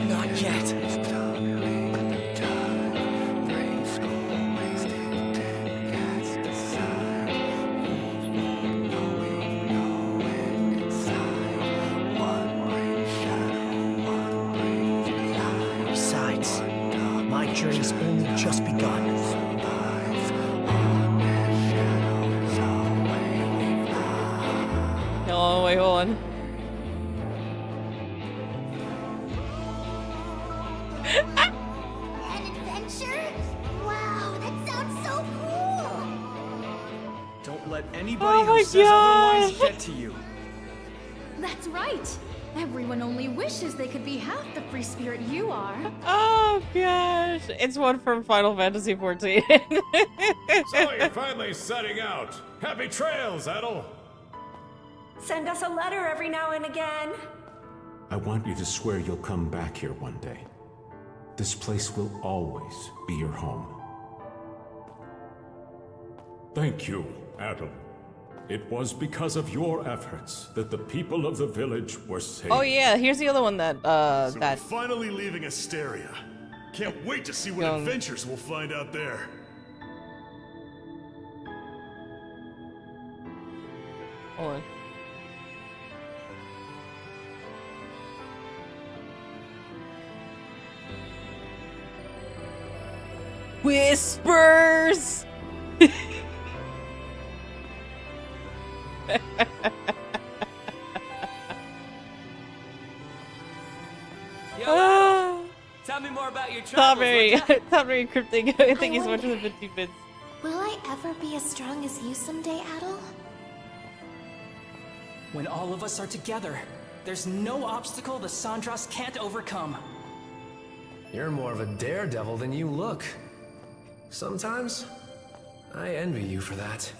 Not yet. Besides, my journey's only just begun. Oh, wait, hold on. my says otherwise god! get to you. That's right. Everyone only wishes they could be half the free spirit you are. Oh gosh. It's one from Final Fantasy 14. So you're finally setting out. Happy trails, Adel. Send us a letter every now and again. I want you to swear you'll come back here one day. This place will always be your home. Thank you, Adel. It was because of your efforts that the people of the village were saved. Oh yeah, here's the other one that So that we're finally leaving Asteria. Can't wait to see what Young. adventures we'll find out there. hold on. Whispers. Yo, tell me more about your Not travels. very, would ya? not very cryptic. I think he's watching the 15 bits. Will I ever be as strong as you someday, Adel? When all of us are together, there's no obstacle the Sandras can't overcome. You're more of a daredevil than you look. Sometimes, I envy you for that.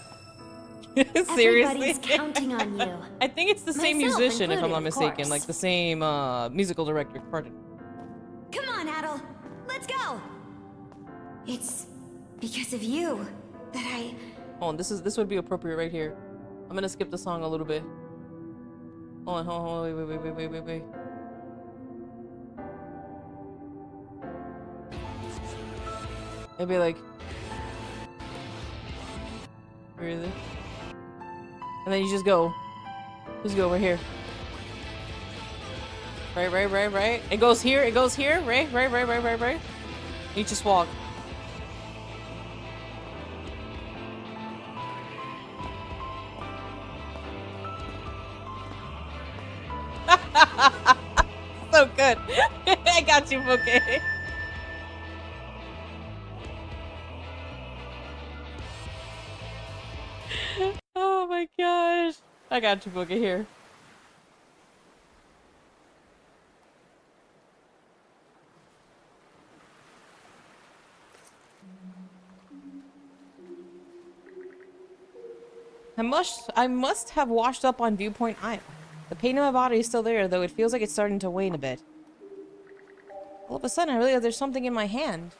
Seriously? Everybody's counting on you. I think it's the same Myself musician, if I'm included, not of mistaken. course. Like the same musical director. Pardon. Come on, Adel. Let's go. It's because of you that I... Hold on, this would be appropriate right here. I'm gonna skip the song a little bit. Hold on, wait. Maybe like... Where is it? And then you just go. Just go over here. Right. It goes here, right. You just walk. So good. I got you, Bouquet. Oh my gosh. I got you, Boogie, here. I must have washed up on Viewpoint Isle. The pain in my body is still there, though it feels like it's starting to wane a bit. All of a sudden, I realize there's something in my hand.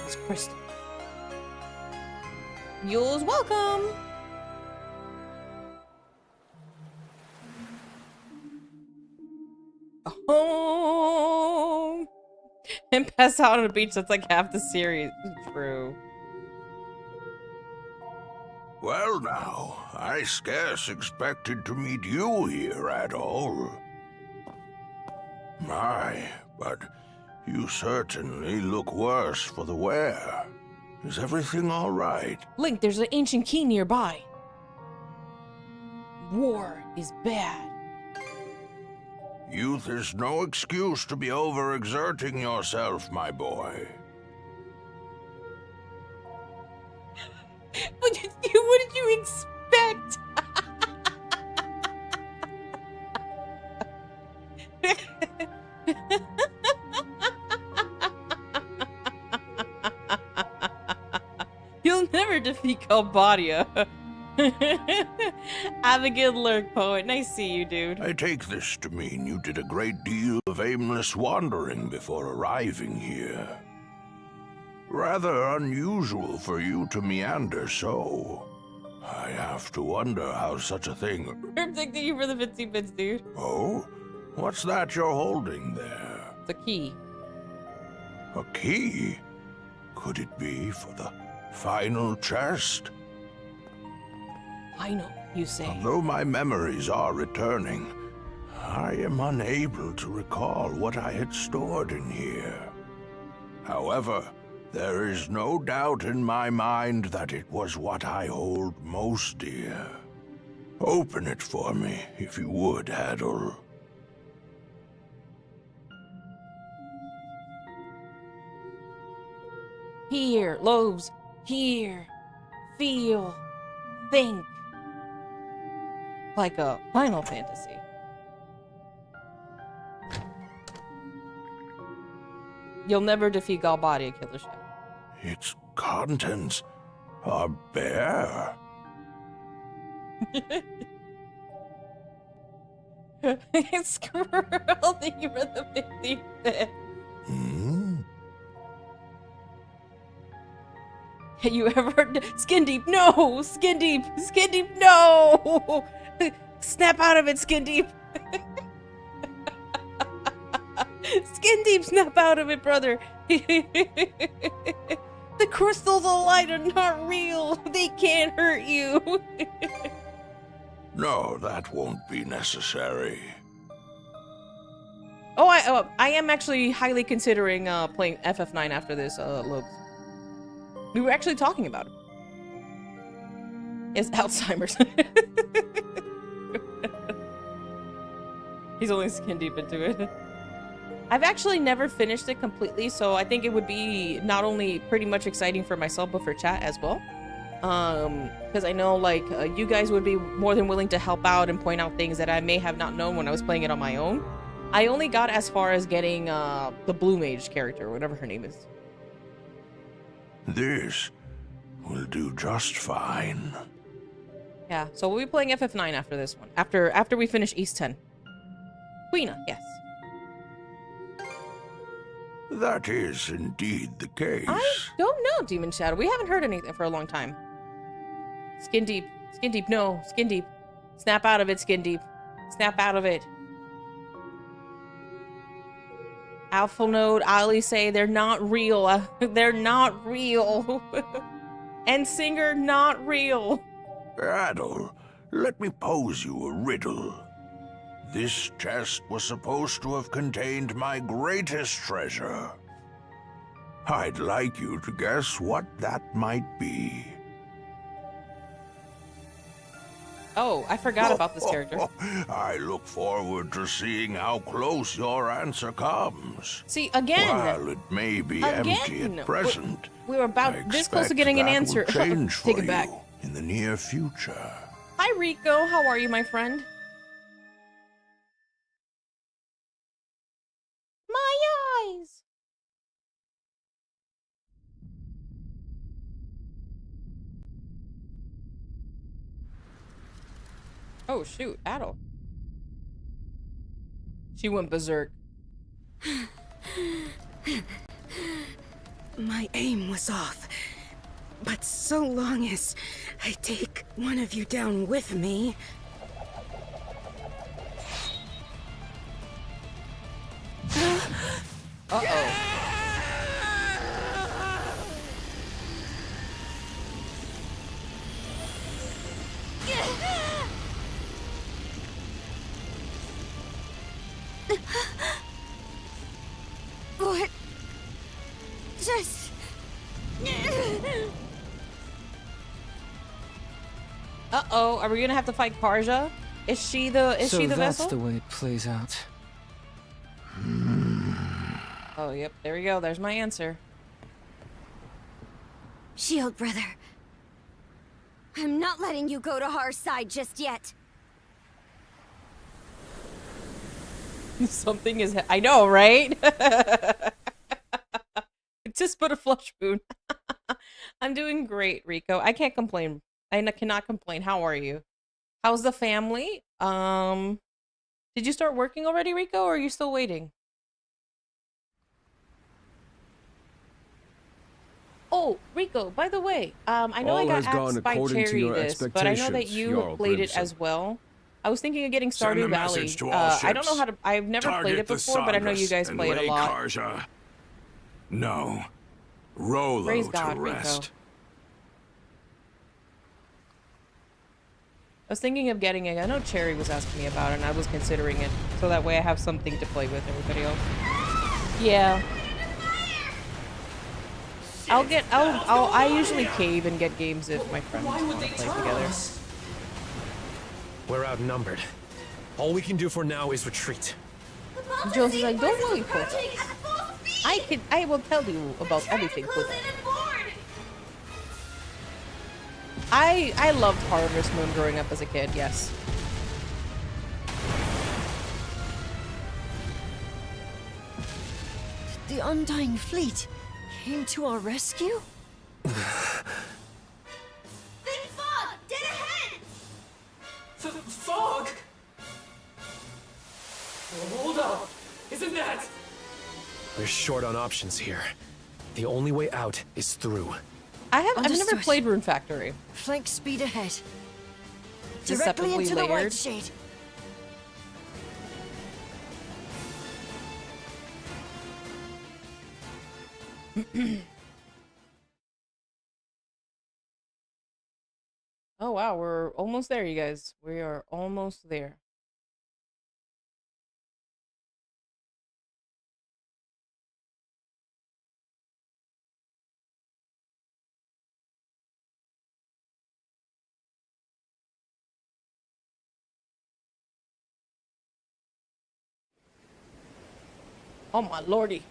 It's crystal. You're welcome! Home! And pass out on a beach, that's like half the series. True. Well now, I scarce expected to meet you here at all. My, but you certainly look worse for the wear. Is everything all right? Link, there's an ancient key nearby. War is bad. Youth is no excuse to be overexerting yourself, my boy. What did you expect? You'll never defeat Calbadia. Have a good lurk, poet. Nice to see you, dude. I take this to mean you did a great deal of aimless wandering before arriving here. Rather unusual for you to meander so. I have to wonder how such a thing... I'm thanking you for the 15 bits, dude. Oh? What's that you're holding there? The key. A key? Could it be for the final chest? Final, you say? Although my memories are returning, I am unable to recall what I had stored in here. However, there is no doubt in my mind that it was what I hold most dear. Open it for me, if you would, Adel. Here, loaves. Here. Feel. Think. like a Final Fantasy. You'll never defeat Galbadia, Killer Shadow. Its contents are bare. Squirrel, thank you for the 50 bit. You ever heard Skin Deep? No! Skin Deep! Skin Deep, no! Snap out of it, Skin Deep! Skin Deep, snap out of it, brother! The crystals of light are not real! They can't hurt you! No, that won't be necessary. Oh, I am actually highly considering playing FF9 after this, Lobes. We were actually talking about it. It's Alzheimer's. He's only skin deep into it. I've actually never finished it completely, so I think it would be not only pretty much exciting for myself, but for chat as well. Because I know, like, you guys would be more than willing to help out and point out things that I may have not known when I was playing it on my own. I only got as far as getting the Blue Mage character, whatever her name is. This will do just fine. Yeah, so we'll be playing FF9 after this one. After we finish East 10. Queena, yes. That is indeed the case. I don't know, Demon Shadow. We haven't heard anything for a long time. Skin Deep. Skin Deep, no. Skin Deep. Snap out of it, Skin Deep. Snap out of it. Alpha Node, Ali say they're not real. They're not real. And Singer, not real. Adol, let me pose you a riddle. This chest was supposed to have contained my greatest treasure. I'd like you to guess what that might be. Oh, I forgot about this character. I look forward to seeing how close your answer comes. See, again. While it may be empty at present, we were about this close to getting an answer. Take it back. In the near future. Hi, Rico. How are you, my friend? My eyes. Oh, shoot. Adol. She went berserk. My aim was off. But so long as I take one of you down with me... Uh-oh. What? Just... Uh-oh, are we gonna have to fight Karja? Is she the vessel? So that's the way it plays out. Oh, yep, there we go. There's my answer. Shield brother. I'm not letting you go to Har's side just yet. Something is... I know, right? Just put a flush wound. I'm doing great, Rico. I can't complain. I cannot complain. How are you? How's the family? Did you start working already, Rico, or are you still waiting? Oh, Rico, by the way, I know I got asked by Cherry this, but I know that you played it as well. I was thinking of getting Stardew Valley. I don't know how to... I've never played it before, but I know you guys play it a lot. Karja. No. Rolo Praise God, to rest. Rico. I was thinking of getting it. I know Cherry was asking me about it, and I was considering it. So that way I have something to play with everybody else. Yeah. I usually cave and get games if my friends want to play together. We're outnumbered. All we can do for now is retreat. Jones like, don't worry, Puss. I will tell you about everything, Puss. I loved Harvest Moon growing up as a kid, yes. The Undying Fleet came to our rescue? Big fog! Dead ahead! Fog? Hold up! Isn't that... We're short on options here. The only way out is through. I've never played Rune Factory. Flank speed ahead. Directly Directly into the layered. white shade. Oh wow, we're almost there, you guys. We are almost there. Oh my lordy.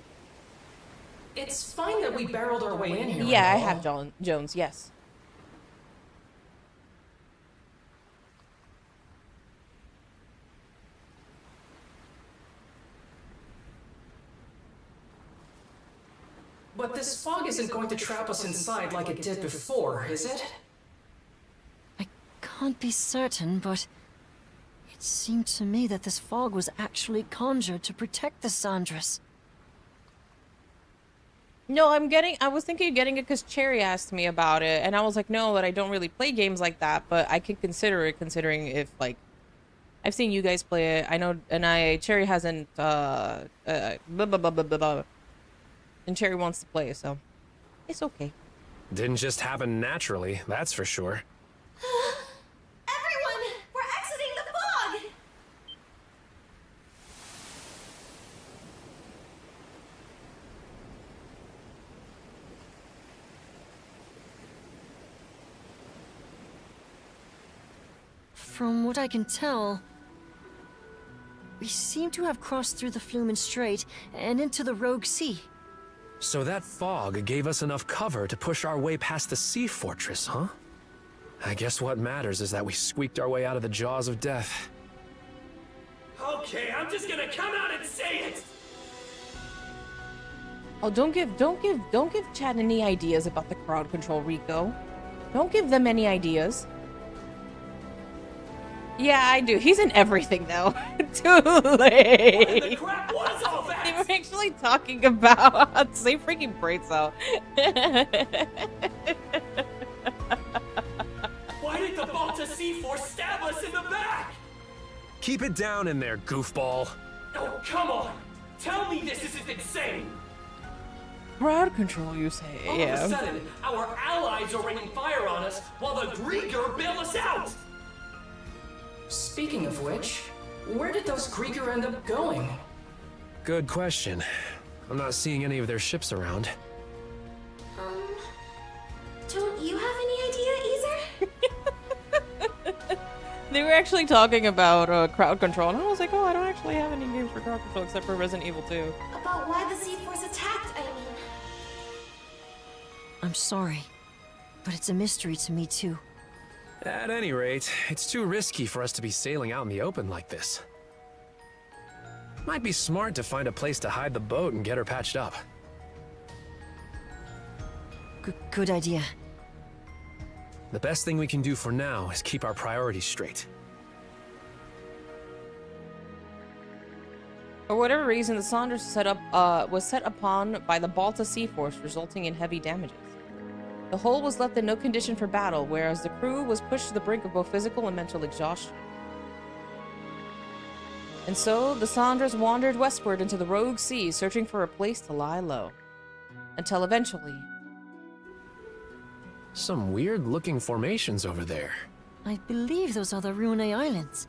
It's fine that we barreled our way in here. Yeah, I and all. have Jones, yes. But this fog isn't going to trap us inside like it did before, is it? Can't be certain, but it seemed to me that this fog was actually conjured to protect the Sandras. No, I was thinking of getting it because Cherry asked me about it, and I was like, no, that I don't really play games like that, but I could consider it, considering if, like, I've seen you guys play it, I know, and Cherry hasn't, blah, blah, blah, blah, blah, blah. And Cherry wants to play, so it's okay. Didn't just happen naturally, that's for sure. Everyone! We're exiting the fog! From what I can tell, we seem to have crossed through the Flumen Strait and into the Rogue Sea. So that fog gave us enough cover to push our way past the sea fortress, huh? I guess what matters is that we squeaked our way out of the jaws of death. Okay, I'm just gonna come out and say it! Oh, don't give Chad any ideas about the crowd control, Rico. Don't give them any ideas. Yeah, I do. He's in everything, though. Too late. What the crap was all that? They were actually talking about... Say freaking brains out. Why did the Balta Sea Force stab us in the back? Keep it down in there, goofball. Oh, come on! Tell me this isn't insane! Crowd control, you say? All Yeah. of a sudden, our allies are raining fire on us while the Grieger bail us out! Speaking of which, where did those Grieger end up going? Good question. I'm not seeing any of their ships around. Don't you have any idea, Easer? They were actually talking about crowd control, and I was like, oh, I don't actually have any games for crowd control except for Resident Evil 2. About why the Sea Force attacked, I mean. I'm sorry, but it's a mystery to me too. At any rate, it's too risky for us to be sailing out in the open like this. Might be smart to find a place to hide the boat and get her patched up. Good idea. The best thing we can do for now is keep our priorities straight. For whatever reason, the Saunders was set upon by the Balta Sea Force, resulting in heavy damages. The hull was left in no condition for battle, whereas the crew was pushed to the brink of both physical and mental exhaustion. And so, the Saunders wandered westward into the Rogue Sea, searching for a place to lie low. Until eventually... Some weird-looking formations over there. I believe those are the Rune Islands.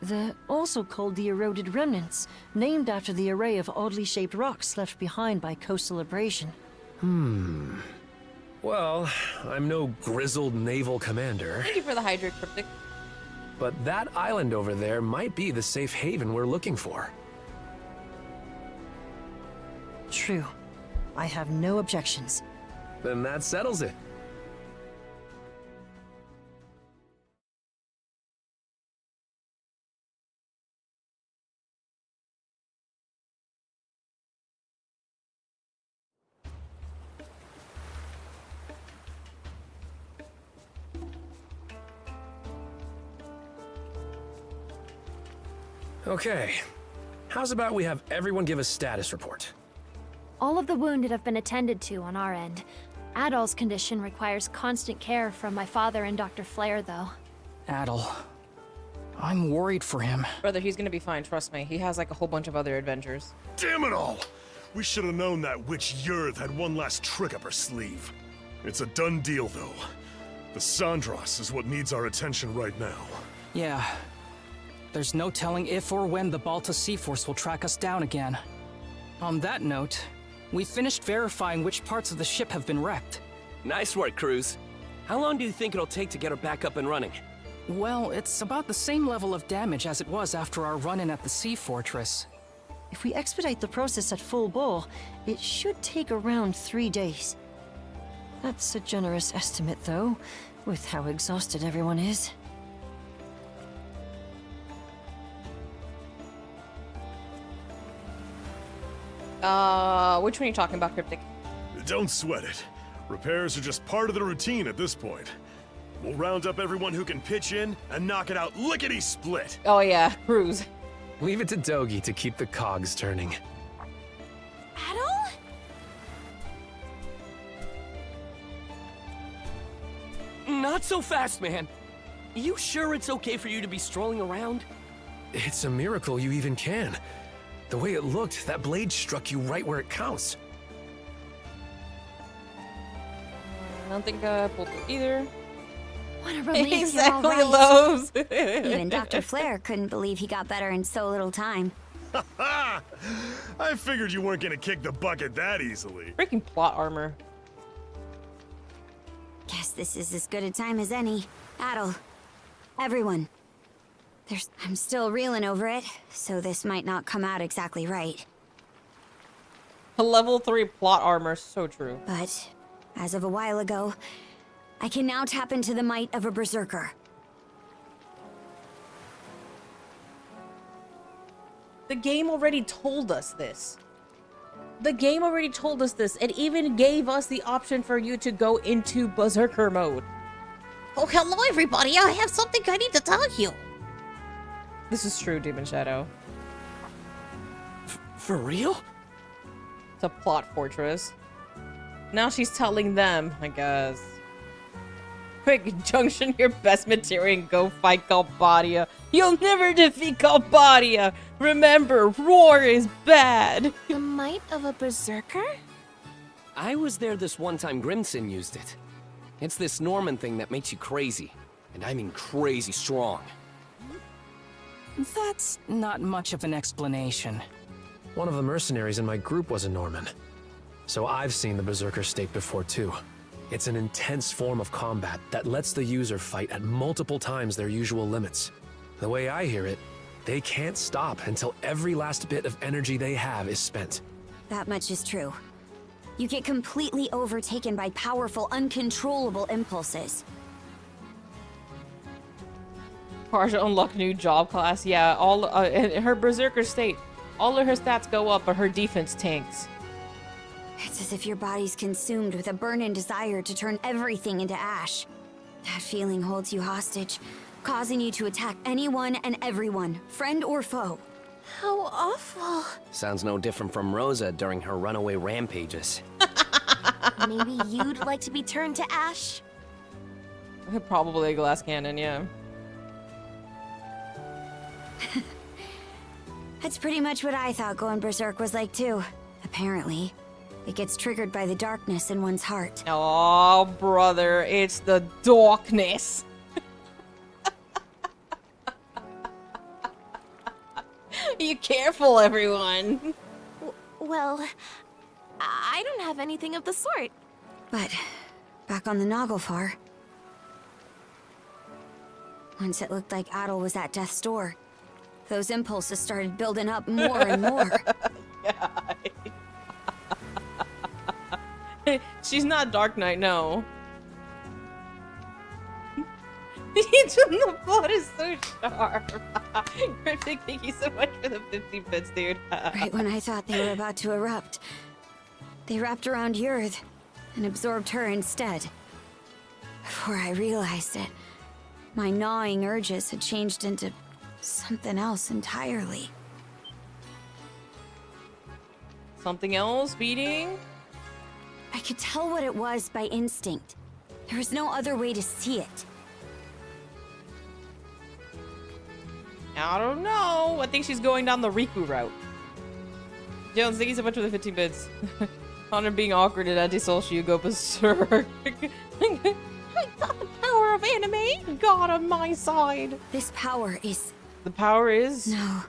They're also called the Eroded Remnants, named after the array of oddly shaped rocks left behind by coastal abrasion. Well, I'm no grizzled naval commander, Thank you for the Hydrate Cryptic. but that island over there might be the safe haven we're looking for. True. I have no objections. Then that settles it. Okay. How's about we have everyone give a status report? All of the wounded have been attended to on our end. Adol's condition requires constant care from my father and Dr. Flare, though. Adol. I'm worried for him. Brother, he's gonna be fine, trust me. He has like a whole bunch of other adventures. Damn it all! We should have known that witch Yurth had one last trick up her sleeve. It's a done deal, though. The Sandros is what needs our attention right now. Yeah. There's no telling if or when the Balta Sea Force will track us down again. On that note, we finished verifying which parts of the ship have been wrecked. Nice work, Cruz. How long do you think it'll take to get her back up and running? Well, it's about the same level of damage as it was after our run-in at the Sea Fortress. If we expedite the process at full bore, it should take around 3 days. That's a generous estimate, though, with how exhausted everyone is. Which one are you talking about, Cryptic? Don't sweat it. Repairs are just part of the routine at this point. We'll round up everyone who can pitch in and knock it out lickety-split. Oh yeah, Cruz. Leave it to Dogi to keep the cogs turning. Adol? Not so fast, man. You sure it's okay for you to be strolling around? It's a miracle you even can. The way it looked, that blade struck you right where it counts. I don't think I pulled it either. What a relief, Exactly, you're all right. Lowe's. Even Dr. Flare couldn't believe he got better in so little time. I figured you weren't gonna kick the bucket that easily. Freaking plot armor. Guess this is as good a time as any. Adol. Everyone. I'm still reeling over it, so this might not come out exactly right. A level 3 plot armor, so true. But, as of a while ago, I can now tap into the might of a berserker. The game already told us this. The game already told us this. It even gave us the option for you to go into berserker mode. Oh, hello everybody. I have something I need to tell you. This is true, Demon Shadow. For real? It's a plot fortress. Now she's telling them, I guess. Quick, junction your best material and go fight Galbadia. You'll never defeat Galbadia. Remember, war is bad. The might of a berserker? I was there this one time Grimson used it. It's this Norman thing that makes you crazy. And I mean crazy strong. That's not much of an explanation. One of the mercenaries in my group was a Norman. So I've seen the Berserker state before too. It's an intense form of combat that lets the user fight at multiple times their usual limits. The way I hear it, they can't stop until every last bit of energy they have is spent. That much is true. You get completely overtaken by powerful, uncontrollable impulses. Parja unlock new job class. Yeah, all in her berserker state, all of her stats go up, but her defense tanks. It's as if your body's consumed with a burning desire to turn everything into ash. That feeling holds you hostage, causing you to attack anyone and everyone, friend or foe. How awful. Sounds no different from Rosa during her runaway rampages. Maybe you'd like to be turned to ash? Probably a glass cannon, yeah. That's pretty much what I thought going berserk was like too. Apparently, it gets triggered by the darkness in one's heart. Oh, brother, it's the darkness. You careful, everyone. Well, I don't have anything of the sort. But, back on the Naglfar. Once it looked like Adol was at death's door, those impulses started building up more and more. She's not Dark Knight, no. The plot is so sharp. Cryptic, thank you so much for the 50 bits, dude. Right when I thought they were about to erupt, they wrapped around Yurth and absorbed her instead. Before I realized it, my gnawing urges had changed into something else entirely. Something else beating? I could tell what it was by instinct. There was no other way to see it. I don't know. I think she's going down the Riku route. Jones, thank you so much for the 15 bits. On her being awkward and antisocial, you go berserk. I got the power of anime. God on my side. This power is... The power is? No.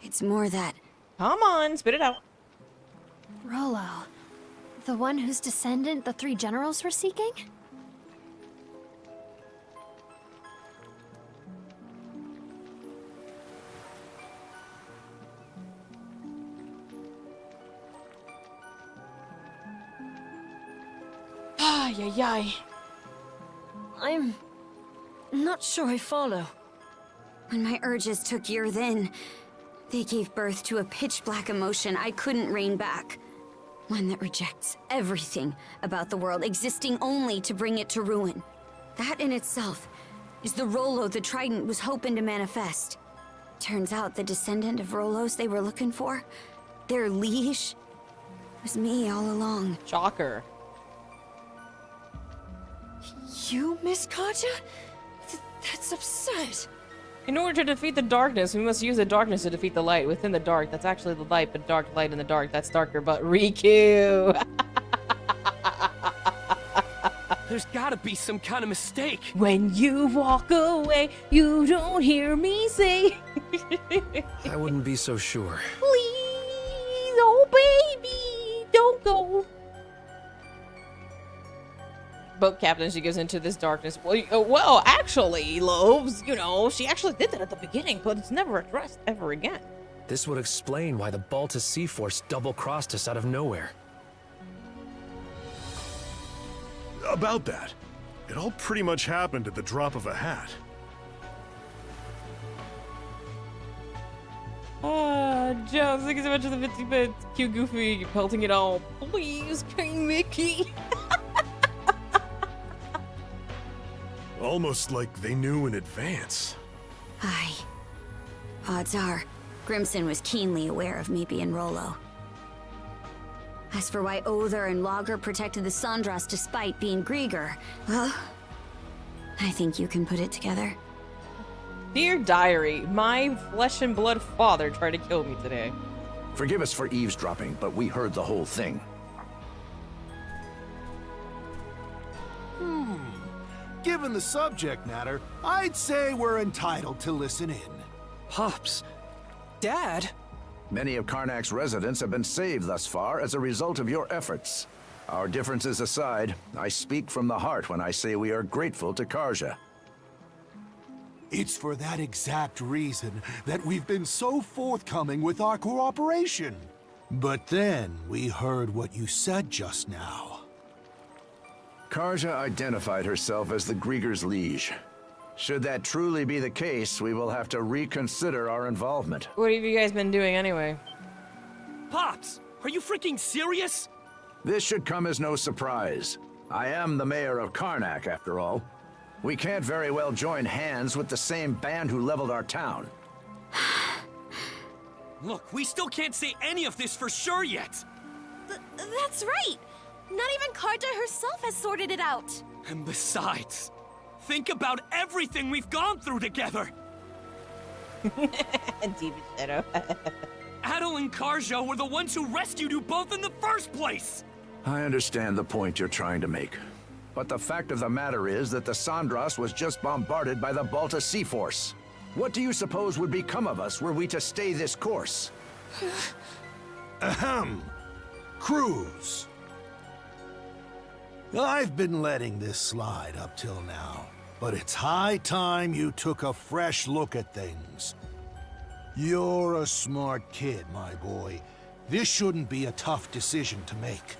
It's more that... Come on, spit it out. Rollo. The one whose descendant the three generals were seeking? Ay, ay, ay. I'm not sure I follow. When my urges took year then, they gave birth to a pitch-black emotion I couldn't rein back. One that rejects everything about the world, existing only to bring it to ruin. That in itself is the Rollo the Trident was hoping to manifest. Turns out the descendant of Rollos they were looking for, their liege, was me all along. Shocker. You, Miss Katja? That's absurd. In order to defeat the darkness, we must use the darkness to defeat the light. Within the dark, that's actually the light, but dark light in the dark, that's darker, but Riku. There's gotta be some kind of mistake. When you walk away, you don't hear me say. I wouldn't be so sure. Please, oh baby, don't go. Boat captain, she goes into this darkness. Well, actually, Loaves, you know, she actually did that at the beginning, but it's never addressed ever again. This would explain why the Balta Sea Force double-crossed us out of nowhere. About that, it all pretty much happened at the drop of a hat. Jones, thank you so much for the 50 bits. Cute Goofy, pelting it all. Please, King Mickey. Almost like they knew in advance. Aye. Odds are, Grimson was keenly aware of me being Rollo. As for why Other and Logger protected the Sandras despite being Grieger, well, I think you can put it together. Dear Diary, my flesh and blood father tried to kill me today. Forgive us for eavesdropping, but we heard the whole thing. Given the subject matter, I'd say we're entitled to listen in. Pops. Dad? Many of Karnak's residents have been saved thus far as a result of your efforts. Our differences aside, I speak from the heart when I say we are grateful to Karja. It's for that exact reason that we've been so forthcoming with our cooperation. But then we heard what you said just now. Karja identified herself as the Grieger's liege. Should that truly be the case, we will have to reconsider our involvement. What have you guys been doing anyway? Pops, are you freaking serious? This should come as no surprise. I am the mayor of Karnak, after all. We can't very well join hands with the same band who leveled our town. Look, we still can't say any of this for sure yet. That's right. Not even Karja herself has sorted it out. And besides, think about everything we've gone through together. Demon Shadow. Adel and Karja were the ones who rescued you both in the first place. I understand the point you're trying to make. But the fact of the matter is that the Sandras was just bombarded by the Balta Sea Force. What do you suppose would become of us were we to stay this course? Ahem. Cruise. I've been letting this slide up till now, but it's high time you took a fresh look at things. You're a smart kid, my boy. This shouldn't be a tough decision to make.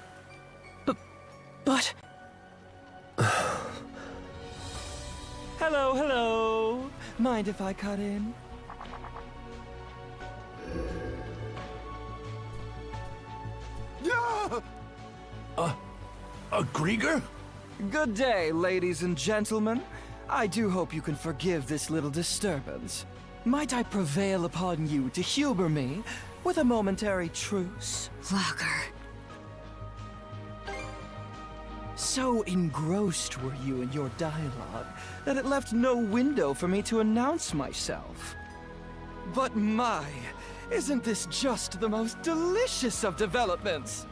But... Hello, hello. Mind if I cut in? A Grieger? Good day, ladies and gentlemen. I do hope you can forgive this little disturbance. Might I prevail upon you to humor me with a momentary truce? Lager. So engrossed were you in your dialogue that it left no window for me to announce myself. But my, isn't this just the most delicious of developments?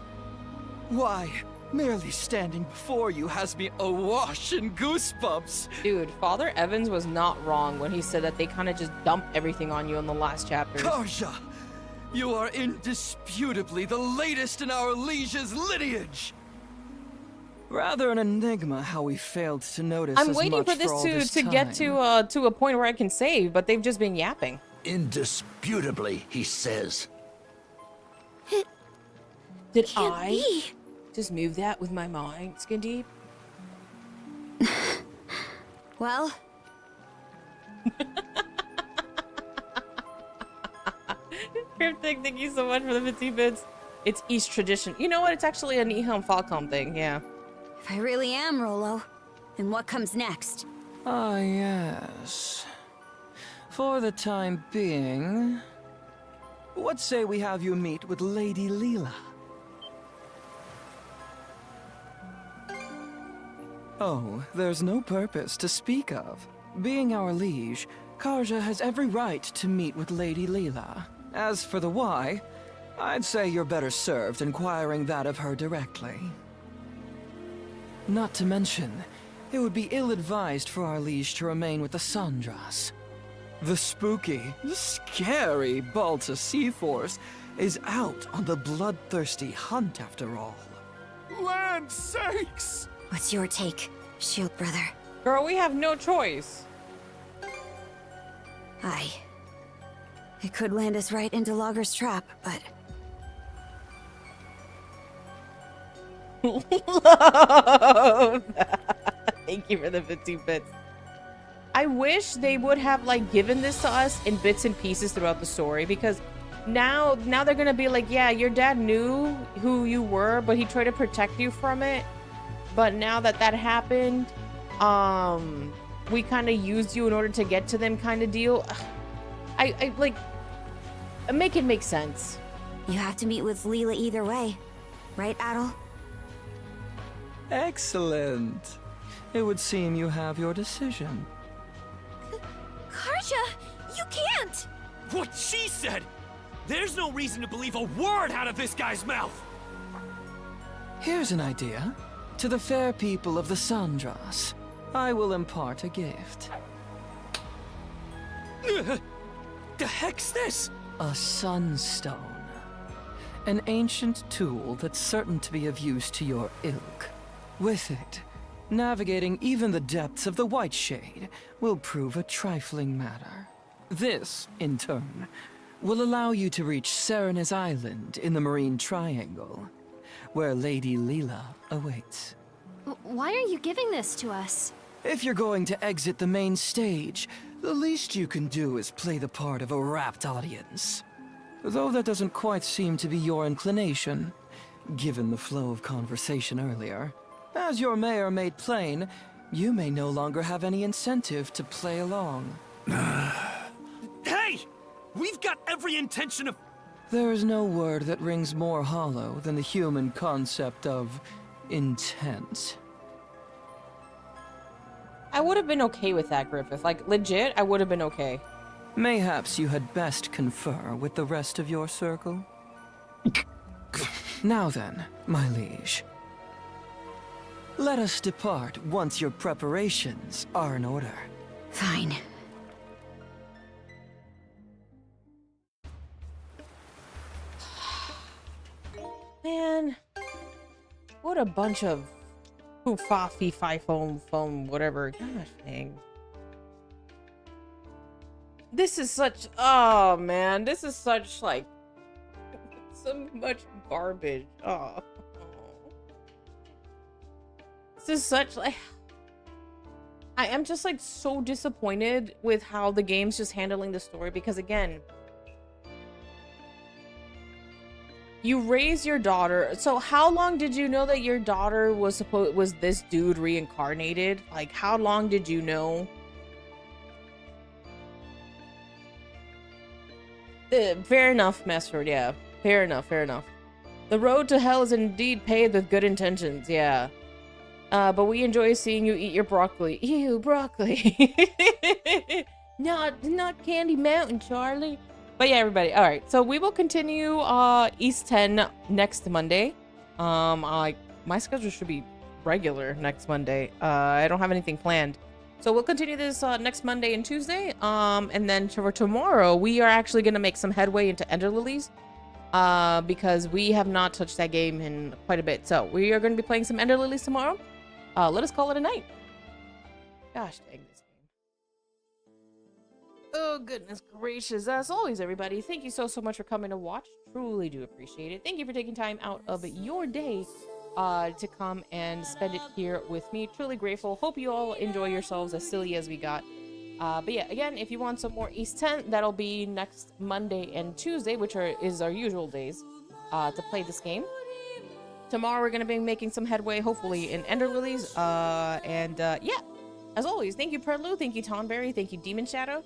Why, merely standing before you has me awash in goosebumps. Dude, Father Evans was not wrong when he said that they kind of just dumped everything on you in the last chapter. Karja, you are indisputably the latest in our liege's lineage. Rather an enigma how we failed to notice. I'm as waiting much for this to get to a point where I can save, but they've just been yapping. Indisputably, he says. Did I just move that with my mind, Skin Deep? Well. Cryptic, thank you so much for the 15 bits. It's East tradition. You know what? It's actually a Nihon Falcom thing, yeah. If I really am Rolo, then what comes next? Ah, yes. For the time being, what say we have you meet with Lady Leela? Oh, there's no purpose to speak of. Being our liege, Karja has every right to meet with Lady Leela. As for the why, I'd say you're better served inquiring that of her directly. Not to mention, it would be ill-advised for our liege to remain with the Sandras. The spooky, scary Balta Sea Force is out on the bloodthirsty hunt after all. Land sakes! What's your take, Shield Brother? Girl, we have no choice. Aye. It could land us right into Lager's trap, but... Love that. Thank you for the 15 bits. I wish they would have like given this to us in bits and pieces throughout the story, because now they're gonna be like, yeah, your dad knew who you were, but he tried to protect you from it. But now that happened, we kind of used you in order to get to them, kind of deal. I like make it make sense. You have to meet with Leela either way, right, Adol? Excellent. It would seem you have your decision. Karja, you can't! What she said! There's no reason to believe a word out of this guy's mouth! Here's an idea. To the fair people of the Sandras, I will impart a gift. The heck's this? A sunstone. An ancient tool that's certain to be of use to your ilk. With it, navigating even the depths of the White Shade will prove a trifling matter. This, in turn, will allow you to reach Serena's Island in the Marine Triangle, where Lady Leela awaits. Why are you giving this to us? If you're going to exit the main stage, the least you can do is play the part of a rapt audience. Though that doesn't quite seem to be your inclination, given the flow of conversation earlier. As your mayor made plain, you may no longer have any incentive to play along. Hey! We've got every intention of... There is no word that rings more hollow than the human concept of intent. I would have been okay with that, Griffith. Like, legit, I would have been okay. Mayhaps you had best confer with the rest of your circle. Now then, my liege. Let us depart once your preparations are in order. Fine. Man, what a bunch of fa fee fi foam whatever. Gosh dang. This is such, oh man, this is such like so much garbage. Oh. This is such like, I am just like so disappointed with how the game's just handling the story, because again, You raised your daughter. So how long did you know that your daughter was this dude reincarnated? Like, how long did you know? Fair enough, Messford. Yeah, fair enough. Fair enough. The road to hell is indeed paved with good intentions. Yeah. But we enjoy seeing you eat your broccoli. Ew, broccoli. Not Candy Mountain, Charlie. But yeah, everybody. All right, so we will continue East 10 next Monday. My schedule should be regular next Monday. I don't have anything planned. So we'll continue this next Monday and Tuesday. And then for tomorrow, we are actually going to make some headway into Ender Lilies. Because we have not touched that game in quite a bit. So we are going to be playing some Ender Lilies tomorrow. Let us call it a night. Gosh dang this game. Oh, goodness gracious. As always, everybody, thank you so much for coming to watch. Truly do appreciate it. Thank you for taking time out of your day to come and spend it here with me. Truly grateful. Hope you all enjoy yourselves as silly as we got. But yeah, again, if you want some more East 10, that'll be next Monday and Tuesday, which is our usual days to play this game. Tomorrow we're going to be making some headway, hopefully, in Ender Lilies. Yeah, as always, thank you, Prelude. Thank you, Tonberry. Thank you, Demon Shadow.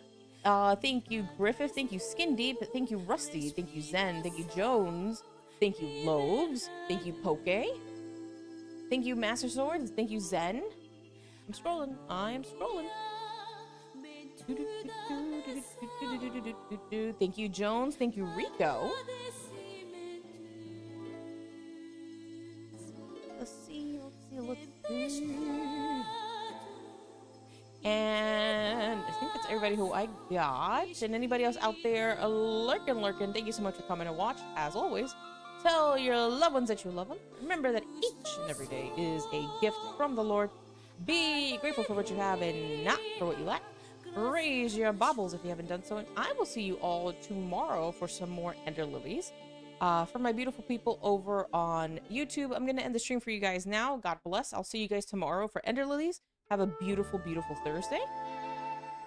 Thank you, Griffith. Thank you, Skin Deep. Thank you, Rusty. Thank you, Zen. Thank you, Jones. Thank you, Loaves. Thank you, Poke. Thank you, Master Swords. Thank you, Zen. I'm scrolling. I'm scrolling. Thank you, Jones. Thank you, Rico. Let's see. And I think that's everybody who I got. And anybody else out there lurking. Thank you so much for coming to watch. As always, tell your loved ones that you love them. Remember that each and every day is a gift from the Lord. Be grateful for what you have and not for what you lack. Raise your baubles if you haven't done so, and I will see you all tomorrow for some more Ender Lilies. For my beautiful people over on YouTube, I'm going to end the stream for you guys now. God bless. I'll see you guys tomorrow for Ender Lilies. Have a beautiful, beautiful Thursday.